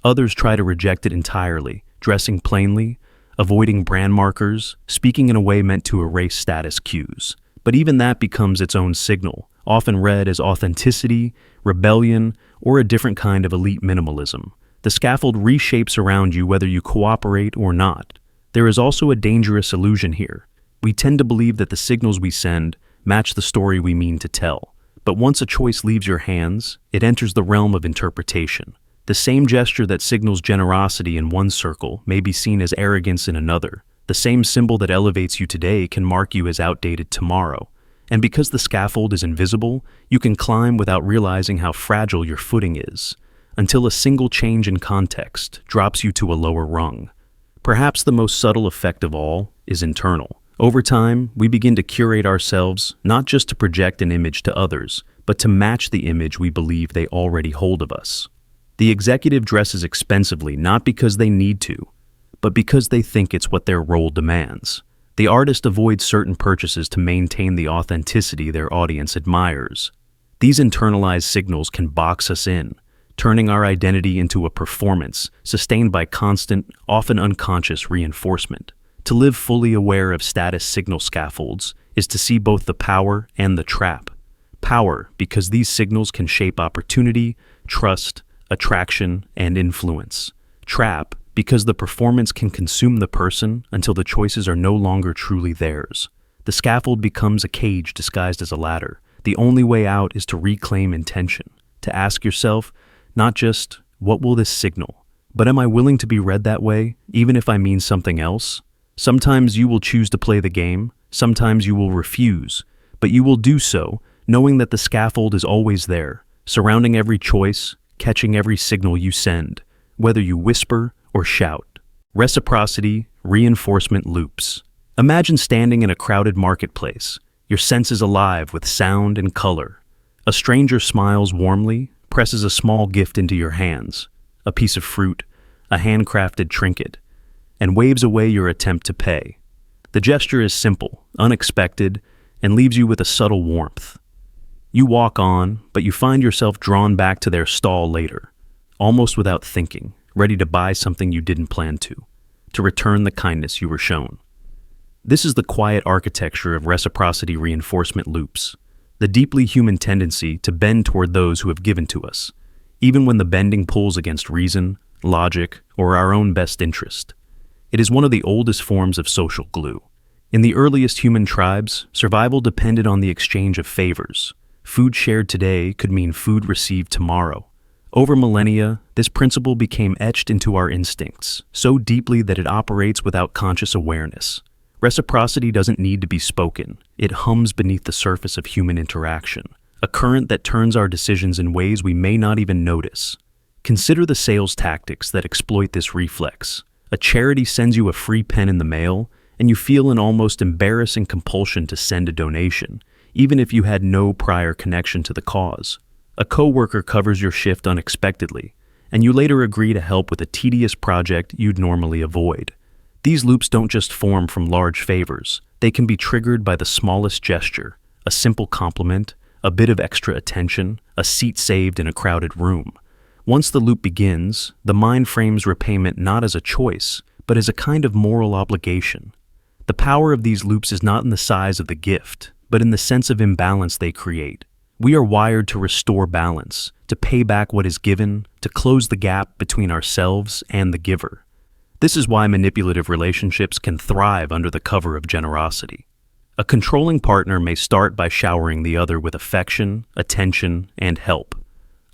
Others try to reject it entirely, dressing plainly, avoiding brand markers, speaking in a way meant to erase status cues. But even that becomes its own signal, often read as authenticity, rebellion, or a different kind of elite minimalism. The scaffold reshapes around you whether you cooperate or not. There is also a dangerous illusion here. We tend to believe that the signals we send match the story we mean to tell. But once a choice leaves your hands, it enters the realm of interpretation. The same gesture that signals generosity in one circle may be seen as arrogance in another. The same symbol that elevates you today can mark you as outdated tomorrow. And because the scaffold is invisible, you can climb without realizing how fragile your footing is, until a single change in context drops you to a lower rung. Perhaps the most subtle effect of all is internal. Over time, we begin to curate ourselves not just to project an image to others, but to match the image we believe they already hold of us. The executive dresses expensively not because they need to, but because they think it's what their role demands. The artist avoids certain purchases to maintain the authenticity their audience admires. These internalized signals can box us in, turning our identity into a performance sustained by constant, often unconscious reinforcement. To live fully aware of status signal scaffolds is to see both the power and the trap. Power, because these signals can shape opportunity, trust, attraction, and influence. Trap, because the performance can consume the person until the choices are no longer truly theirs. The scaffold becomes a cage disguised as a ladder. The only way out is to reclaim intention, to ask yourself, not just, what will this signal, but am I willing to be read that way, even if I mean something else? Sometimes you will choose to play the game, sometimes you will refuse, but you will do so knowing that the scaffold is always there, surrounding every choice, catching every signal you send, whether you whisper or shout. Reciprocity, reinforcement loops. Imagine standing in a crowded marketplace, your senses alive with sound and color. A stranger smiles warmly, presses a small gift into your hands, a piece of fruit, a handcrafted trinket, and waves away your attempt to pay. The gesture is simple, unexpected, and leaves you with a subtle warmth. You walk on, but you find yourself drawn back to their stall later, almost without thinking, ready to buy something you didn't plan to return the kindness you were shown. This is the quiet architecture of reciprocity reinforcement loops, the deeply human tendency to bend toward those who have given to us, even when the bending pulls against reason, logic, or our own best interest. It is one of the oldest forms of social glue. In the earliest human tribes, survival depended on the exchange of favors. Food shared today could mean food received tomorrow. Over millennia, this principle became etched into our instincts, so deeply that it operates without conscious awareness. Reciprocity doesn't need to be spoken. It hums beneath the surface of human interaction, a current that turns our decisions in ways we may not even notice. Consider the sales tactics that exploit this reflex. A charity sends you a free pen in the mail, and you feel an almost embarrassing compulsion to send a donation, even if you had no prior connection to the cause. A coworker covers your shift unexpectedly, and you later agree to help with a tedious project you'd normally avoid. These loops don't just form from large favors. They can be triggered by the smallest gesture, a simple compliment, a bit of extra attention, a seat saved in a crowded room. Once the loop begins, the mind frames repayment not as a choice, but as a kind of moral obligation. The power of these loops is not in the size of the gift, but in the sense of imbalance they create. We are wired to restore balance, to pay back what is given, to close the gap between ourselves and the giver. This is why manipulative relationships can thrive under the cover of generosity. A controlling partner may start by showering the other with affection, attention, and help,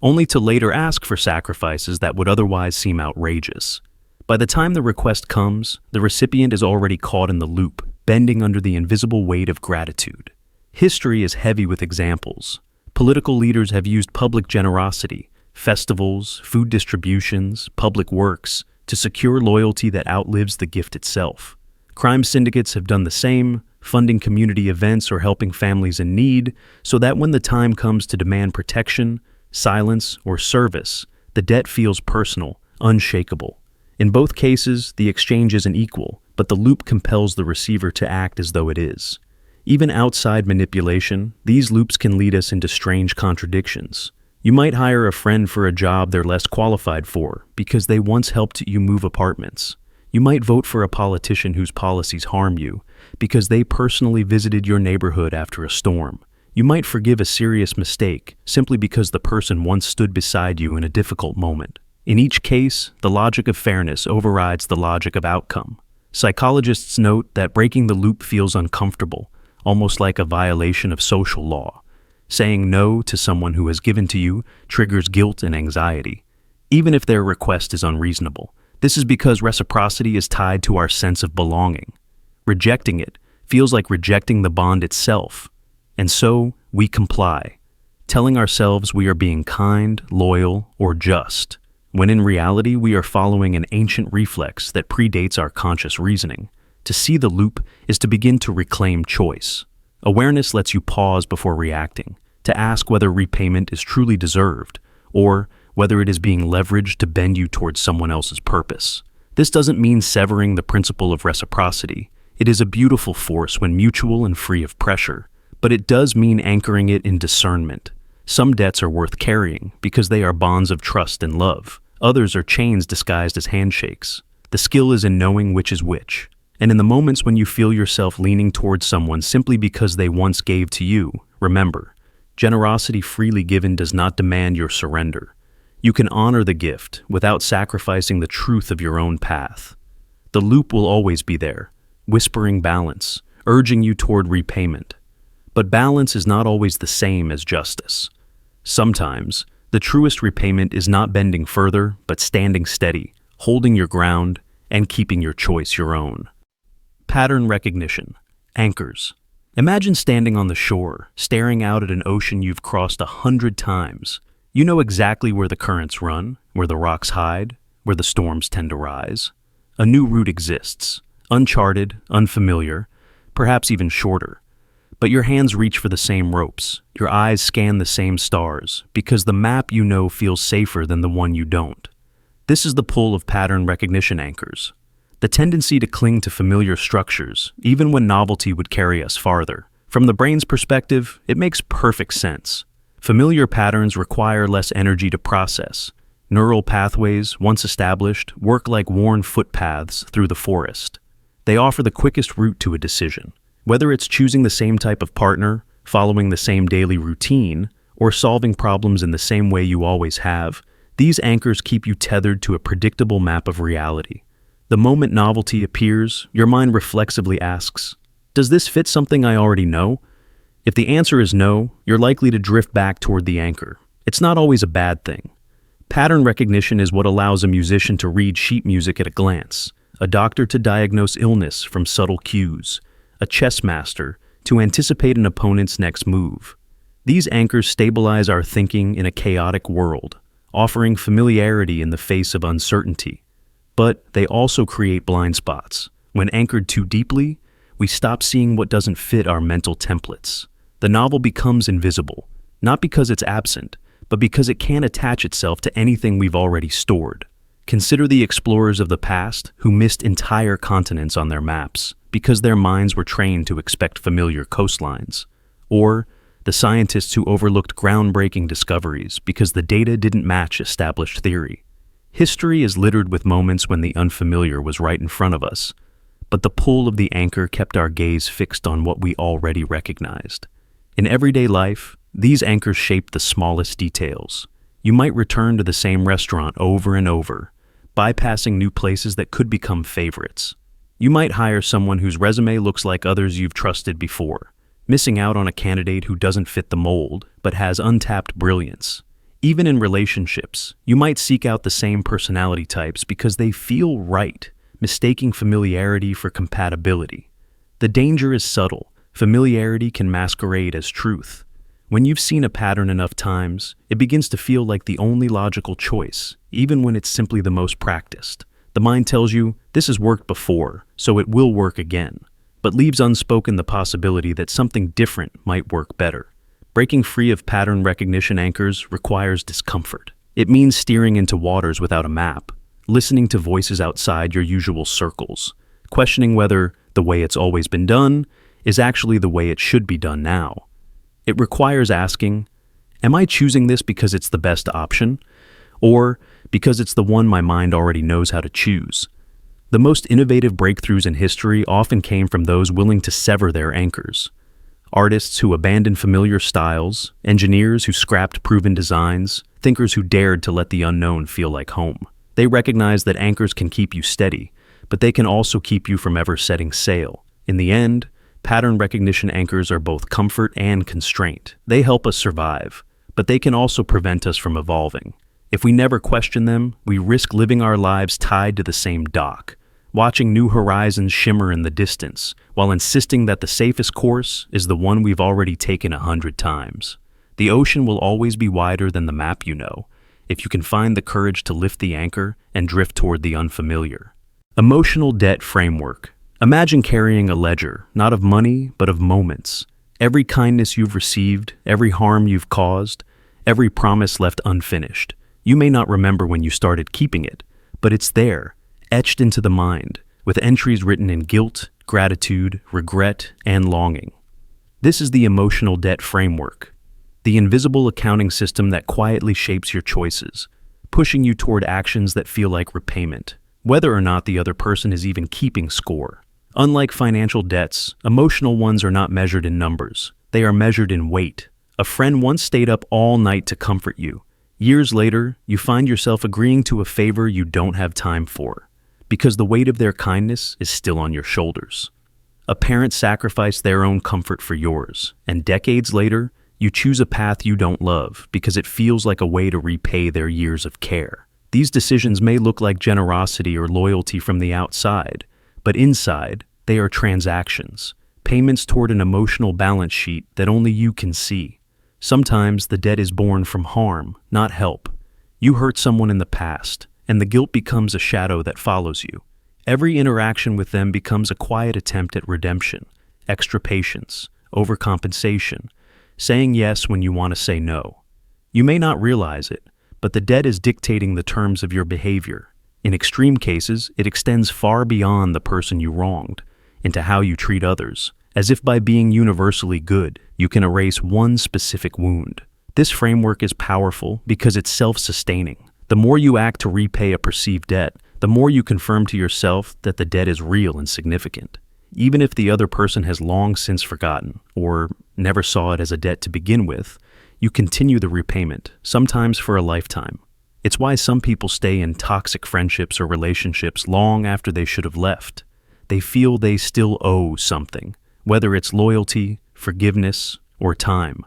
only to later ask for sacrifices that would otherwise seem outrageous. By the time the request comes, the recipient is already caught in the loop, bending under the invisible weight of gratitude. History is heavy with examples. Political leaders have used public generosity, festivals, food distributions, public works, to secure loyalty that outlives the gift itself. Crime syndicates have done the same, funding community events or helping families in need, so that when the time comes to demand protection, silence, or service, the debt feels personal, unshakable. In both cases, the exchange isn't equal, but the loop compels the receiver to act as though it is. Even outside manipulation, these loops can lead us into strange contradictions. You might hire a friend for a job they're less qualified for because they once helped you move apartments. You might vote for a politician whose policies harm you because they personally visited your neighborhood after a storm. You might forgive a serious mistake simply because the person once stood beside you in a difficult moment. In each case, the logic of fairness overrides the logic of outcome. Psychologists note that breaking the loop feels uncomfortable, almost like a violation of social law. Saying no to someone who has given to you triggers guilt and anxiety, even if their request is unreasonable. This is because reciprocity is tied to our sense of belonging. Rejecting it feels like rejecting the bond itself, and so we comply, telling ourselves we are being kind, loyal, or just, when in reality we are following an ancient reflex that predates our conscious reasoning. To see the loop is to begin to reclaim choice. Awareness lets you pause before reacting, to ask whether repayment is truly deserved, or whether it is being leveraged to bend you towards someone else's purpose. This doesn't mean severing the principle of reciprocity. It is a beautiful force when mutual and free of pressure, but it does mean anchoring it in discernment. Some debts are worth carrying because they are bonds of trust and love. Others are chains disguised as handshakes. The skill is in knowing which is which. And in the moments when you feel yourself leaning towards someone simply because they once gave to you, remember, generosity freely given does not demand your surrender. You can honor the gift without sacrificing the truth of your own path. The loop will always be there, whispering balance, urging you toward repayment. But balance is not always the same as justice. Sometimes, the truest repayment is not bending further, but standing steady, holding your ground, and keeping your choice your own. Pattern recognition. Anchors. Imagine standing on the shore, staring out at an ocean you've crossed 100 times. You know exactly where the currents run, where the rocks hide, where the storms tend to rise. a new route exists, uncharted, unfamiliar, perhaps even shorter. But your hands reach for the same ropes, your eyes scan the same stars, because the map you know feels safer than the one you don't. This is the pull of pattern recognition anchors. The tendency to cling to familiar structures, even when novelty would carry us farther. From the brain's perspective, it makes perfect sense. Familiar patterns require less energy to process. Neural pathways, once established, work like worn footpaths through the forest. They offer the quickest route to a decision. Whether it's choosing the same type of partner, following the same daily routine, or solving problems in the same way you always have, these anchors keep you tethered to a predictable map of reality. The moment novelty appears, your mind reflexively asks, "Does this fit something I already know?" If the answer is no, you're likely to drift back toward the anchor. It's not always a bad thing. Pattern recognition is what allows a musician to read sheet music at a glance, a doctor to diagnose illness from subtle cues, a chess master to anticipate an opponent's next move. These anchors stabilize our thinking in a chaotic world, offering familiarity in the face of uncertainty. But they also create blind spots. When anchored too deeply, we stop seeing what doesn't fit our mental templates. The novel becomes invisible, not because it's absent, but because it can't attach itself to anything we've already stored. Consider the explorers of the past who missed entire continents on their maps because their minds were trained to expect familiar coastlines. Or the scientists who overlooked groundbreaking discoveries because the data didn't match established theory. History is littered with moments when the unfamiliar was right in front of us, but the pull of the anchor kept our gaze fixed on what we already recognized. In everyday life, these anchors shape the smallest details. You might return to the same restaurant over and over, bypassing new places that could become favorites. You might hire someone whose resume looks like others you've trusted before, missing out on a candidate who doesn't fit the mold but has untapped brilliance. Even in relationships, you might seek out the same personality types because they feel right, mistaking familiarity for compatibility. The danger is subtle. Familiarity can masquerade as truth. When you've seen a pattern enough times, it begins to feel like the only logical choice, even when it's simply the most practiced. The mind tells you, this has worked before, so it will work again, but leaves unspoken the possibility that something different might work better. Breaking free of pattern recognition anchors requires discomfort. It means steering into waters without a map, listening to voices outside your usual circles, questioning whether the way it's always been done is actually the way it should be done now. It requires asking, am I choosing this because it's the best option, or because it's the one my mind already knows how to choose? The most innovative breakthroughs in history often came from those willing to sever their anchors. Artists who abandoned familiar styles, engineers who scrapped proven designs, thinkers who dared to let the unknown feel like home. They recognized that anchors can keep you steady, but they can also keep you from ever setting sail. In the end, pattern recognition anchors are both comfort and constraint. They help us survive, but they can also prevent us from evolving. If we never question them, we risk living our lives tied to the same dock, watching new horizons shimmer in the distance, while insisting that the safest course is the one we've already taken 100 times. The ocean will always be wider than the map you know, if you can find the courage to lift the anchor and drift toward the unfamiliar. Emotional debt framework. Imagine carrying a ledger, not of money, but of moments. Every kindness you've received, every harm you've caused, every promise left unfinished. You may not remember when you started keeping it, but it's there, etched into the mind, with entries written in guilt, gratitude, regret, and longing. This is the emotional debt framework, the invisible accounting system that quietly shapes your choices, pushing you toward actions that feel like repayment, whether or not the other person is even keeping score. Unlike financial debts, emotional ones are not measured in numbers. They are measured in weight. A friend once stayed up all night to comfort you. Years later, you find yourself agreeing to a favor you don't have time for, because the weight of their kindness is still on your shoulders. A parent sacrificed their own comfort for yours, and decades later, you choose a path you don't love because it feels like a way to repay their years of care. These decisions may look like generosity or loyalty from the outside, but inside, they are transactions, payments toward an emotional balance sheet that only you can see. Sometimes the debt is born from harm, not help. You hurt someone in the past, and the guilt becomes a shadow that follows you. Every interaction with them becomes a quiet attempt at redemption, extra patience, overcompensation, saying yes when you want to say no. You may not realize it, but the debt is dictating the terms of your behavior. In extreme cases, it extends far beyond the person you wronged, into how you treat others, as if by being universally good, you can erase one specific wound. This framework is powerful because it's self-sustaining. The more you act to repay a perceived debt, the more you confirm to yourself that the debt is real and significant. Even if the other person has long since forgotten, or never saw it as a debt to begin with, you continue the repayment, sometimes for a lifetime. It's why some people stay in toxic friendships or relationships long after they should have left. They feel they still owe something, whether it's loyalty, forgiveness, or time.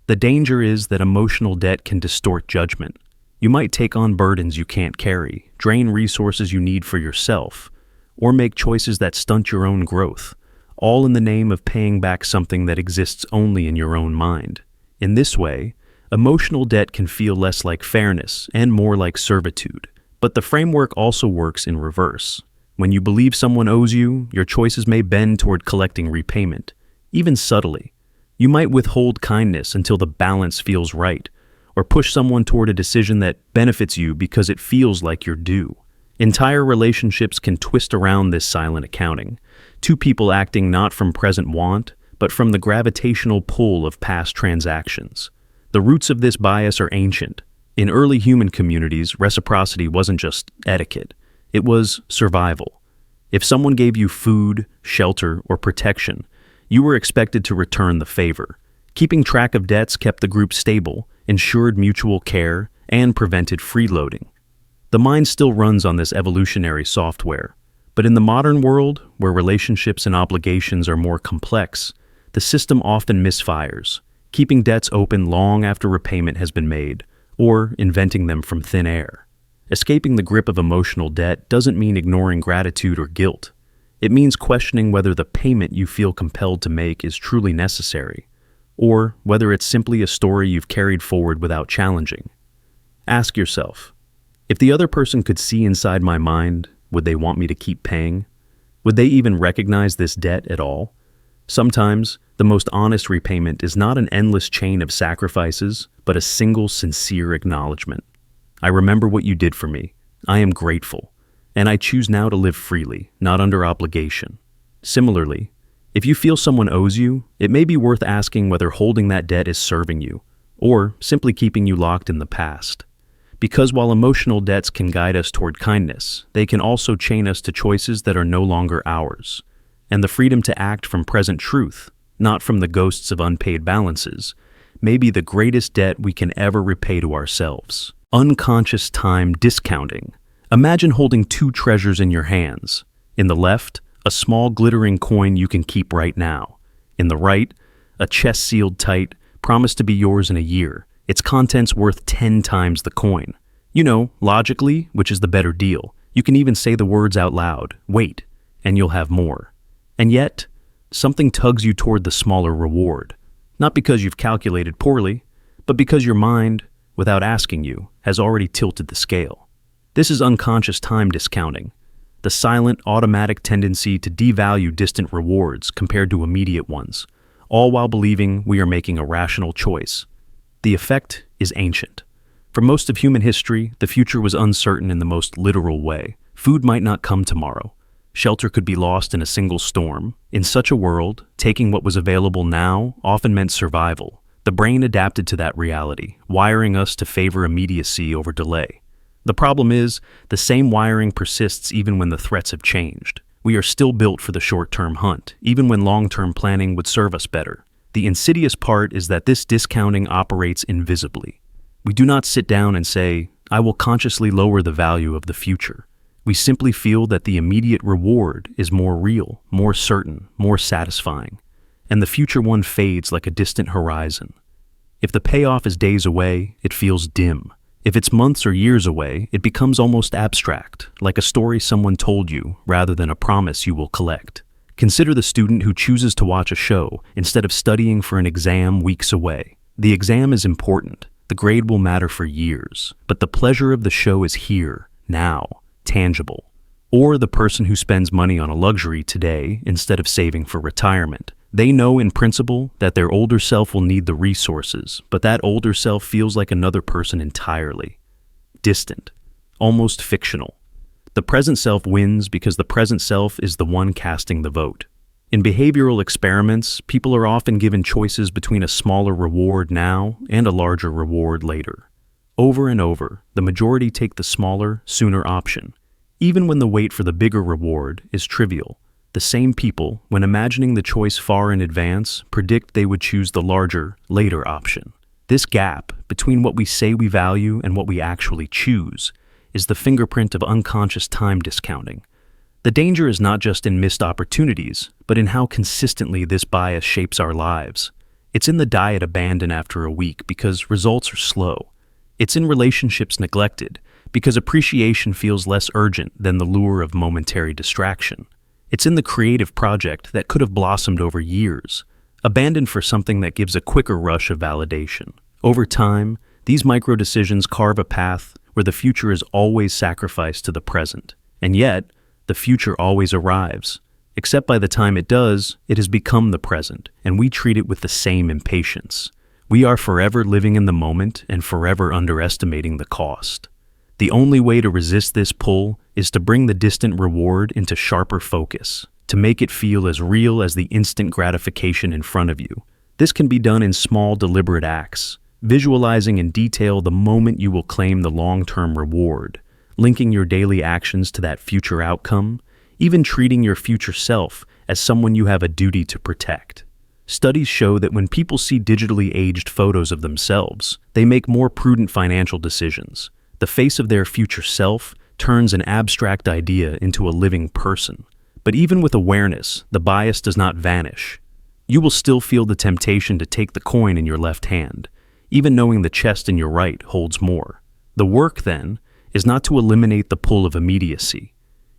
The danger is that emotional debt can distort judgment. You might take on burdens you can't carry, drain resources you need for yourself, or make choices that stunt your own growth, all in the name of paying back something that exists only in your own mind. In this way, emotional debt can feel less like fairness and more like servitude. But the framework also works in reverse. When you believe someone owes you, your choices may bend toward collecting repayment, even subtly. You might withhold kindness until the balance feels right, or push someone toward a decision that benefits you because it feels like you're due. Entire relationships can twist around this silent accounting, two people acting not from present want, but from the gravitational pull of past transactions. The roots of this bias are ancient. In early human communities, reciprocity wasn't just etiquette, it was survival. If someone gave you food, shelter, or protection, you were expected to return the favor. Keeping track of debts kept the group stable, ensured mutual care, and prevented freeloading. The mind still runs on this evolutionary software. But in the modern world, where relationships and obligations are more complex, the system often misfires, keeping debts open long after repayment has been made, or inventing them from thin air. Escaping the grip of emotional debt doesn't mean ignoring gratitude or guilt. It means questioning whether the payment you feel compelled to make is truly necessary, or whether it's simply a story you've carried forward without challenging. Ask yourself, if the other person could see inside my mind, would they want me to keep paying? Would they even recognize this debt at all? Sometimes, the most honest repayment is not an endless chain of sacrifices, but a single sincere acknowledgement. I remember what you did for me. I am grateful, and I choose now to live freely, not under obligation. Similarly, if you feel someone owes you, it may be worth asking whether holding that debt is serving you, or simply keeping you locked in the past. Because while emotional debts can guide us toward kindness, they can also chain us to choices that are no longer ours. And the freedom to act from present truth, not from the ghosts of unpaid balances, may be the greatest debt we can ever repay to ourselves. Unconscious time discounting. Imagine holding two treasures in your hands. In the left, a small glittering coin you can keep right now. In the right, a chest sealed tight, promised to be yours in a year, its contents worth 10 times the coin. You know, logically, which is the better deal. You can even say the words out loud, wait, and you'll have more. And yet, something tugs you toward the smaller reward. Not because you've calculated poorly, but because your mind, without asking you, has already tilted the scale. This is unconscious time discounting, the silent, automatic tendency to devalue distant rewards compared to immediate ones, all while believing we are making a rational choice. The effect is ancient. For most of human history, the future was uncertain in the most literal way. Food might not come tomorrow. Shelter could be lost in a single storm. In such a world, taking what was available now often meant survival. The brain adapted to that reality, wiring us to favor immediacy over delay. The problem is, the same wiring persists even when the threats have changed. We are still built for the short-term hunt, even when long-term planning would serve us better. The insidious part is that this discounting operates invisibly. We do not sit down and say, I will consciously lower the value of the future. We simply feel that the immediate reward is more real, more certain, more satisfying, and the future one fades like a distant horizon. If the payoff is days away, it feels dim. If it's months or years away, it becomes almost abstract, like a story someone told you rather than a promise you will collect. Consider the student who chooses to watch a show instead of studying for an exam weeks away. The exam is important. The grade will matter for years, but the pleasure of the show is here, now, tangible. Or the person who spends money on a luxury today instead of saving for retirement. They know in principle that their older self will need the resources, but that older self feels like another person entirely. Distant. Almost fictional. The present self wins because the present self is the one casting the vote. In behavioral experiments, people are often given choices between a smaller reward now and a larger reward later. Over and over, the majority take the smaller, sooner option, even when the wait for the bigger reward is trivial. The same people, when imagining the choice far in advance, predict they would choose the larger, later option. This gap between what we say we value and what we actually choose is the fingerprint of unconscious time discounting. The danger is not just in missed opportunities, but in how consistently this bias shapes our lives. It's in the diet abandoned after a week because results are slow. It's in relationships neglected because appreciation feels less urgent than the lure of momentary distraction. It's in the creative project that could have blossomed over years, abandoned for something that gives a quicker rush of validation. Over time, these micro-decisions carve a path where the future is always sacrificed to the present. And yet, the future always arrives. Except by the time it does, it has become the present, and we treat it with the same impatience. We are forever living in the moment and forever underestimating the cost. The only way to resist this pull is to bring the distant reward into sharper focus, to make it feel as real as the instant gratification in front of you. This can be done in small, deliberate acts, visualizing in detail the moment you will claim the long-term reward, linking your daily actions to that future outcome, even treating your future self as someone you have a duty to protect. Studies show that when people see digitally aged photos of themselves, they make more prudent financial decisions. The face of their future self turns an abstract idea into a living person. But even with awareness, the bias does not vanish. You will still feel the temptation to take the coin in your left hand, even knowing the chest in your right holds more. The work, then, is not to eliminate the pull of immediacy.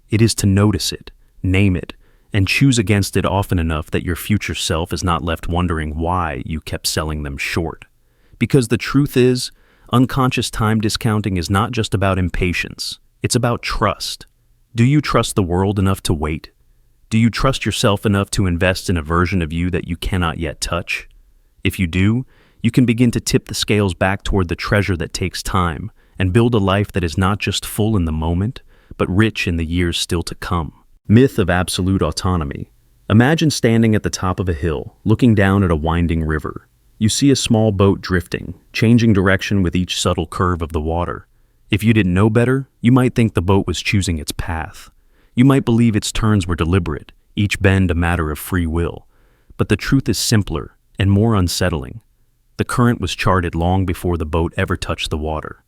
It is to notice it, name it, and choose against it often enough that your future self is not left wondering why you kept selling them short. Because the truth is, unconscious time discounting is not just about impatience, it's about trust. Do you trust the world enough to wait? Do you trust yourself enough to invest in a version of you that you cannot yet touch? If you do, you can begin to tip the scales back toward the treasure that takes time and build a life that is not just full in the moment, but rich in the years still to come. Myth of absolute autonomy. Imagine standing at the top of a hill, looking down at a winding river. You see a small boat drifting, changing direction with each subtle curve of the water. If you didn't know better, you might think the boat was choosing its path. You might believe its turns were deliberate, each bend a matter of free will. But the truth is simpler and more unsettling. The current was charted long before the boat ever touched the water.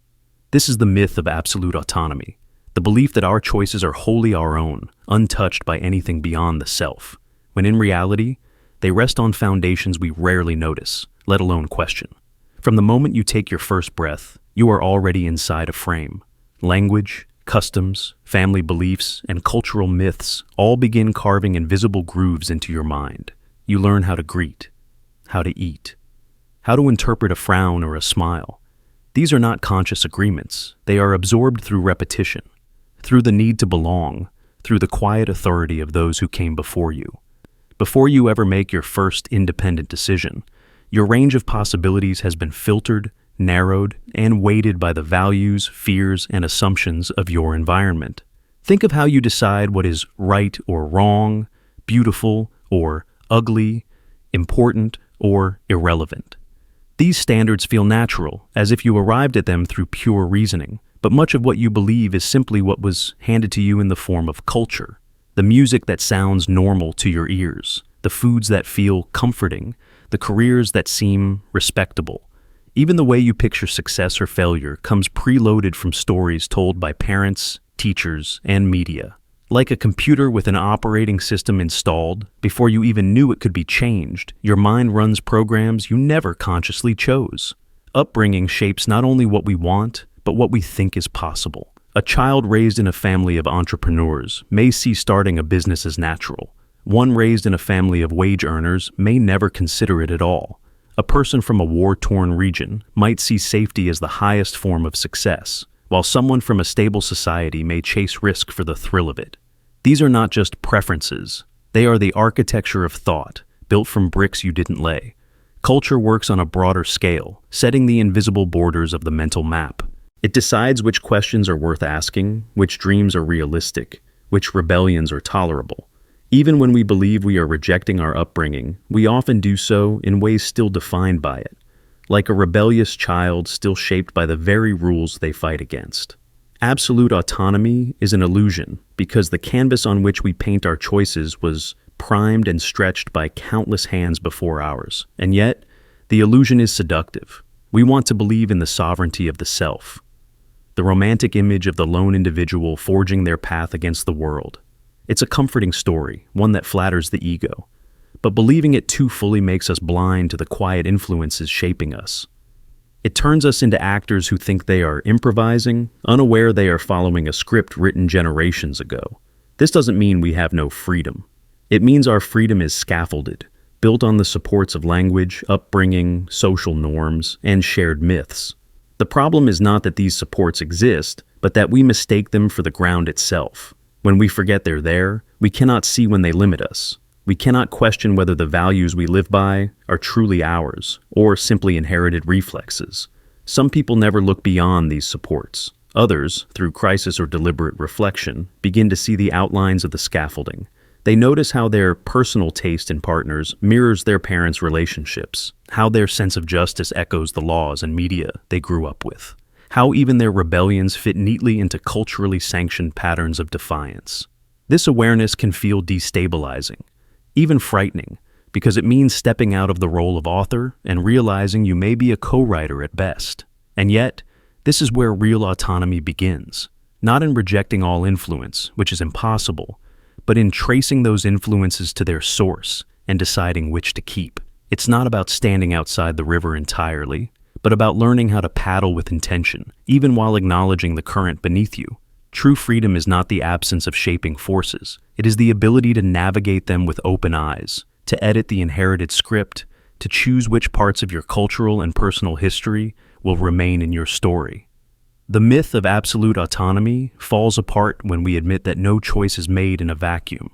This is the myth of absolute autonomy, the belief that our choices are wholly our own, untouched by anything beyond the self, when in reality, they rest on foundations we rarely notice, let alone question. From the moment you take your first breath, you are already inside a frame. Language, customs, family beliefs, and cultural myths all begin carving invisible grooves into your mind. You learn how to greet, how to eat, how to interpret a frown or a smile. These are not conscious agreements. They are absorbed through repetition, through the need to belong, through the quiet authority of those who came before you. Before you ever make your first independent decision, your range of possibilities has been filtered, narrowed, and weighted by the values, fears, and assumptions of your environment. Think of how you decide what is right or wrong, beautiful or ugly, important or irrelevant. These standards feel natural, as if you arrived at them through pure reasoning, but much of what you believe is simply what was handed to you in the form of culture. The music that sounds normal to your ears, the foods that feel comforting, the careers that seem respectable. Even the way you picture success or failure comes preloaded from stories told by parents, teachers, and media. Like a computer with an operating system installed, before you even knew it could be changed, your mind runs programs you never consciously chose. Upbringing shapes not only what we want, but what we think is possible. A child raised in a family of entrepreneurs may see starting a business as natural. One raised in a family of wage earners may never consider it at all. A person from a war-torn region might see safety as the highest form of success, while someone from a stable society may chase risk for the thrill of it. These are not just preferences, they are the architecture of thought, built from bricks you didn't lay. Culture works on a broader scale, setting the invisible borders of the mental map. It decides which questions are worth asking, which dreams are realistic, which rebellions are tolerable. Even when we believe we are rejecting our upbringing, we often do so in ways still defined by it, like a rebellious child still shaped by the very rules they fight against. Absolute autonomy is an illusion because the canvas on which we paint our choices was primed and stretched by countless hands before ours. And yet, the illusion is seductive. We want to believe in the sovereignty of the self, the romantic image of the lone individual forging their path against the world. It's a comforting story, one that flatters the ego. But believing it too fully makes us blind to the quiet influences shaping us. It turns us into actors who think they are improvising, unaware they are following a script written generations ago. This doesn't mean we have no freedom. It means our freedom is scaffolded, built on the supports of language, upbringing, social norms, and shared myths. The problem is not that these supports exist, but that we mistake them for the ground itself. When we forget they're there, we cannot see when they limit us. We cannot question whether the values we live by are truly ours, or simply inherited reflexes. Some people never look beyond these supports. Others, through crisis or deliberate reflection, begin to see the outlines of the scaffolding. They notice how their personal taste in partners mirrors their parents' relationships, how their sense of justice echoes the laws and media they grew up with, how even their rebellions fit neatly into culturally sanctioned patterns of defiance. This awareness can feel destabilizing, even frightening, because it means stepping out of the role of author and realizing you may be a co-writer at best. And yet, this is where real autonomy begins, not in rejecting all influence, which is impossible, but in tracing those influences to their source and deciding which to keep. It's not about standing outside the river entirely, but about learning how to paddle with intention, even while acknowledging the current beneath you. True freedom is not the absence of shaping forces. It is the ability to navigate them with open eyes, to edit the inherited script, to choose which parts of your cultural and personal history will remain in your story. The myth of absolute autonomy falls apart when we admit that no choice is made in a vacuum.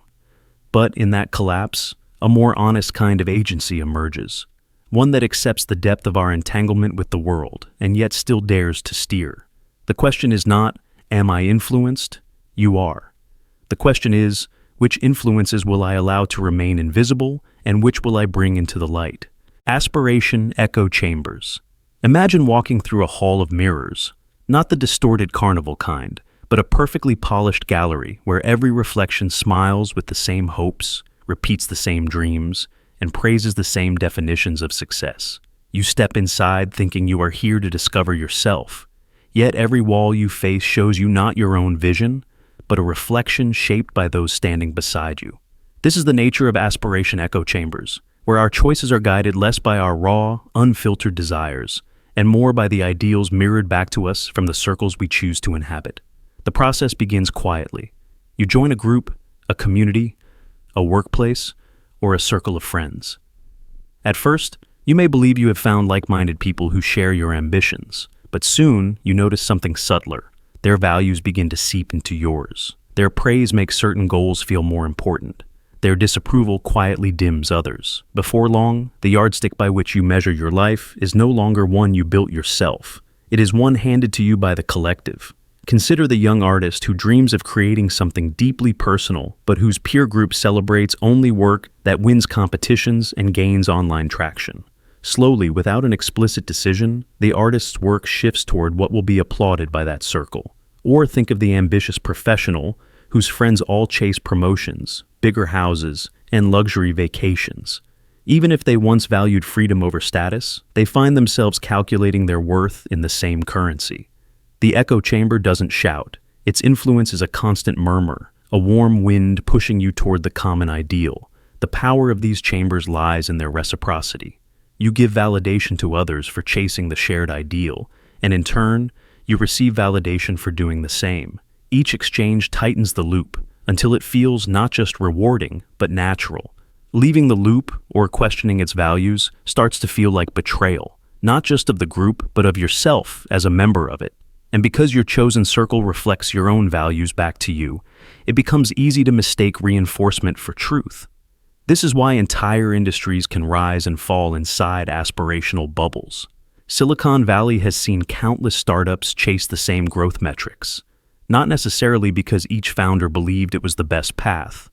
But in that collapse, a more honest kind of agency emerges, one that accepts the depth of our entanglement with the world and yet still dares to steer. The question is not, am I influenced? You are. The question is, which influences will I allow to remain invisible and which will I bring into the light? Aspiration echo chambers. Imagine walking through a hall of mirrors, not the distorted carnival kind, but a perfectly polished gallery where every reflection smiles with the same hopes, repeats the same dreams, and praises the same definitions of success. You step inside thinking you are here to discover yourself, yet every wall you face shows you not your own vision, but a reflection shaped by those standing beside you. This is the nature of aspiration echo chambers, where our choices are guided less by our raw, unfiltered desires, and more by the ideals mirrored back to us from the circles we choose to inhabit. The process begins quietly. You join a group, a community, a workplace, or a circle of friends. At first, you may believe you have found like-minded people who share your ambitions, but soon you notice something subtler. Their values begin to seep into yours. Their praise makes certain goals feel more important. Their disapproval quietly dims others. Before long, the yardstick by which you measure your life is no longer one you built yourself. It is one handed to you by the collective. Consider the young artist who dreams of creating something deeply personal, but whose peer group celebrates only work that wins competitions and gains online traction. Slowly, without an explicit decision, the artist's work shifts toward what will be applauded by that circle. Or think of the ambitious professional whose friends all chase promotions, bigger houses, and luxury vacations. Even if they once valued freedom over status, they find themselves calculating their worth in the same currency. The echo chamber doesn't shout. Its influence is a constant murmur, a warm wind pushing you toward the common ideal. The power of these chambers lies in their reciprocity. You give validation to others for chasing the shared ideal, and in turn, you receive validation for doing the same. Each exchange tightens the loop until it feels not just rewarding, but natural. Leaving the loop, or questioning its values, starts to feel like betrayal, not just of the group, but of yourself as a member of it. And because your chosen circle reflects your own values back to you, it becomes easy to mistake reinforcement for truth. This is why entire industries can rise and fall inside aspirational bubbles. Silicon Valley has seen countless startups chase the same growth metrics, not necessarily because each founder believed it was the best path,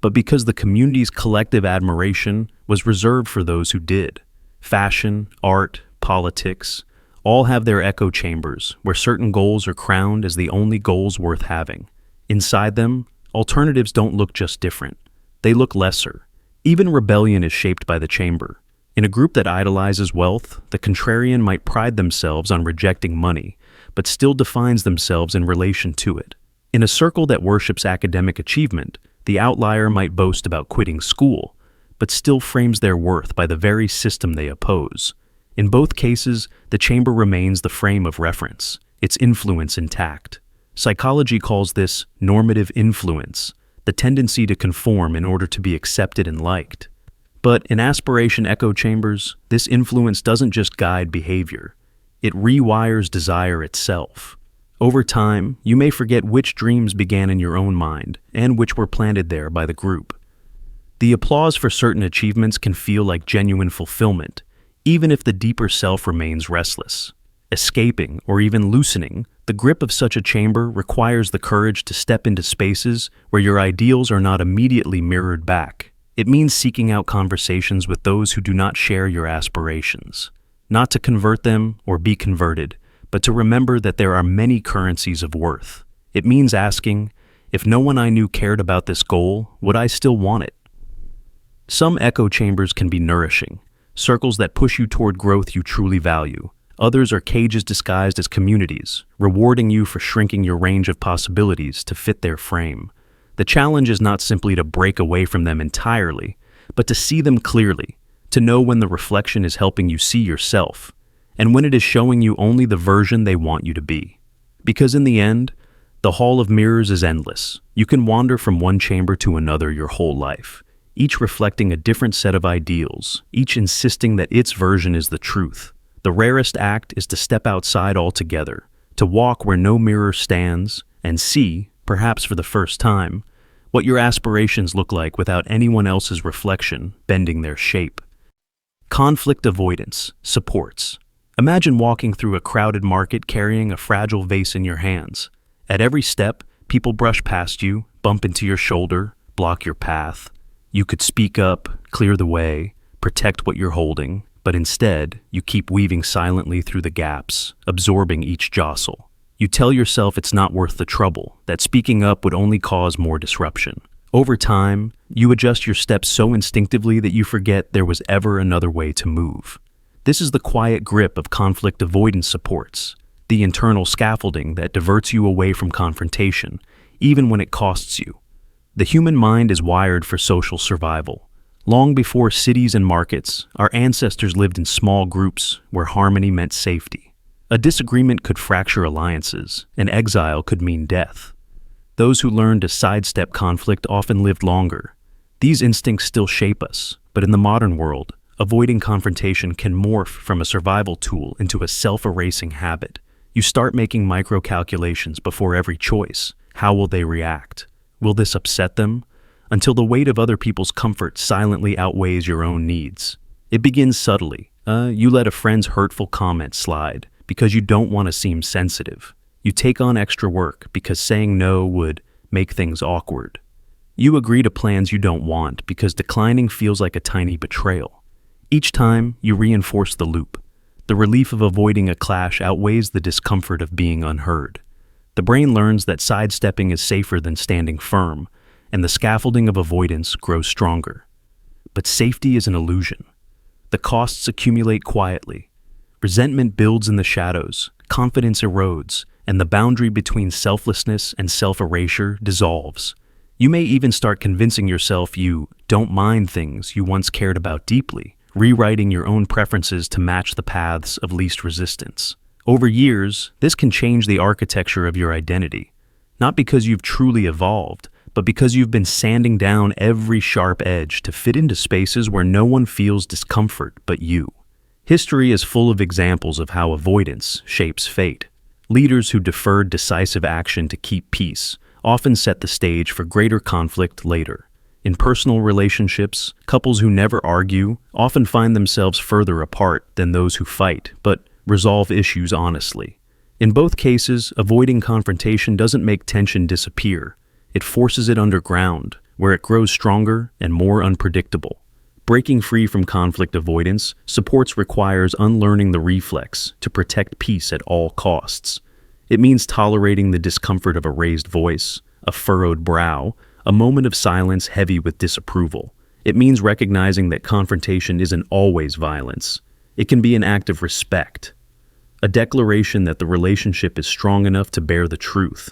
but because the community's collective admiration was reserved for those who did. Fashion, art, politics, all have their echo chambers where certain goals are crowned as the only goals worth having. Inside them, alternatives don't look just different. They look lesser. Even rebellion is shaped by the chamber. In a group that idolizes wealth, the contrarian might pride themselves on rejecting money, but still defines themselves in relation to it. In a circle that worships academic achievement, the outlier might boast about quitting school, but still frames their worth by the very system they oppose. In both cases, the chamber remains the frame of reference, its influence intact. Psychology calls this normative influence, the tendency to conform in order to be accepted and liked. But in aspiration echo chambers, this influence doesn't just guide behavior. It rewires desire itself. Over time, you may forget which dreams began in your own mind and which were planted there by the group. The applause for certain achievements can feel like genuine fulfillment, even if the deeper self remains restless. Escaping, or even loosening, the grip of such a chamber requires the courage to step into spaces where your ideals are not immediately mirrored back. It means seeking out conversations with those who do not share your aspirations, not to convert them or be converted, but to remember that there are many currencies of worth. It means asking, if no one I knew cared about this goal, would I still want it? Some echo chambers can be nourishing, circles that push you toward growth you truly value. Others are cages disguised as communities, rewarding you for shrinking your range of possibilities to fit their frame. The challenge is not simply to break away from them entirely, but to see them clearly, to know when the reflection is helping you see yourself, and when it is showing you only the version they want you to be. Because in the end, the hall of mirrors is endless. You can wander from one chamber to another your whole life, each reflecting a different set of ideals, each insisting that its version is the truth. The rarest act is to step outside altogether, to walk where no mirror stands, and see, perhaps for the first time, what your aspirations look like without anyone else's reflection bending their shape. Conflict avoidance, supports. Imagine walking through a crowded market carrying a fragile vase in your hands. At every step, people brush past you, bump into your shoulder, block your path. You could speak up, clear the way, protect what you're holding, but instead, you keep weaving silently through the gaps, absorbing each jostle. You tell yourself it's not worth the trouble, that speaking up would only cause more disruption. Over time, you adjust your steps so instinctively that you forget there was ever another way to move. This is the quiet grip of conflict avoidance supports, the internal scaffolding that diverts you away from confrontation, even when it costs you. The human mind is wired for social survival. Long before cities and markets, our ancestors lived in small groups where harmony meant safety. A disagreement could fracture alliances, and exile could mean death. Those who learned to sidestep conflict often lived longer. These instincts still shape us, but in the modern world, avoiding confrontation can morph from a survival tool into a self-erasing habit. You start making micro-calculations before every choice. How will they react? Will this upset them? Until the weight of other people's comfort silently outweighs your own needs. It begins subtly. You let a friend's hurtful comment slide because you don't want to seem sensitive. You take on extra work because saying no would make things awkward. You agree to plans you don't want because declining feels like a tiny betrayal. Each time, you reinforce the loop. The relief of avoiding a clash outweighs the discomfort of being unheard. The brain learns that sidestepping is safer than standing firm, and the scaffolding of avoidance grows stronger. But safety is an illusion. The costs accumulate quietly. Resentment builds in the shadows, confidence erodes, and the boundary between selflessness and self-erasure dissolves. You may even start convincing yourself you don't mind things you once cared about deeply, rewriting your own preferences to match the paths of least resistance. Over years, this can change the architecture of your identity, not because you've truly evolved, but because you've been sanding down every sharp edge to fit into spaces where no one feels discomfort but you. History is full of examples of how avoidance shapes fate. Leaders who deferred decisive action to keep peace often set the stage for greater conflict later. In personal relationships, couples who never argue often find themselves further apart than those who fight, but resolve issues honestly. In both cases, avoiding confrontation doesn't make tension disappear. It forces it underground, where it grows stronger and more unpredictable. Breaking free from conflict avoidance supports requires unlearning the reflex to protect peace at all costs. It means tolerating the discomfort of a raised voice, a furrowed brow, a moment of silence heavy with disapproval. It means recognizing that confrontation isn't always violence. It can be an act of respect, a declaration that the relationship is strong enough to bear the truth.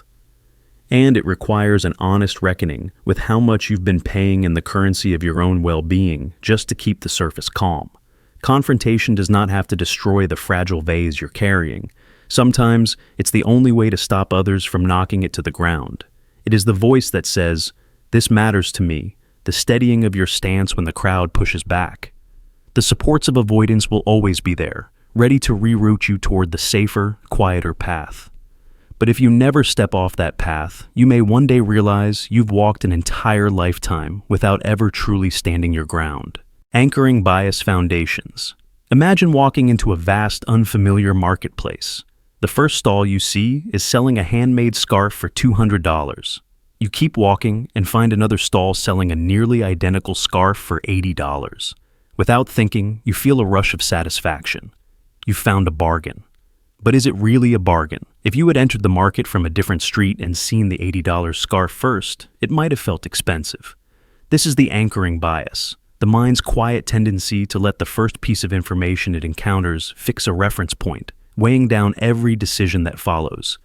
And it requires an honest reckoning with how much you've been paying in the currency of your own well-being just to keep the surface calm. Confrontation does not have to destroy the fragile vase you're carrying. Sometimes it's the only way to stop others from knocking it to the ground. It is the voice that says, "This matters to me," the steadying of your stance when the crowd pushes back. The supports of avoidance will always be there, ready to reroute you toward the safer, quieter path. But if you never step off that path, you may one day realize you've walked an entire lifetime without ever truly standing your ground. Anchoring bias foundations. Imagine walking into a vast, unfamiliar marketplace. The first stall you see is selling a handmade scarf for $200. You keep walking and find another stall selling a nearly identical scarf for $80. Without thinking, you feel a rush of satisfaction. You found a bargain. But is it really a bargain? If you had entered the market from a different street and seen the $80 scarf first, it might have felt expensive. This is the anchoring bias, the mind's quiet tendency to let the first piece of information it encounters fix a reference point, weighing down every decision that follows,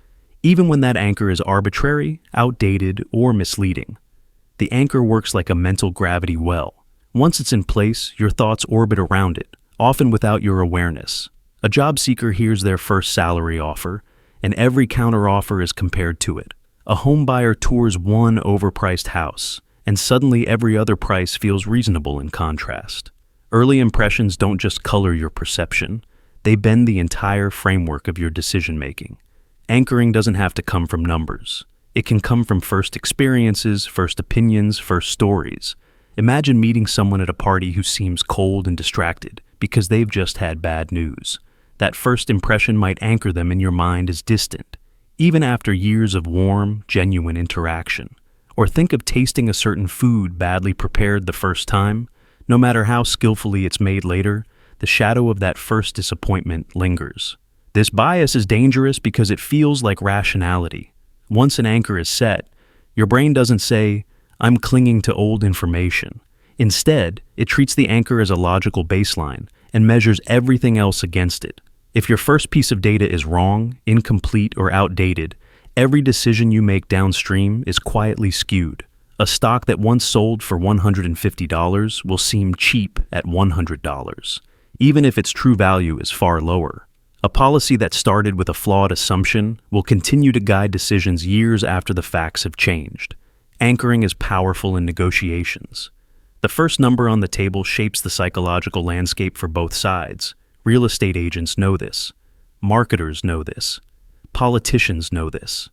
even when that anchor is arbitrary, outdated, or misleading. The anchor works like a mental gravity well. Once it's in place, your thoughts orbit around it, often without your awareness. A job seeker hears their first salary offer, and every counteroffer is compared to it. A home buyer tours one overpriced house, and suddenly every other price feels reasonable in contrast. Early impressions don't just color your perception, they bend the entire framework of your decision-making. Anchoring doesn't have to come from numbers. It can come from first experiences, first opinions, first stories. Imagine meeting someone at a party who seems cold and distracted because they've just had bad news. That first impression might anchor them in your mind as distant, even after years of warm, genuine interaction. Or think of tasting a certain food badly prepared the first time. No matter how skillfully it's made later, the shadow of that first disappointment lingers. This bias is dangerous because it feels like rationality. Once an anchor is set, your brain doesn't say, "I'm clinging to old information." Instead, it treats the anchor as a logical baseline and measures everything else against it. If your first piece of data is wrong, incomplete, or outdated, every decision you make downstream is quietly skewed. A stock that once sold for $150 will seem cheap at $100, even if its true value is far lower. A policy that started with a flawed assumption will continue to guide decisions years after the facts have changed. Anchoring is powerful in negotiations. The first number on the table shapes the psychological landscape for both sides. Real estate agents know this. Marketers know this. Politicians know this.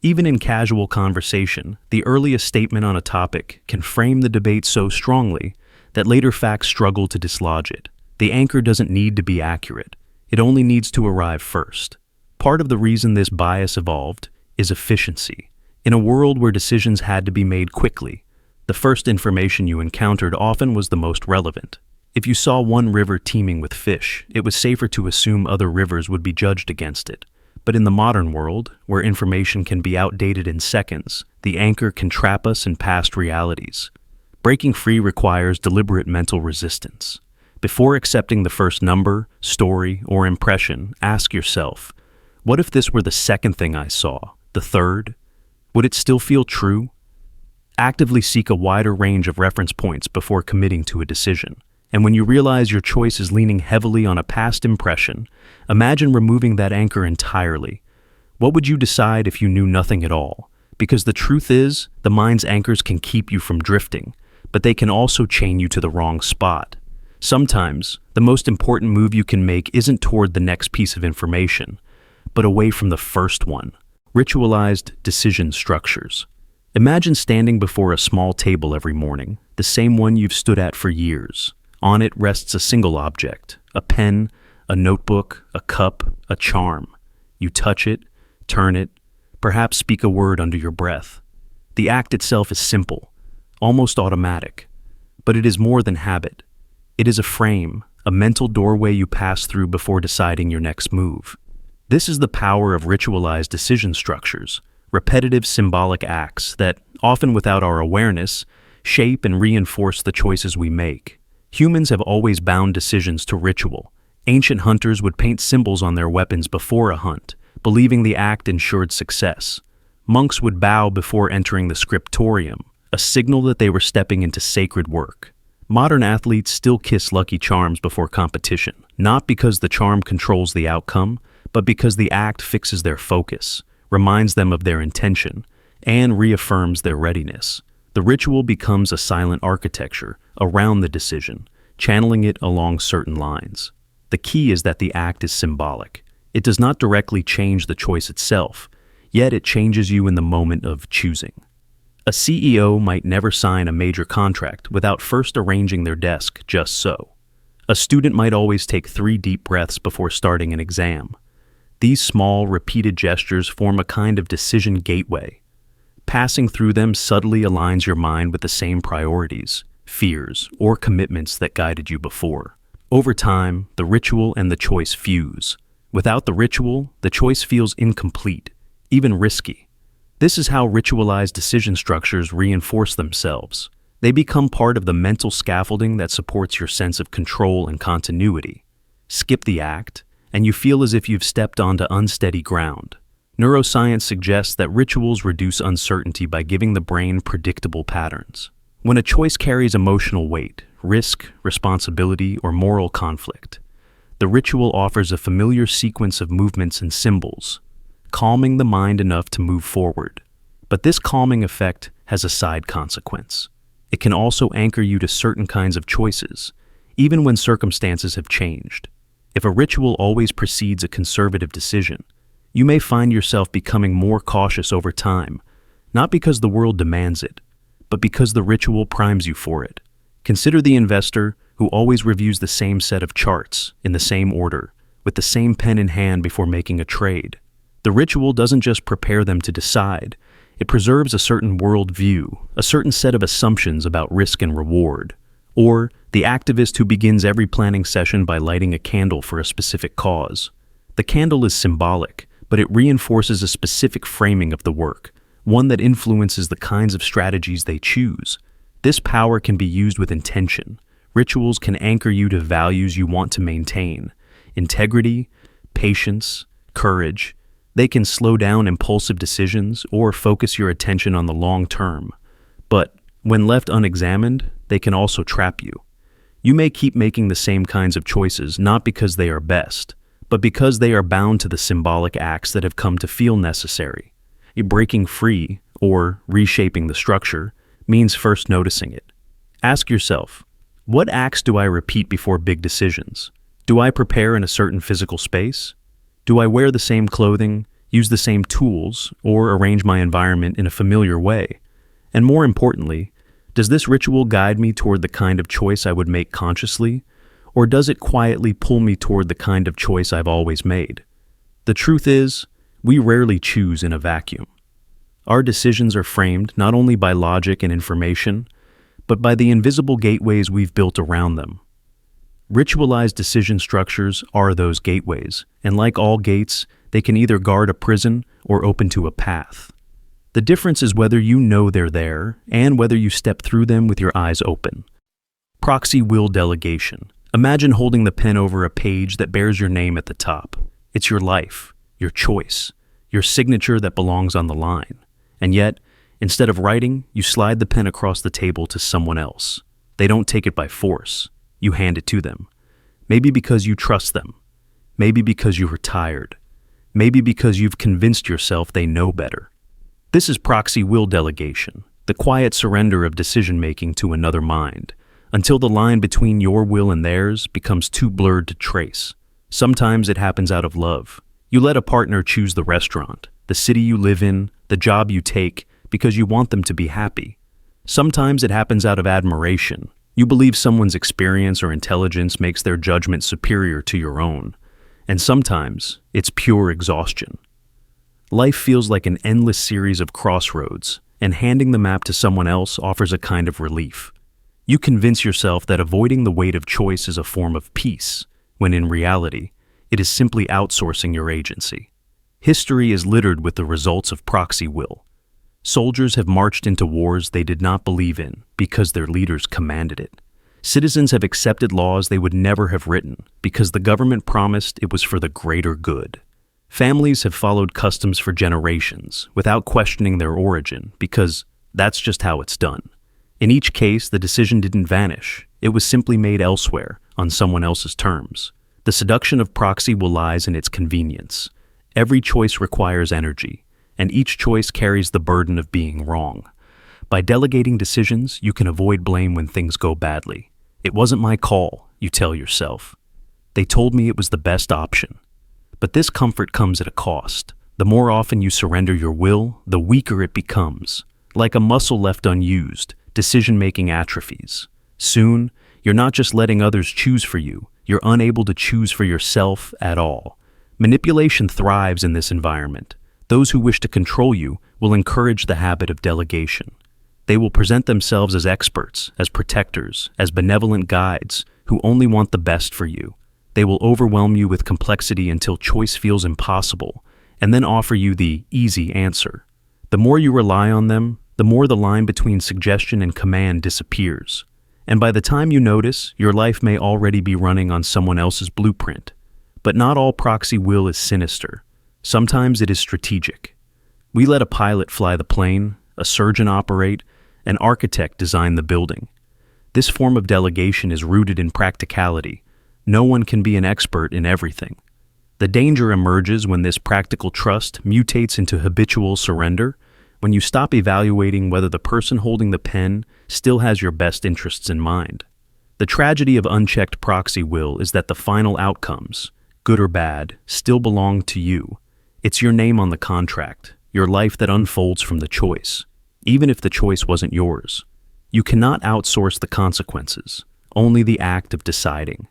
Even in casual conversation, the earliest statement on a topic can frame the debate so strongly that later facts struggle to dislodge it. The anchor doesn't need to be accurate. It only needs to arrive first. Part of the reason this bias evolved is efficiency. In a world where decisions had to be made quickly, the first information you encountered often was the most relevant. If you saw one river teeming with fish, it was safer to assume other rivers would be judged against it. But in the modern world, where information can be outdated in seconds, the anchor can trap us in past realities. Breaking free requires deliberate mental resistance. Before accepting the first number, story, or impression, ask yourself, what if this were the second thing I saw, the third? Would it still feel true? Actively seek a wider range of reference points before committing to a decision. And when you realize your choice is leaning heavily on a past impression, imagine removing that anchor entirely. What would you decide if you knew nothing at all? Because the truth is, the mind's anchors can keep you from drifting, but they can also chain you to the wrong spot. Sometimes, the most important move you can make isn't toward the next piece of information, but away from the first one. Ritualized decision structures. Imagine standing before a small table every morning, the same one you've stood at for years. On it rests a single object, a pen, a notebook, a cup, a charm. You touch it, turn it, perhaps speak a word under your breath. The act itself is simple, almost automatic, but it is more than habit. It is a frame, a mental doorway you pass through before deciding your next move. This is the power of ritualized decision structures, repetitive symbolic acts that, often without our awareness, shape and reinforce the choices we make. Humans have always bound decisions to ritual. Ancient hunters would paint symbols on their weapons before a hunt, believing the act ensured success. Monks would bow before entering the scriptorium, a signal that they were stepping into sacred work. Modern athletes still kiss lucky charms before competition, not because the charm controls the outcome, but because the act fixes their focus, reminds them of their intention, and reaffirms their readiness. The ritual becomes a silent architecture around the decision, channeling it along certain lines. The key is that the act is symbolic. It does not directly change the choice itself, yet it changes you in the moment of choosing. A CEO might never sign a major contract without first arranging their desk just so. A student might always take 3 deep breaths before starting an exam. These small, repeated gestures form a kind of decision gateway. Passing through them subtly aligns your mind with the same priorities, fears, or commitments that guided you before. Over time, the ritual and the choice fuse. Without the ritual, the choice feels incomplete, even risky. This is how ritualized decision structures reinforce themselves. They become part of the mental scaffolding that supports your sense of control and continuity. Skip the act, and you feel as if you've stepped onto unsteady ground. Neuroscience suggests that rituals reduce uncertainty by giving the brain predictable patterns. When a choice carries emotional weight, risk, responsibility, or moral conflict, the ritual offers a familiar sequence of movements and symbols, calming the mind enough to move forward. But this calming effect has a side consequence. It can also anchor you to certain kinds of choices, even when circumstances have changed. If a ritual always precedes a conservative decision, you may find yourself becoming more cautious over time, not because the world demands it, but because the ritual primes you for it. Consider the investor who always reviews the same set of charts in the same order, with the same pen in hand before making a trade. The ritual doesn't just prepare them to decide, it preserves a certain worldview, a certain set of assumptions about risk and reward. Or the activist who begins every planning session by lighting a candle for a specific cause. The candle is symbolic, but it reinforces a specific framing of the work, one that influences the kinds of strategies they choose. This power can be used with intention. Rituals can anchor you to values you want to maintain: integrity, patience, courage. They can slow down impulsive decisions or focus your attention on the long term. But when left unexamined, they can also trap you. You may keep making the same kinds of choices not because they are best, but because they are bound to the symbolic acts that have come to feel necessary. Breaking free, or reshaping the structure, means first noticing it. Ask yourself, what acts do I repeat before big decisions? Do I prepare in a certain physical space? Do I wear the same clothing, use the same tools, or arrange my environment in a familiar way? And more importantly, does this ritual guide me toward the kind of choice I would make consciously, or does it quietly pull me toward the kind of choice I've always made? The truth is, we rarely choose in a vacuum. Our decisions are framed not only by logic and information, but by the invisible gateways we've built around them. Ritualized decision structures are those gateways, and like all gates, they can either guard a prison or open to a path. The difference is whether you know they're there and whether you step through them with your eyes open. Proxy will delegation. Imagine holding the pen over a page that bears your name at the top. It's your life, your choice, your signature that belongs on the line. And yet, instead of writing, you slide the pen across the table to someone else. They don't take it by force. You hand it to them. Maybe because you trust them. Maybe because you are tired. Maybe because you've convinced yourself they know better. This is proxy will delegation, the quiet surrender of decision-making to another mind, until the line between your will and theirs becomes too blurred to trace. Sometimes it happens out of love. You let a partner choose the restaurant, the city you live in, the job you take, because you want them to be happy. Sometimes it happens out of admiration. You believe someone's experience or intelligence makes their judgment superior to your own. And sometimes it's pure exhaustion. Life feels like an endless series of crossroads, and handing the map to someone else offers a kind of relief. You convince yourself that avoiding the weight of choice is a form of peace, when in reality, it is simply outsourcing your agency. History is littered with the results of proxy will. Soldiers have marched into wars they did not believe in because their leaders commanded it. Citizens have accepted laws they would never have written because the government promised it was for the greater good. Families have followed customs for generations without questioning their origin because that's just how it's done. In each case, the decision didn't vanish. It was simply made elsewhere, on someone else's terms. The seduction of proxy will lies in its convenience. Every choice requires energy, and each choice carries the burden of being wrong. By delegating decisions, you can avoid blame when things go badly. It wasn't my call, you tell yourself. They told me it was the best option. But this comfort comes at a cost. The more often you surrender your will, the weaker it becomes. Like a muscle left unused, decision-making atrophies. Soon, you're not just letting others choose for you, you're unable to choose for yourself at all. Manipulation thrives in this environment. Those who wish to control you will encourage the habit of delegation. They will present themselves as experts, as protectors, as benevolent guides who only want the best for you. They will overwhelm you with complexity until choice feels impossible, and then offer you the easy answer. The more you rely on them, the more the line between suggestion and command disappears. And by the time you notice, your life may already be running on someone else's blueprint. But not all proxy will is sinister. Sometimes it is strategic. We let a pilot fly the plane, a surgeon operate, an architect design the building. This form of delegation is rooted in practicality. No one can be an expert in everything. The danger emerges when this practical trust mutates into habitual surrender, when you stop evaluating whether the person holding the pen still has your best interests in mind. The tragedy of unchecked proxy will is that the final outcomes, good or bad, still belong to you. It's your name on the contract, your life that unfolds from the choice, even if the choice wasn't yours. You cannot outsource the consequences, only the act of deciding.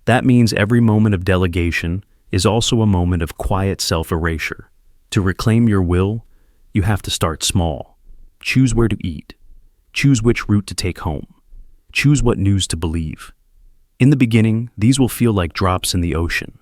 That means every moment of delegation is also a moment of quiet self-erasure. To reclaim your will, you have to start small. Choose where to eat. Choose which route to take home. Choose what news to believe. In the beginning, these will feel like drops in the ocean.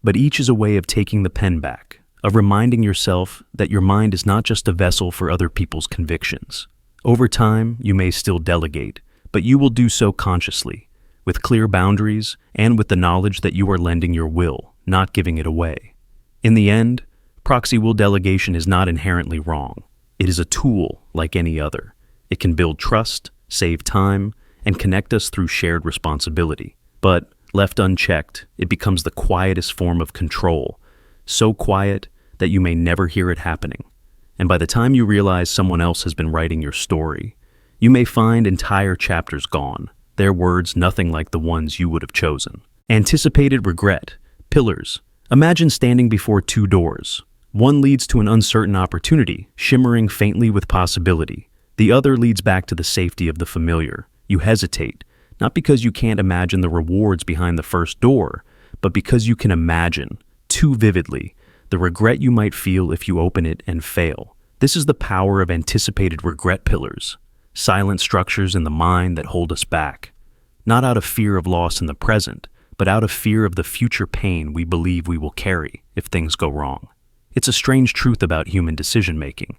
But each is a way of taking the pen back, of reminding yourself that your mind is not just a vessel for other people's convictions. Over time, you may still delegate, but you will do so consciously, with clear boundaries and with the knowledge that you are lending your will, not giving it away. In the end, proxy will delegation is not inherently wrong. It is a tool like any other. It can build trust, save time, and connect us through shared responsibility. But, left unchecked, it becomes the quietest form of control, so quiet that you may never hear it happening. And by the time you realize someone else has been writing your story, you may find entire chapters gone, their words nothing like the ones you would have chosen. Anticipated regret. Pillars. Imagine standing before two doors. One leads to an uncertain opportunity, shimmering faintly with possibility. The other leads back to the safety of the familiar. You hesitate, not because you can't imagine the rewards behind the first door, but because you can imagine, too vividly, the regret you might feel if you open it and fail. This is the power of anticipated regret pillars, silent structures in the mind that hold us back, not out of fear of loss in the present, but out of fear of the future pain we believe we will carry if things go wrong. It's a strange truth about human decision-making.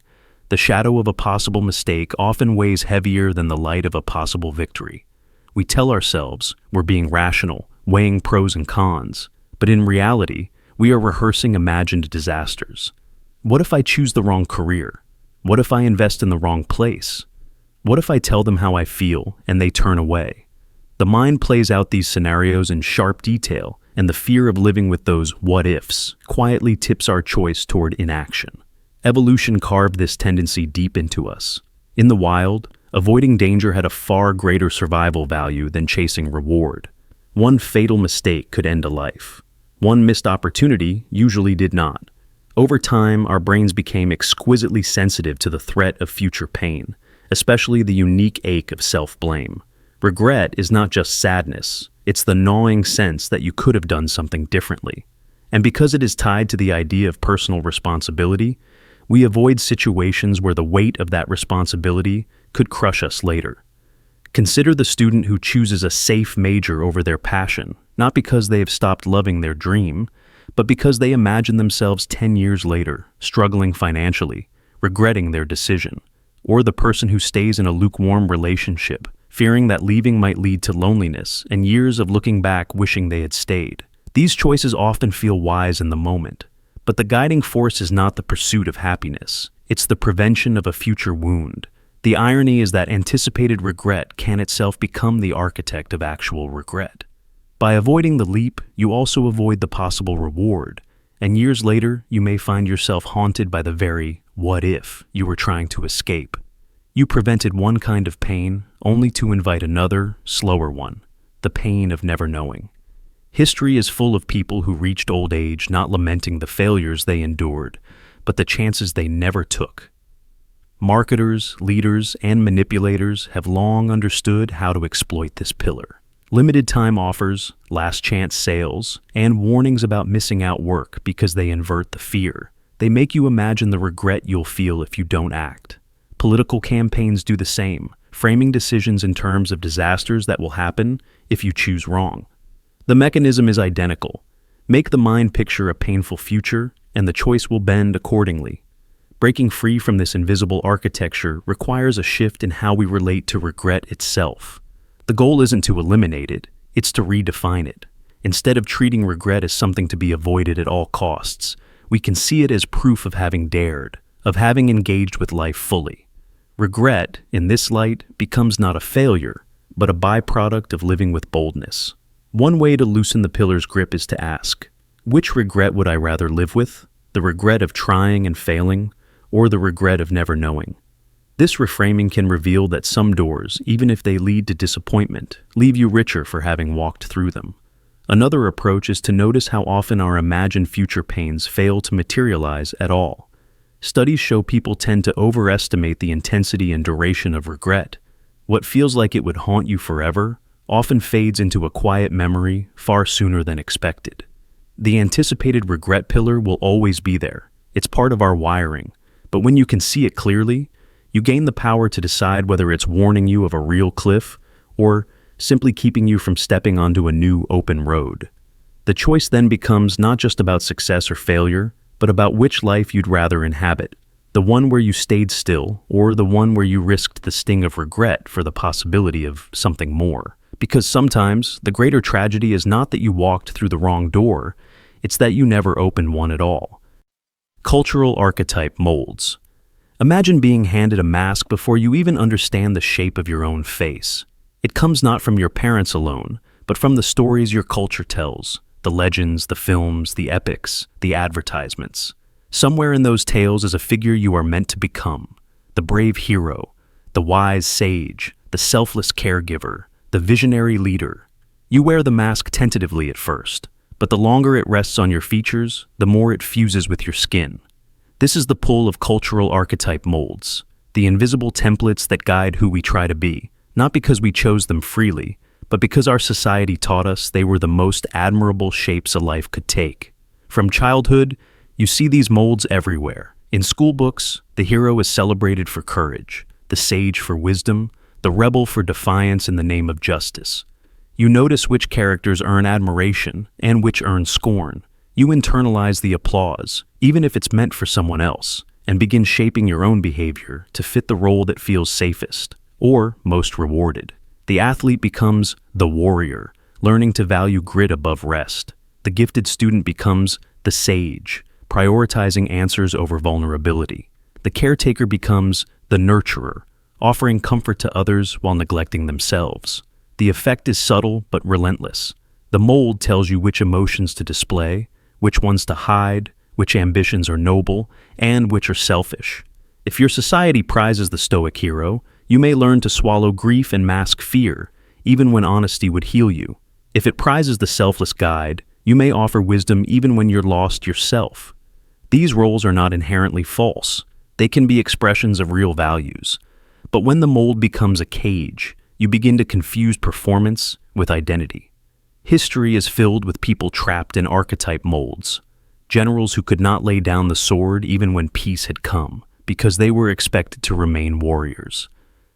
The shadow of a possible mistake often weighs heavier than the light of a possible victory. We tell ourselves we're being rational, weighing pros and cons, but in reality, we are rehearsing imagined disasters. What if I choose the wrong career? What if I invest in the wrong place? What if I tell them how I feel and they turn away? The mind plays out these scenarios in sharp detail, and the fear of living with those what-ifs quietly tips our choice toward inaction. Evolution carved this tendency deep into us. In the wild, avoiding danger had a far greater survival value than chasing reward. One fatal mistake could end a life. One missed opportunity usually did not. Over time, our brains became exquisitely sensitive to the threat of future pain, especially the unique ache of self-blame. Regret is not just sadness, it's the gnawing sense that you could have done something differently. And because it is tied to the idea of personal responsibility, we avoid situations where the weight of that responsibility could crush us later. Consider the student who chooses a safe major over their passion, not because they have stopped loving their dream, but because they imagine themselves 10 years later, struggling financially, regretting their decision. Or the person who stays in a lukewarm relationship, fearing that leaving might lead to loneliness and years of looking back wishing they had stayed. These choices often feel wise in the moment, but the guiding force is not the pursuit of happiness, it's the prevention of a future wound. The irony is that anticipated regret can itself become the architect of actual regret. By avoiding the leap, you also avoid the possible reward, and years later, you may find yourself haunted by the very what if you were trying to escape. You prevented one kind of pain only to invite another, slower one, the pain of never knowing. History is full of people who reached old age not lamenting the failures they endured, but the chances they never took. Marketers, leaders, and manipulators have long understood how to exploit this pillar. Limited time offers, last chance sales, and warnings about missing out work because they invert the fear. They make you imagine the regret you'll feel if you don't act. Political campaigns do the same, framing decisions in terms of disasters that will happen if you choose wrong. The mechanism is identical. Make the mind picture a painful future, and the choice will bend accordingly. Breaking free from this invisible architecture requires a shift in how we relate to regret itself. The goal isn't to eliminate it, it's to redefine it. Instead of treating regret as something to be avoided at all costs, we can see it as proof of having dared, of having engaged with life fully. Regret, in this light, becomes not a failure, but a byproduct of living with boldness. One way to loosen the pillar's grip is to ask, which regret would I rather live with? The regret of trying and failing, or the regret of never knowing? This reframing can reveal that some doors, even if they lead to disappointment, leave you richer for having walked through them. Another approach is to notice how often our imagined future pains fail to materialize at all. Studies show people tend to overestimate the intensity and duration of regret. What feels like it would haunt you forever often fades into a quiet memory far sooner than expected. The anticipated regret pillar will always be there. It's part of our wiring. But when you can see it clearly, you gain the power to decide whether it's warning you of a real cliff or simply keeping you from stepping onto a new open road. The choice then becomes not just about success or failure, but about which life you'd rather inhabit, the one where you stayed still or the one where you risked the sting of regret for the possibility of something more. Because sometimes the greater tragedy is not that you walked through the wrong door, it's that you never opened one at all. Cultural archetype molds. Imagine being handed a mask before you even understand the shape of your own face. It comes not from your parents alone, but from the stories your culture tells, the legends, the films, the epics, the advertisements. Somewhere in those tales is a figure you are meant to become, the brave hero, the wise sage, the selfless caregiver, the visionary leader. You wear the mask tentatively at first, but the longer it rests on your features, the more it fuses with your skin. This is the pull of cultural archetype molds, the invisible templates that guide who we try to be, not because we chose them freely, but because our society taught us they were the most admirable shapes a life could take. From childhood, you see these molds everywhere. In school books, the hero is celebrated for courage, the sage for wisdom, the rebel for defiance in the name of justice. You notice which characters earn admiration and which earn scorn. You internalize the applause, even if it's meant for someone else, and begin shaping your own behavior to fit the role that feels safest, or most rewarded. The athlete becomes the warrior, learning to value grit above rest. The gifted student becomes the sage, prioritizing answers over vulnerability. The caretaker becomes the nurturer, offering comfort to others while neglecting themselves. The effect is subtle but relentless. The mold tells you which emotions to display, which ones to hide, which ambitions are noble, and which are selfish. If your society prizes the stoic hero, you may learn to swallow grief and mask fear, even when honesty would heal you. If it prizes the selfless guide, you You may offer wisdom even when you're lost yourself. These roles are not inherently false. They can be expressions of real values. But when the mold becomes a cage, you begin to confuse performance with identity. History is filled with people trapped in archetype molds. Generals who could not lay down the sword even when peace had come, because they were expected to remain warriors.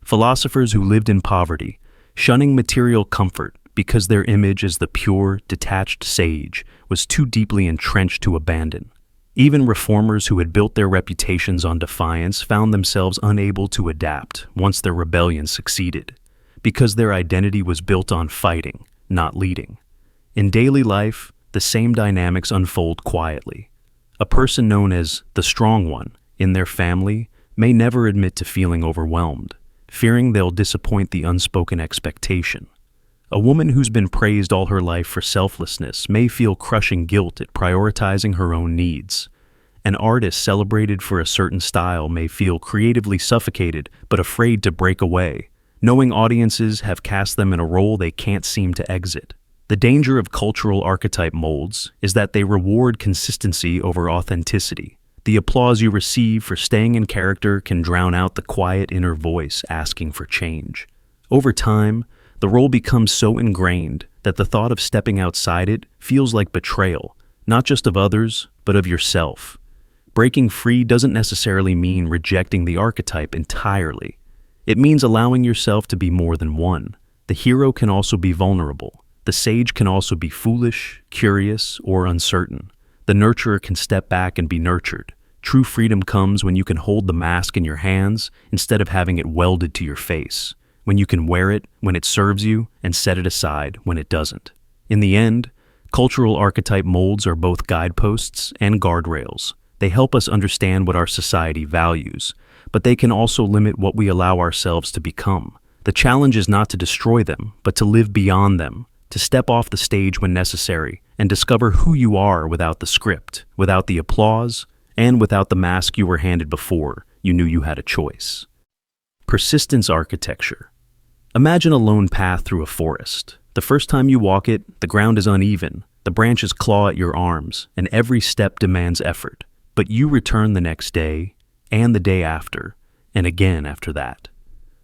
Philosophers who lived in poverty, shunning material comfort because their image as the pure, detached sage was too deeply entrenched to abandon. Even reformers who had built their reputations on defiance found themselves unable to adapt once their rebellion succeeded, because their identity was built on fighting, not leading. In daily life, the same dynamics unfold quietly. A person known as the strong one in their family may never admit to feeling overwhelmed, fearing they'll disappoint the unspoken expectation. A woman who's been praised all her life for selflessness may feel crushing guilt at prioritizing her own needs. An artist celebrated for a certain style may feel creatively suffocated but afraid to break away, knowing audiences have cast them in a role they can't seem to exit. The danger of cultural archetype molds is that they reward consistency over authenticity. The applause you receive for staying in character can drown out the quiet inner voice asking for change. Over time, the role becomes so ingrained that the thought of stepping outside it feels like betrayal, not just of others, but of yourself. Breaking free doesn't necessarily mean rejecting the archetype entirely. It means allowing yourself to be more than one. The hero can also be vulnerable. The sage can also be foolish, curious, or uncertain. The nurturer can step back and be nurtured. True freedom comes when you can hold the mask in your hands instead of having it welded to your face, when you can wear it when it serves you and set it aside when it doesn't. In the end, cultural archetype molds are both guideposts and guardrails. They help us understand what our society values, but they can also limit what we allow ourselves to become. The challenge is not to destroy them, but to live beyond them, to step off the stage when necessary, and discover who you are without the script, without the applause, and without the mask you were handed before you knew you had a choice. Persistence architecture. Imagine a lone path through a forest. The first time you walk it, the ground is uneven, the branches claw at your arms, and every step demands effort. But you return the next day, and the day after, and again after that.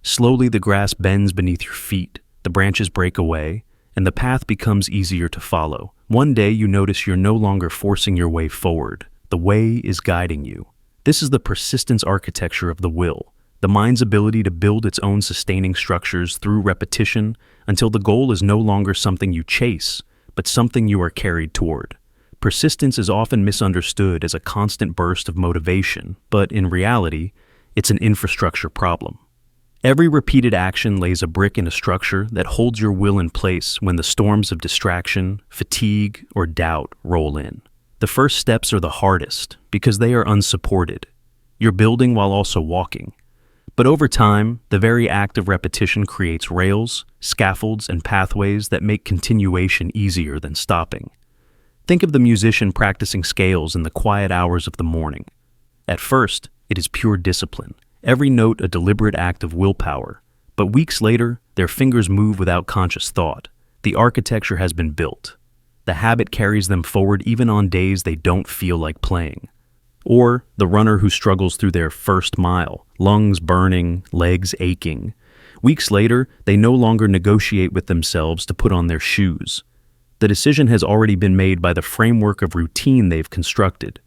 Slowly the grass bends beneath your feet, the branches break away, and the path becomes easier to follow. One day you notice you're no longer forcing your way forward. The way is guiding you. This is the persistence architecture of the will, the mind's ability to build its own sustaining structures through repetition until the goal is no longer something you chase, but something you are carried toward. Persistence is often misunderstood as a constant burst of motivation, but in reality, it's an infrastructure problem. Every repeated action lays a brick in a structure that holds your will in place when the storms of distraction, fatigue, or doubt roll in. The first steps are the hardest because they are unsupported. You're building while also walking. But over time, the very act of repetition creates rails, scaffolds, and pathways that make continuation easier than stopping. Think of the musician practicing scales in the quiet hours of the morning. At first, it is pure discipline, every note a deliberate act of willpower. But weeks later, their fingers move without conscious thought. The architecture has been built. The habit carries them forward even on days they don't feel like playing. Or the runner who struggles through their first mile, lungs burning, legs aching. Weeks later, they no longer negotiate with themselves to put on their shoes. The decision has already been made by the framework of routine they've constructed.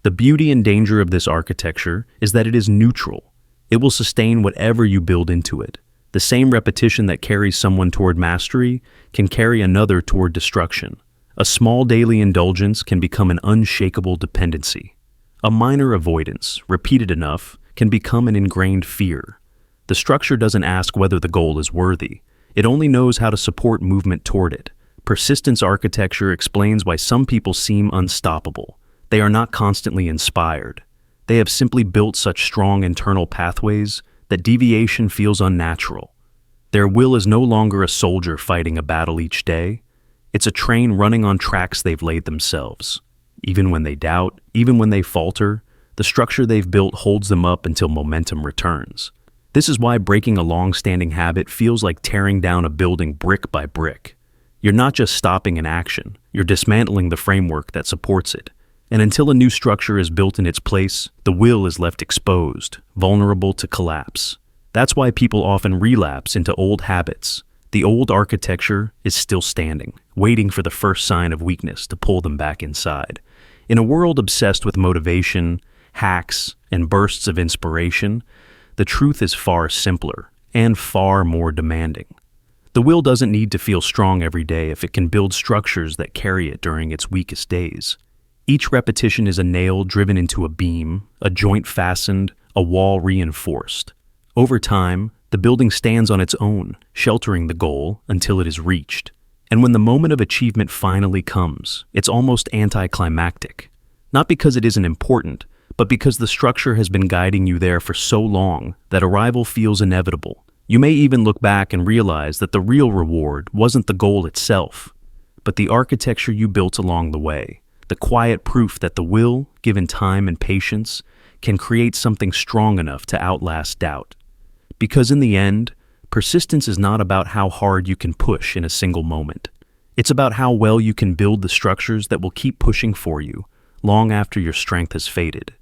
The beauty and danger of this architecture is that it is neutral. It will sustain whatever you build into it. The same repetition that carries someone toward mastery can carry another toward destruction. A small daily indulgence can become an unshakable dependency. A minor avoidance, repeated enough, can become an ingrained fear. The structure doesn't ask whether the goal is worthy. It only knows how to support movement toward it. Persistence architecture explains why some people seem unstoppable. They are not constantly inspired. They have simply built such strong internal pathways that deviation feels unnatural. Their will is no longer a soldier fighting a battle each day. It's a train running on tracks they've laid themselves. Even when they doubt, even when they falter, the structure they've built holds them up until momentum returns. This is why breaking a long-standing habit feels like tearing down a building brick by brick. You're not just stopping an action, you're dismantling the framework that supports it. And until a new structure is built in its place, the will is left exposed, vulnerable to collapse. That's why people often relapse into old habits. The old architecture is still standing, waiting for the first sign of weakness to pull them back inside. In a world obsessed with motivation, hacks, and bursts of inspiration, the truth is far simpler and far more demanding. The will doesn't need to feel strong every day if it can build structures that carry it during its weakest days. Each repetition is a nail driven into a beam, a joint fastened, a wall reinforced. Over time, the building stands on its own, sheltering the goal until it is reached. And when the moment of achievement finally comes, it's almost anticlimactic. Not because it isn't important, but because the structure has been guiding you there for so long that arrival feels inevitable. You may even look back and realize that the real reward wasn't the goal itself, but the architecture you built along the way, the quiet proof that the will, given time and patience, can create something strong enough to outlast doubt. Because in the end, persistence is not about how hard you can push in a single moment. It's about how well you can build the structures that will keep pushing for you long after your strength has faded.